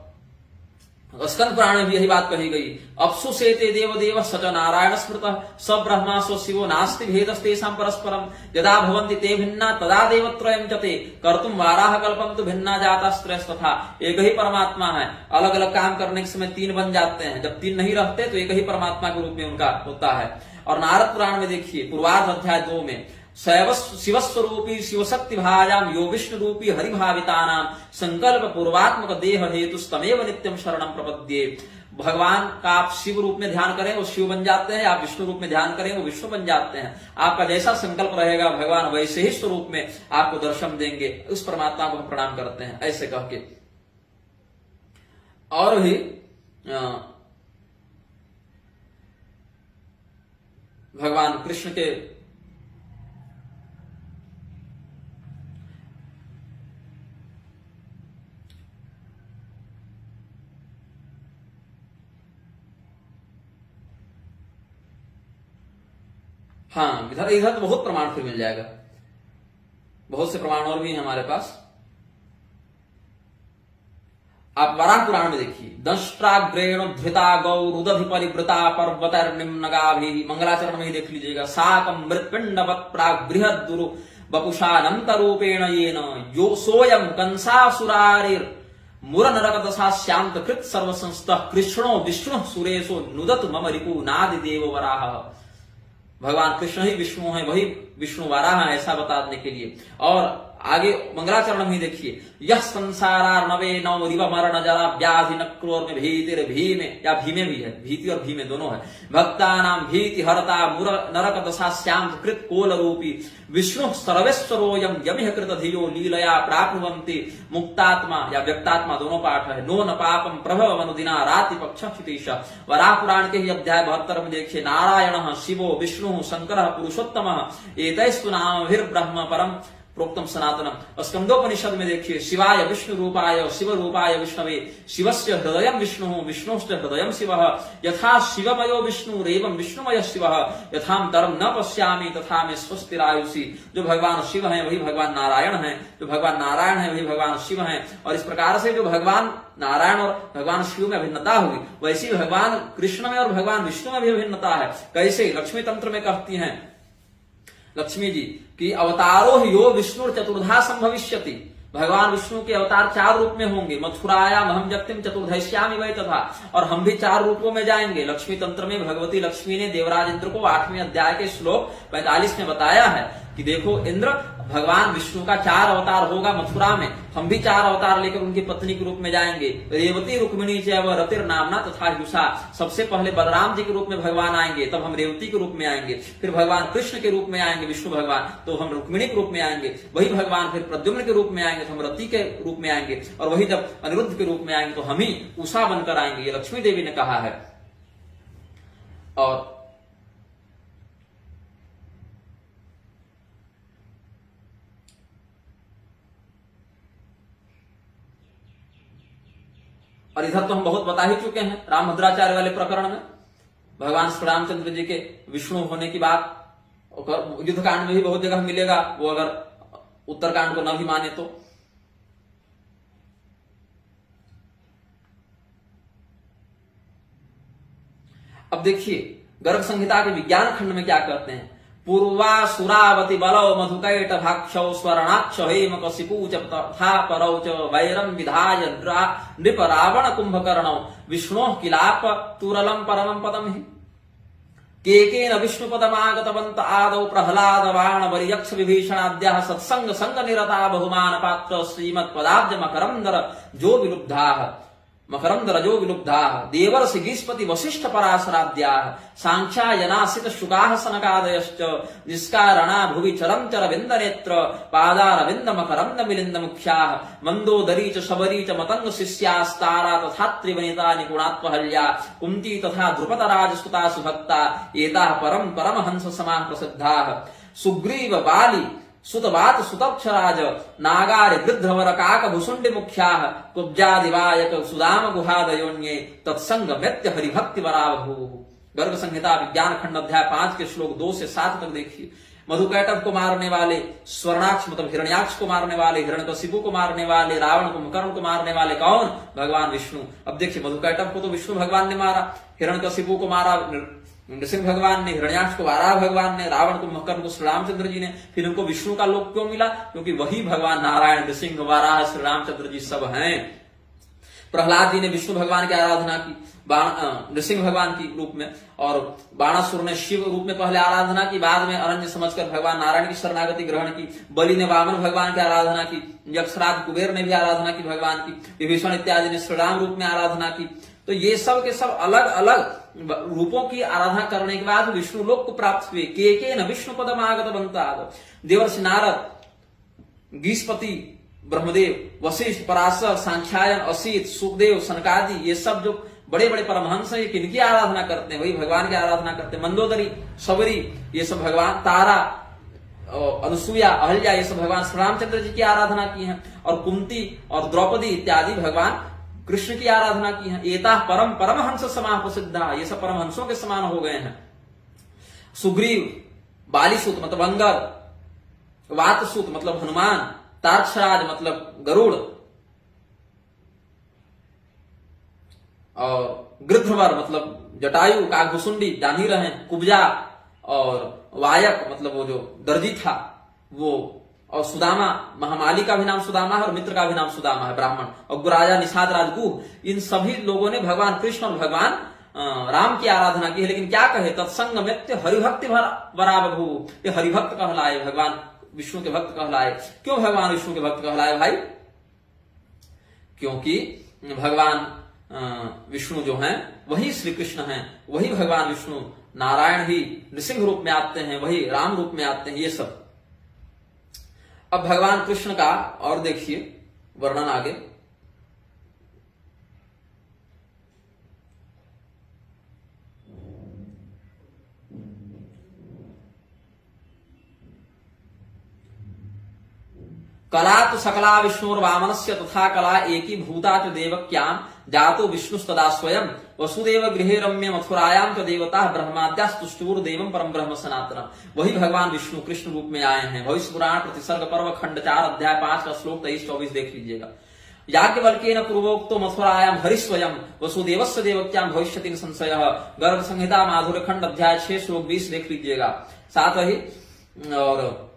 स्कंद पुराण में भी यही बात कही गई, अपसु सेते देव देव सच नारायण स्मृतः स ब्रह्मा स शिवो नास्ति भेदस्तेषां परस्परम यदा भवन्ति ते भिन्ना तदा देवत्रयं च ते कर्तुं वाराह कल्पं तु भिन्ना जातास्त्रयस्तथा। एक ही परमात्मा है, अलग अलग काम करने के समय 3 बन जाते हैं, जब 3 नहीं रहते तो एक ही परमात्मा के रूप में उनका होता है। और नारद पुराण में देखिए पूर्वार्ध अध्याय 2 में, शिवस्वरूपी शिवशक्ति भाजाम यो विष्णु रूपी हरिभावितानाम संकल्प पूर्वात्मक देह हेतुस्तमेव नित्यम शरणम प्रपद्ये। भगवान का आप शिव रूप में ध्यान करें वो शिव बन जाते हैं, आप विष्णु रूप में ध्यान करें वो विष्णु बन जाते हैं। आपका जैसा संकल्प रहेगा भगवान वैसे ही स्वरूप में आपको दर्शन देंगे। उस परमात्मा को हम प्रणाम करते हैं ऐसे कह के। और भी भगवान कृष्ण के हाँ इधर तो बहुत प्रमाण फिर मिल जाएगा। बहुत से प्रमाण और भी हैं हमारे पास। आप वराह पुराण में देखिए, दंष्ट्राग्रेण धृता गौ रुदधि परिवृता पर्वतर्निम्नगाभि, मंगलाचरण में ही देख लीजिएगा, साकं मृत्पिंडवत् प्राग बृहद दुरु वपुषानंत रूपेण येन यो सोयम कंसासुरारिर मुर नरक दशा श्यामत कृत सर्वसंस्तः कृष्णो विष्णु सुरेशो नुदत मम रिपु नादि देव वराह। भगवान कृष्ण ही विष्णु है, वही विष्णु वराह है, ऐसा बताने के लिए। और आगे मंगलाचरण में देखिए, यह संसारार्णवे नौ रिव मरण जरा व्याधि नक्रोर में भीतिर भीमे, या भीमे भी है, भीति और भीमे दोनों है, भक्तानां भीति हरता मुर नरक दशा श्याम कृत कोल रूपी विष्णु सर्वेश्वरोयम यमिह कृत धियो लीलया प्राप्नुवन्ति मुक्तात्मा या व्यक्तात्मा दोनों पाठ है। नो न पापम प्रभव अनुदिना राति पक्ष क्षितीश। वराह पुराण के ही अध्याय 72 में देखिए, नारायण शिवो विष्णु शंकर पुरुषोत्तम एतैस्तु नामभिर्ब्रह्म परम प्रोक्तम सनातनम। स्कंदोपनिषद में देखिए, शिवाय विष्णु रूपाय शिव रूपाय विष्णवे शिवस्य हृदयं विष्णु विष्णुश्च हृदयं शिवः यथा शिवमयो विष्णुरेवं विष्णुमय शिवः यथांतरं न पश्यामि तथा में स्वस्तिरायुषि। जो भगवान शिव हैं वही भगवान नारायण हैं, जो भगवान नारायण हैं वही भगवान शिव हैं। और इस प्रकार से जो भगवान नारायण और भगवान शिव में अभिन्नता हुई, वैसी भगवान कृष्ण में और भगवान विष्णु में भी अभिन्नता है। कैसे? लक्ष्मी तंत्र में कहती हैं लक्ष्मी जी कि अवतारो यो विष्णु चतुर्धा संभविष्यति। भगवान विष्णु के अवतार 4 रूप में होंगे, मथुरायाम अहम जगतिम चतुर्धश्यामि वै तथा, और हम भी 4 रूपों में जाएंगे। लक्ष्मी तंत्र में भगवती लक्ष्मी ने देवराज इंद्र को 8वें अध्याय के श्लोक 45 में बताया है कि देखो इंद्र, भगवान विष्णु का 4 अवतार होगा मथुरा में, हम भी 4 अवतार लेकर उनकी पत्नी के रूप में जाएंगे। रेवती रुक्मिणी चैव रतिर नामना तथा युषा। सबसे पहले बलराम जी के रूप में भगवान आएंगे, तब हम रेवती के रूप में आएंगे, फिर भगवान कृष्ण के रूप में आएंगे विष्णु भगवान, तो हम रुक्मिणी के रूप में आएंगे, वही भगवान फिर प्रद्युम्न के रूप में आएंगे तो हम रति के रूप में आएंगे, और वही जब अनिरुद्ध के रूप में आएंगे तो हम ही उषा बनकर आएंगे। ये लक्ष्मी देवी ने कहा है। और इधर तो हम बहुत बता ही चुके हैं रामभद्राचार्य वाले प्रकरण में, भगवान श्री रामचंद्र जी के विष्णु होने की बात युद्धकांड में भी बहुत जगह मिलेगा, वो अगर उत्तरकांड को न भी माने तो। अब देखिए गर्ग संहिता के विज्ञान खंड में क्या कहते हैं, पूर्वा सुरावती बलौ मधुकैट भाक्षौ स्वर्णाक्ष हेम कशिपूच तथा परौच वैरम विधाय नृप रावण कुंभकर्णौ विष्णो किलाप तुरलम परमं पदम हि केकेन विष्णुपदमागतवन्त आदौ प्रह्लाद बाण वरियक्ष विभीषणाद्याः सत्संग संग निरता बहुमान पात्र श्रीमत्पदाब्ज मकरंद रजो विलुब्धाः देवर्षि गीष्पति वसिष्ठ पराशराद्याः सांख्यायनासित शुकाः सनकादयश्च निष्कारणा भुवि चरम चर विंद नेत्र पादारविंद मकरंद मिलिंद मुख्याः मंदोदरी च शबरी च मतंग शिष्यास्तारा तथा त्रिवनिता निपुणात्वहल्या कुंती तथा द्रुपद राजसुता सुभक्ता एताः परम परमहंस समाः प्रसिद्धाः सुग्रीव बाली सुतवात सुतक्षराज नागारि वृद्धवर काक भुसुंडि मुख्याः कुब्जादिवायक सुदाम गुहादयोन्ये तत्संग मृत्य हरिभक्ति वरावभू। गर्ग संहिता विज्ञान खंड अध्याय 5 के श्लोक 2 से 7 तक देखिए। मधुकैटभ को मारने वाले, स्वर्णाक्ष मतलब हिरण्याक्ष को मारने वाले, हिरण्यकशिपु को मारने वाले, रावण कुंभकर्ण को मारने वाले कौन? भगवान विष्णु। अब देखिए मधुकैटभ को तो विष्णु भगवान ने मारा, हिरण्यकशिपु को मारा नृसिंह भगवान ने, हिरण्याक्ष को वाराह भगवान ने, रावण को कुंभकर्ण को श्री रामचंद्र जी ने। फिर उनको विष्णु का लोक क्यों मिला? क्योंकि वही भगवान नारायण, नृसिंह, वाराह, श्री रामचंद्र जी सब हैं। प्रहलाद जी ने विष्णु भगवान की आराधना की नृसिंह भगवान की रूप में, और बाणासुर ने शिव रूप में पहले आराधना की, बाद में अरण्य समझकर भगवान नारायण की शरणागति ग्रहण की। बलि ने वामन भगवान की आराधना की, यक्षराज कुबेर ने भी आराधना की भगवान की, विभीषण इत्यादि ने श्री राम रूप में आराधना की। तो ये सब के सब अलग अलग रूपों की आराधना करने के बाद विष्णु लोक को प्राप्त हुए। के न विष्णु पदमागत बनता देवर्षि नारद, गीष्पति, ब्रह्मदेव, वशिष्ठ, पराशर, सांख्यायन, असीत, सुखदेव, सनकादि, ये सब जो बड़े बड़े परमहंस हैं, किनकी आराधना करते हैं? वही भगवान की आराधना करते हैं। मंदोदरी, शबरी, ये सब भगवान, तारा, अनुसुईया, अहल्या, ये सब भगवान श्री रामचंद्र जी की आराधना की है। और कुंती और द्रौपदी इत्यादि भगवान कृष्ण की आराधना की है। एता परम परमहंस समाह प्रसिद्धा, ये सब परमहंसों के समान हो गए हैं। सुग्रीव, बालीसुत मतलब अंगद, वातसूत मतलब हनुमान, तार्क्षराज मतलब गरुड़, और गृध्रवर मतलब जटायु, काकभुसुंडी जान ही रहे, कुब्जा, और वायक मतलब वो जो दर्जी था वो, और सुदामा, महामाली का भी नाम सुदामा है और मित्र का भी नाम सुदामा है, ब्राह्मण, और गुराजा, निषाद, राजगुह, इन सभी लोगों ने भगवान कृष्ण और भगवान राम की आराधना की है। लेकिन क्या कहे, तत्संग मित्य हरिभक्ति बराबभू, ये हरिभक्त कहलाए, भगवान विष्णु के भक्त कहलाए। क्यों भगवान विष्णु के भक्त कहलाए भाई? क्योंकि भगवान विष्णु जो हैं वही श्री कृष्ण हैं, वही भगवान विष्णु नारायण ही नृसिंह रूप में आते हैं, वही राम रूप में आते हैं, ये सब। अब भगवान कृष्ण का और देखिए वर्णन आगे। कला तो सकला विष्णुर्वामनस्य तथा कला एकी भूता च देवक्याम जातो विष्णुस्तदा स्वयं वसुदेव गृहे रम्य मथुरायाम च देवता ब्रह्माद्यास्तुष्टुर देवम परम ब्रह्म सनातनम। वही भगवान विष्णु कृष्ण रूप में आए हैं। भविष्य पुराण प्रतिसर्ग पर्व खंड 4 अध्याय 5 का श्लोक 23-24 देख लीजिएगा। याज्ञवल्क्येन पूर्वोक्तो मथुरायाम हरि स्वयं वसुदेवस्य देवक्याम भविष्यति संशयः। गर्भ संहिता माधुर्य खंड अध्याय 6 श्लोक 20 देख लीजिएगा। साथ ही और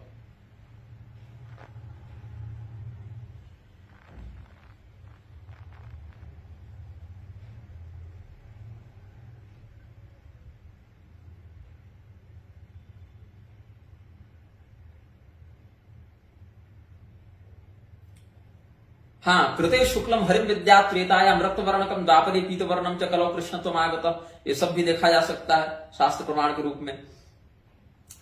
हाँ, कृते शुक्लम हरिम विद्या त्रेतायाम रक्त वर्णकम द्वापरे पीत वर्णम च कलौ कृष्ण त्वमागतः। ये सब भी देखा जा सकता है शास्त्र प्रमाण के रूप में।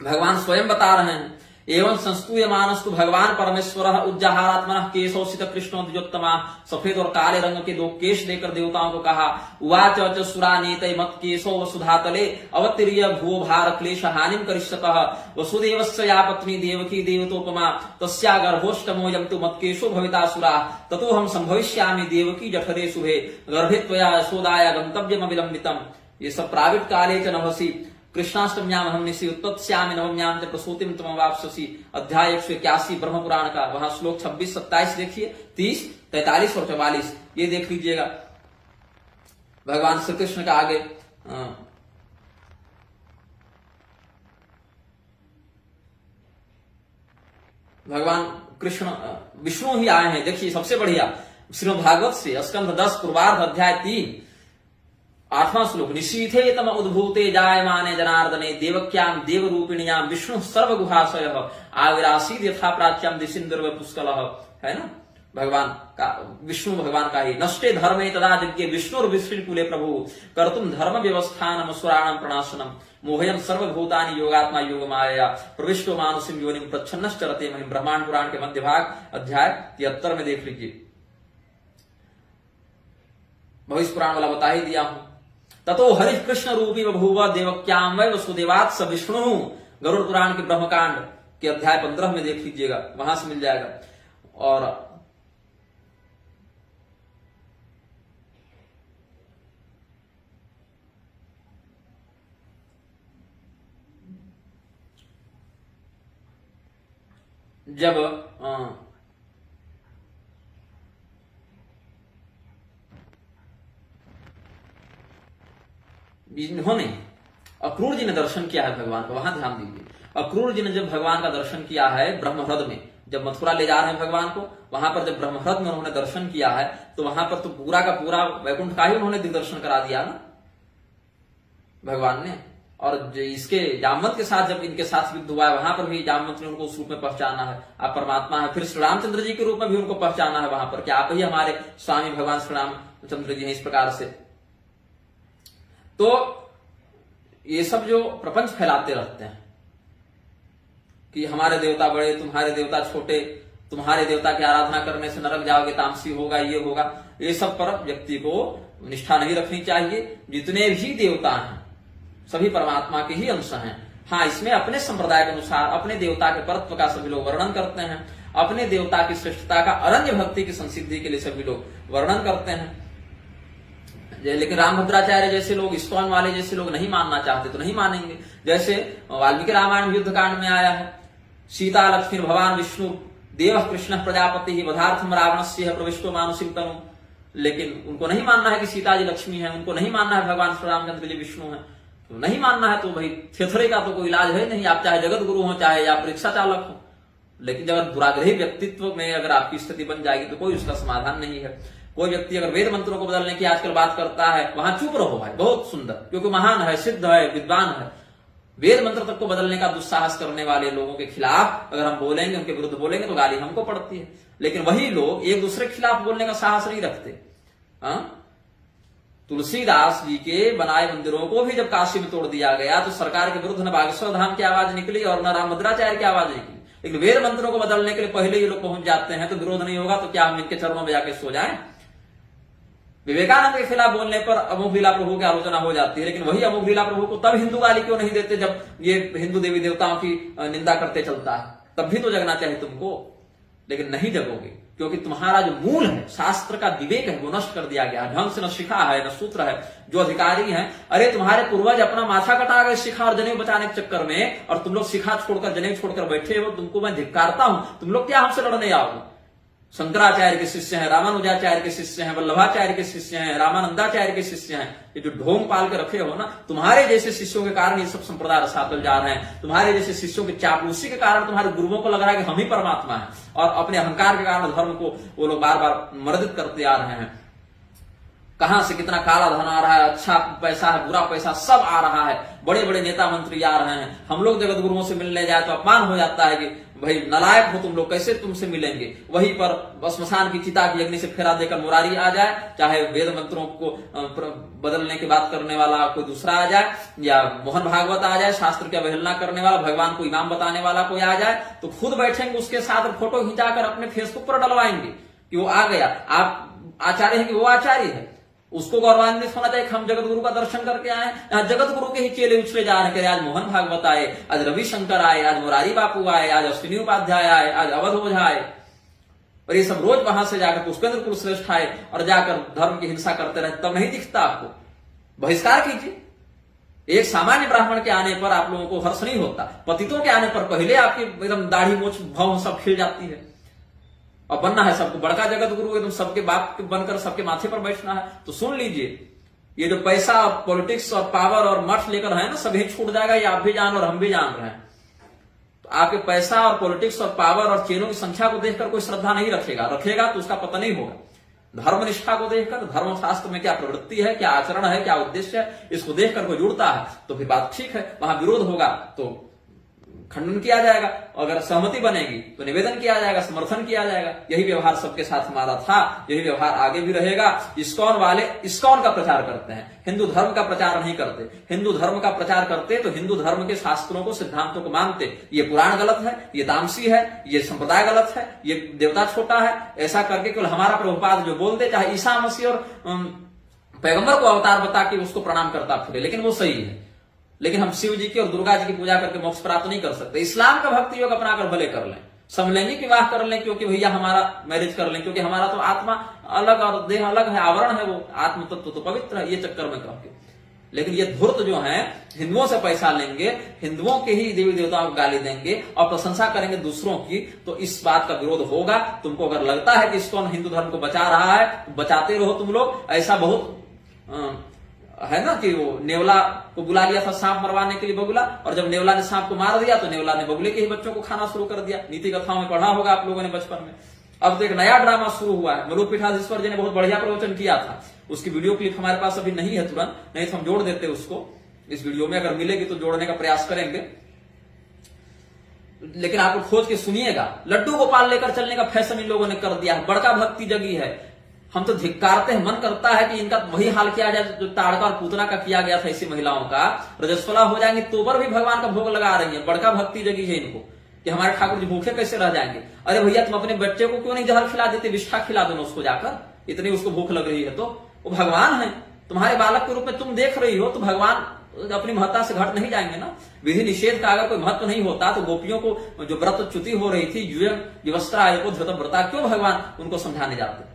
भगवान स्वयं बता रहे हैं, एवं संस्तूयमानस्तु भगवान परमेश्वर उज्जहारात्मनः केशोसित कृष्णो द्विजोत्तमा। सफेद और काले रंग के 2 केश देकर देवताओं को कहा, उवाच च सुरानेतै मत केशो वसुधातले अवतीर्य भुवो भार क्लेश हानिम करिष्यतः। वसुदेवस्य या पत्नी देवकी देवतोपमा तस्या गर्भोष्टमोऽयं तु मत केशो भवितासुरा। ततो हम संभविष्यामि देवकी जठरे शुभे गर्भे त्वया यशोदाया गंतव्यम विलंबितम। ये सब प्राविट काले च नभसि कृष्णाष्टम्याम हम निशि उत्पत्स्यामि नवम्याम च प्रसूतिम त्वमवाप्स्यसि। अध्याय 181 ब्रह्म पुराण का, वहां श्लोक 26-27 देखिए, 30, 43 और 44 ये देख लीजिएगा। भगवान श्री कृष्ण का आगे भगवान कृष्ण विष्णु ही आए हैं। देखिए सबसे बढ़िया श्रीमद् भागवत से स्कंध 10 पूर्वार्ध अध्याय 3 8वां श्लोक। निशीथे तम उद्भूते जायमाने जनार्दने देवक्याम देवरूपिण्याम विष्णु सर्वगुहाशयः आविरासीद यथा प्राच्याम दिशिंदर्व पुष्कलः। है ना, भगवान का विष्णु भगवान का ही। नष्टे धर्मे तदा यज्ञे विष्णुर्विष्णुकुले प्रभु कर्तुम धर्म व्यवस्थानम असुराणाम प्रणाशनम मोहयम सर्वभूतानि योगात्मा योगमाया प्रविष्टो मानुषिम योनिम प्रच्छन्नश्चरते महिम। ब्रह्मांड पुराण के मध्य भाग अध्याय 73 में देख लीजिए। भविष्य पुराण वाला बता ही दिया हूं। ततो हरि कृष्ण रूपी बभूव देवक्याम वै वसुदेवात् स विष्णु। गरुड़ पुराण के ब्रह्मकांड के अध्याय 15 में देख लीजिएगा, वहां से मिल जाएगा। और जब इन्होंने अक्रूर जी ने दर्शन किया है भगवान का, वहां ध्यान दीजिए। अक्रूर जी ने जब भगवान का दर्शन किया है ब्रह्मह्रद में, जब मथुरा ले जा रहे हैं भगवान को, वहां पर जब ब्रह्मह्रद में उन्होंने दर्शन किया है तो वहां पर तो पूरा का पूरा वैकुंठ का ही उन्होंने दिग्दर्शन करा दिया ना भगवान ने। और इसके जामवंत के साथ जब इनके साथ युद्ध हुआ है वहां पर भी जामवंत ने उनको उस रूप में पहचाना है, आप परमात्मा है। फिर श्री रामचंद्र जी के रूप में भी उनको पहचाना है वहां पर कि आप ही हमारे स्वामी भगवान श्री रामचंद्र जी हैं। इस प्रकार से तो ये सब जो प्रपंच फैलाते रहते हैं कि हमारे देवता बड़े, तुम्हारे देवता छोटे, तुम्हारे देवता की आराधना करने से नरक जाओगे, तामसी होगा, ये होगा, ये सब पर व्यक्ति को निष्ठा नहीं रखनी चाहिए। जितने भी देवता हैं सभी परमात्मा के ही अंश हैं। हाँ, इसमें अपने संप्रदाय के अनुसार अपने देवता के परत्व का सभी लोग वर्णन करते हैं, अपने देवता की श्रेष्ठता का अरण्य भक्ति की संसिद्धि के लिए सभी लोग वर्णन करते हैं। लेकिन रामभद्राचार्य जैसे लोग, इस्कॉन वाले जैसे लोग नहीं मानना चाहते तो नहीं मानेंगे। जैसे वाल्मीकि रामायण युद्ध कांड में आया है सीता लक्ष्मी भगवान विष्णु देव कृष्ण प्रजापति वधार्थम रावणस्य प्रविष्टो मानुषिक तनु। लेकिन उनको नहीं मानना है कि सीता जी लक्ष्मी है, उनको नहीं मानना है भगवान श्री रामचंद्र जी विष्णु है। तो नहीं मानना है तो भाई थेथरे का तो कोई इलाज है नहीं। आप चाहे जगत गुरु हो, चाहे आप रिक्शा चालक हो, लेकिन जब दुराग्रही व्यक्तित्व में अगर आपकी स्थिति बन जाएगी तो कोई उसका समाधान नहीं है। कोई व्यक्ति अगर वेद मंत्रों को बदलने की आजकल बात करता है, वहां चुप रहो भाई, बहुत सुंदर, क्योंकि महान है, सिद्ध है, विद्वान है। वेद मंत्र तक को बदलने का दुस्साहस करने वाले लोगों के खिलाफ अगर हम बोलेंगे, उनके विरुद्ध बोलेंगे तो गाली हमको पड़ती है। लेकिन वही लोग एक दूसरे के खिलाफ बोलने का साहस नहीं रखते। तुलसीदास जी के बनाए मंदिरों को भी जब काशी में तोड़ दिया गया तो सरकार के विरुद्ध न बागेश्वर धाम की आवाज निकली और न रामभद्राचार्य की आवाज निकली। लेकिन वेद मंत्रों को बदलने के लिए पहले ये लोग पहुंच जाते हैं तो विरोध नहीं होगा तो क्या हम इनके चरणों में जाके सो जाएं? विवेकानंद के खिलाफ बोलने पर अमोघ लीला प्रभु की आलोचना हो जाती है, लेकिन वही अमोघ लीला प्रभु को तब हिंदू गाली क्यों नहीं देते जब ये हिंदू देवी देवताओं की निंदा करते चलता है? तब भी तो जगना चाहिए तुमको, लेकिन नहीं जगोगे क्योंकि तुम्हारा जो मूल है, शास्त्र का विवेक है, वो नष्ट कर दिया गया। ढंग से न शिखा है, न सूत्र है। जो अधिकारी हैं, अरे तुम्हारे पूर्वज अपना माथा कटा गए शिखा और जनेऊ बचाने के चक्कर में, और तुम लोग शिखा छोड़कर जनेऊ छोड़कर बैठे हो। तुमको मैं धिक्कारता हूं। तुम लोग क्या हमसे लड़ने आओगे? शंकराचार्य के शिष्य हैं, रामानुजाचार्य के शिष्य हैं, वल्लभाचार्य के शिष्य हैं, रामानंदाचार्य के शिष्य हैं। ये जो ढोंग पाल के रखे हो ना, तुम्हारे जैसे शिष्यों के कारण ये सब संप्रदाय रसातल जा रहे हैं। तुम्हारे जैसे शिष्यों की चापलूसी के कारण तुम्हारे गुरुओं को लग रहा है कि हम ही परमात्मा हैं, और अपने अहंकार के कारण धर्म को वो लोग बार बार मर्दित करते आ रहे हैं। कहां से कितना काला धन आ रहा है, अच्छा पैसा है, बुरा पैसा सब आ रहा है। बड़े बड़े नेता मंत्री आ रहे हैं। हम लोग जगत गुरुओं से मिलने जाए तो अपमान हो जाता है कि भाई नालायक हो तुम लोग, कैसे तुमसे मिलेंगे। वहीं पर श्मशान की चिता की अग्नि से फेरा देकर मुरारी आ जाए, चाहे वेद मंत्रों को बदलने की बात करने वाला कोई दूसरा आ जाए, या मोहन भागवत आ जाए, शास्त्र की अवहेलना करने वाला, भगवान को इमाम बताने वाला कोई आ जाए, तो खुद बैठेंगे उसके साथ फोटो खिंचाकर अपने फेसबुक पर डलवाएंगे कि वो आ गया। आप आचार्य है कि वो आचार्य है, उसको गौरवान्वित होना चाहिए। हम जगत गुरु का दर्शन करके आए, यहाँ जगत गुरु के ही चेले उछले जा रहे हैं। आज मोहन भागवत आए, आज रविशंकर आए, आज मुरारी बापू आए, आज अश्विनी उपाध्याय आए, आज अवध ओझा आए, और ये सब रोज वहां से जाकर पुष्पेंद्र कुलश्रेष्ठ आए और जाकर धर्म की हिंसा करते रहे। तब नहीं दिखता आपको? बहिष्कार कीजिए। एक सामान्य ब्राह्मण के आने पर आप लोगों को हर्ष नहीं होता, पतितों के आने पर पहले आपकी एकदम दाढ़ी मूछ भौं सब खिल जाती है। और बनना है सबको बड़का जगत गुरु, एकदम सबके बाप बनकर सबके माथे पर बैठना है। तो सुन लीजिए, ये जो पैसा और पॉलिटिक्स और पावर और मठ लेकर है ना, सभी छूट जाएगा। ये आप भी जान और हम भी जान रहे हैं। तो आपके पैसा और पॉलिटिक्स और पावर और चेलों की संख्या को देखकर कोई श्रद्धा नहीं रखेगा, रखेगा तो उसका पता नहीं होगा। धर्मनिष्ठा को देखकर, धर्मशास्त्र में क्या प्रवृत्ति है, क्या आचरण है, क्या उद्देश्य है, इसको देखकर कोई जुड़ता है तो फिर बात ठीक है। वहां विरोध होगा तो खंडन किया जाएगा, अगर सहमति बनेगी तो निवेदन किया जाएगा, समर्थन किया जाएगा। यही व्यवहार सबके साथ हमारा था, यही व्यवहार आगे भी रहेगा। इस्कॉन वाले इस्कॉन का प्रचार करते हैं, हिंदू धर्म का प्रचार नहीं करते। हिंदू धर्म का प्रचार करते तो हिंदू धर्म के शास्त्रों को, सिद्धांतों को मानते। ये पुराण गलत है, ये तामसी है, ये संप्रदाय गलत है, ये देवता छोटा है, ऐसा करके केवल हमारा प्रभुपाद जो बोलते, चाहे ईसा मसीह और पैगंबर को अवतार बता के उसको प्रणाम करता फिरे, लेकिन वो सही है। लेकिन हम शिव जी की और दुर्गा जी की पूजा करके मोक्ष प्राप्त नहीं कर सकते। इस्लाम का भक्ति योग अपनाकर भले कर लें, समलैंगिक विवाह कर लें, क्योंकि भैया हमारा मैरिज कर लें, क्योंकि हमारा तो आत्मा अलग और देह अलग है, आवरण है, वो आत्म तत्व तो पवित्र है, ये चक्कर में कह के। लेकिन ये धूर्त जो है, हिंदुओं से पैसा लेंगे, हिंदुओं के ही देवी देवताओं को गाली देंगे और प्रशंसा करेंगे दूसरों की, तो इस बात का विरोध होगा। तुमको अगर लगता है कि इस्कॉन हिंदू धर्म को बचा रहा है, तो बचाते रहो तुम लोग। ऐसा बहुत है ना कि वो नेवला को बुला लिया था सांप मरवाने के लिए, बगुला, और जब नेवला ने सांप को मार दिया तो नेवला ने बगुले के ही बच्चों को खाना शुरू कर दिया। नीति कथाओं में पढ़ा होगा आप लोगों ने बचपन में। अब तो एक नया ड्रामा शुरू हुआ है। मलुपीठाधीश्वर जी ने बहुत बढ़िया प्रवचन किया था, उसकी वीडियो क्लिप हमारे पास अभी नहीं है तुरंत, नहीं तो हम जोड़ देते उसको इस वीडियो में, अगर मिलेगी तो जोड़ने का प्रयास करेंगे। लेकिन आप खोज के सुनिएगा। लड्डू गोपाल लेकर चलने का फैशन इन लोगों ने कर दिया है, बड़का भक्ति जगी है। हम तो धिक्कारते हैं, मन करता है कि इनका वही हाल किया जाए जो ताड़का और पूतना का किया गया था ऐसी महिलाओं का। रजस्वला हो जाएंगे तो पर भी भगवान का भोग लगा रही है। बड़का भक्ति जगी है इनको कि हमारे ठाकुर जी भूखे कैसे रह जाएंगे। अरे भैया, तुम अपने बच्चे को क्यों नहीं जहर खिला देते, विष्ठा खिला दो उसको जाकर, इतनी उसको भूख लग रही है तो। वो भगवान है, तुम्हारे बालक के रूप में तुम देख रही हो, तो भगवान अपनी महत्ता से घट नहीं जाएंगे ना। विधि निषेध का अगर कोई महत्व नहीं होता तो गोपियों को जो व्रत च्युति हो रही थी, युवस्त्राय को धृत व्रता, क्यों भगवान उनको समझाने जाते?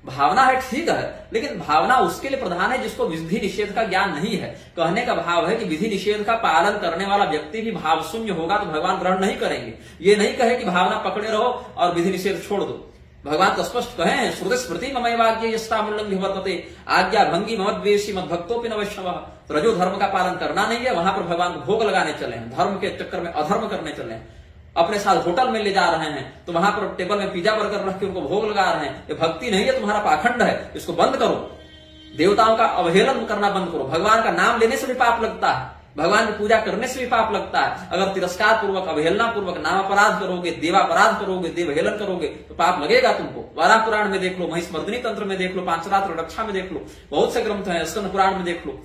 भावना है, ठीक है, लेकिन भावना उसके लिए प्रधान है जिसको विधि निषेध का ज्ञान नहीं है। कहने का भाव है कि विधि निषेध का पालन करने वाला व्यक्ति भी भाव शून्य होगा तो भगवान ग्रहण नहीं करेंगे। ये नहीं कहे कि भावना पकड़े रहो और विधि निषेध छोड़ दो। भगवान तो स्पष्ट कहे हैं, श्रुति स्मृति ममय वाक्य यस्तामुल्लंघ्य वर्तते आज्ञा भंगी ममद्वेषी मद्भक्तोपि न वैष्णवः। रजो धर्म का पालन करना नहीं है, वहां पर भगवान को भोग लगाने चले हैं, धर्म के चक्कर में अधर्म करने चले हैं। अपने साथ होटल में ले जा रहे हैं तो वहां पर टेबल में पिज्जा बर्गर रख के उनको भोग लगा रहे हैं। ये भक्ति नहीं है, तुम्हारा पाखंड है, इसको बंद करो। देवताओं का अवहेलन करना बंद करो। भगवान का नाम लेने से भी पाप लगता है, भगवान की पूजा करने से भी पाप लगता है। अगर तिरस्कार पूर्वक, अवहेलना पूर्वक नाम अपराध करोगे, देवापराध करोगे, देवहेलन करोगे तो पाप लगेगा तुमको। वाराह पुराण में देख लो, महिषमर्दिनी तंत्र में देख लो, पांचरात्र रक्षा में देख लो, बहुत से ग्रंथ हैं, स्कंद पुराण में देख लो।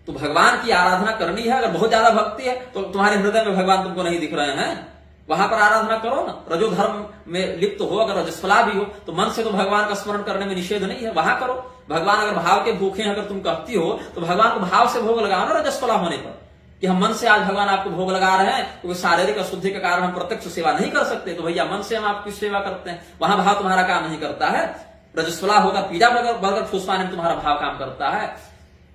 तो भगवान की आराधना करनी है। अगर बहुत ज्यादा भक्ति है तो तुम्हारे हृदय में भगवान तुमको नहीं दिख रहे हैं, वहां पर आराधना करो ना। रजो धर्म में लिप्त हो, अगर रजस्वला भी हो तो मन से तो भगवान का स्मरण करने में निषेध नहीं है, वहां करो। भगवान अगर भाव के भूखे हैं, अगर तुम कहती हो तो भगवान को भाव से भोग लगाओ ना रजस्वला होने पर, कि हम मन से आज भगवान आपको भोग लगा रहे हैं, क्योंकि शारीरिक अशुद्धि के कारण हम प्रत्यक्ष सेवा नहीं कर सकते, तो भैया मन से हम आपकी सेवा करते हैं। वहां भाव तुम्हारा काम नहीं करता है। रजस्वला होगा, पिज्जा बर्गर ठूसवाने में तुम्हारा भाव काम करता है।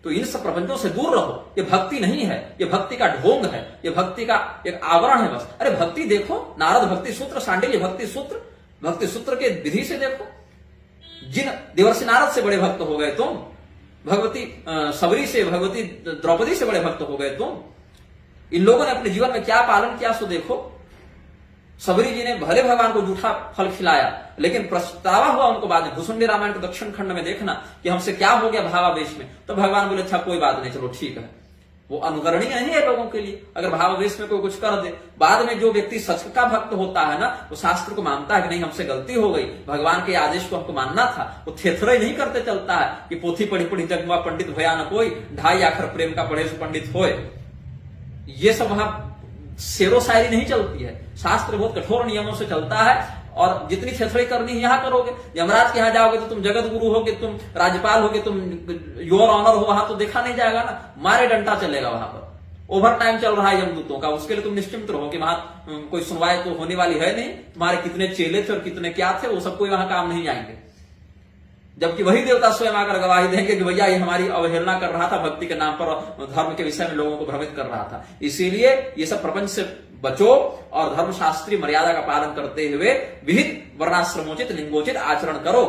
तो इन सब प्रपंचों से दूर रहो। ये भक्ति नहीं है, ये भक्ति का ढोंग है, ये भक्ति का एक आवरण है बस। अरे भक्ति देखो, नारद भक्ति सूत्र, सांडिल्य भक्ति सूत्र के विधि से देखो। जिन देवर्षि नारद से बड़े भक्त हो गए तुम, भगवती सबरी से, भगवती द्रौपदी से बड़े भक्त हो गए तुम। इन लोगों ने अपने जीवन में क्या पालन किया सो देखो। सबरी जी ने भले भगवान को जूठा फल खिलाया, लेकिन पछतावा हुआ उनको बाद में। भुसुंडी रामायण के दक्षिण खंड में देखना कि हमसे क्या हो गया भावावेश में, तो भगवान बोले अच्छा कोई बात नहीं, चलो ठीक है। वो अनुकरणीय नहीं है लोगों के लिए। अगर भावावेश में कोई कुछ कर दे, बाद में जो व्यक्ति सच का भक्त होता है ना, वो शास्त्र को मानता है कि नहीं हमसे गलती हो गई, भगवान के आदेश को हमको मानना था, वो थेथरे नहीं करते चलता है कि पोथी पढ़ी पढ़ी जगवा पंडित भया न कोई, ढाई आखर प्रेम का पढ़े से पंडित होए। ये सब वहां शेरो शायरी नहीं चलती है। शास्त्र बहुत कठोर नियमों से चलता है, और जितनी छेछड़ी करनी है यहां करोगे। यमराज के यहां जाओगे तो तुम जगत गुरु होगे, तुम राज्यपाल होगे, तुम योर ऑनर हो, वहां तो देखा नहीं जाएगा ना, मारे डंडा चलेगा वहां पर। ओवर टाइम चल रहा है यमदूतों का, उसके लिए तुम निश्चिंत रहो कि वहां कोई सुनवाई तो होने वाली है नहीं। तुम्हारे कितने चेले थे और कितने क्या थे, वो सब कोई वहां काम नहीं आएंगे। जबकि वही देवता स्वयं आकर गवाही देंगे कि भैया ये हमारी अवहेलना कर रहा था, भक्ति के नाम पर धर्म के विषय में लोगों को भ्रमित कर रहा था। इसीलिए ये सब प्रपंच से बचो और धर्मशास्त्रीय मर्यादा का पालन करते हुए विहित वर्णाश्रमोचित लिंगोचित आचरण करो।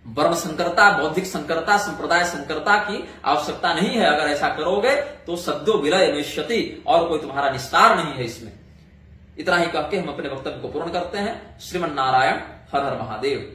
वर्म संकरता, बौद्धिक संकरता, संप्रदाय संकरता की आवश्यकता नहीं है। अगर ऐसा करोगे तो सद्यो विलय निश्यति, और कोई तुम्हारा निस्तार नहीं है इसमें। इतना ही कह के हम अपने वक्तव्य को पूर्ण करते हैं। श्रीमन नारायण, हर हर महादेव।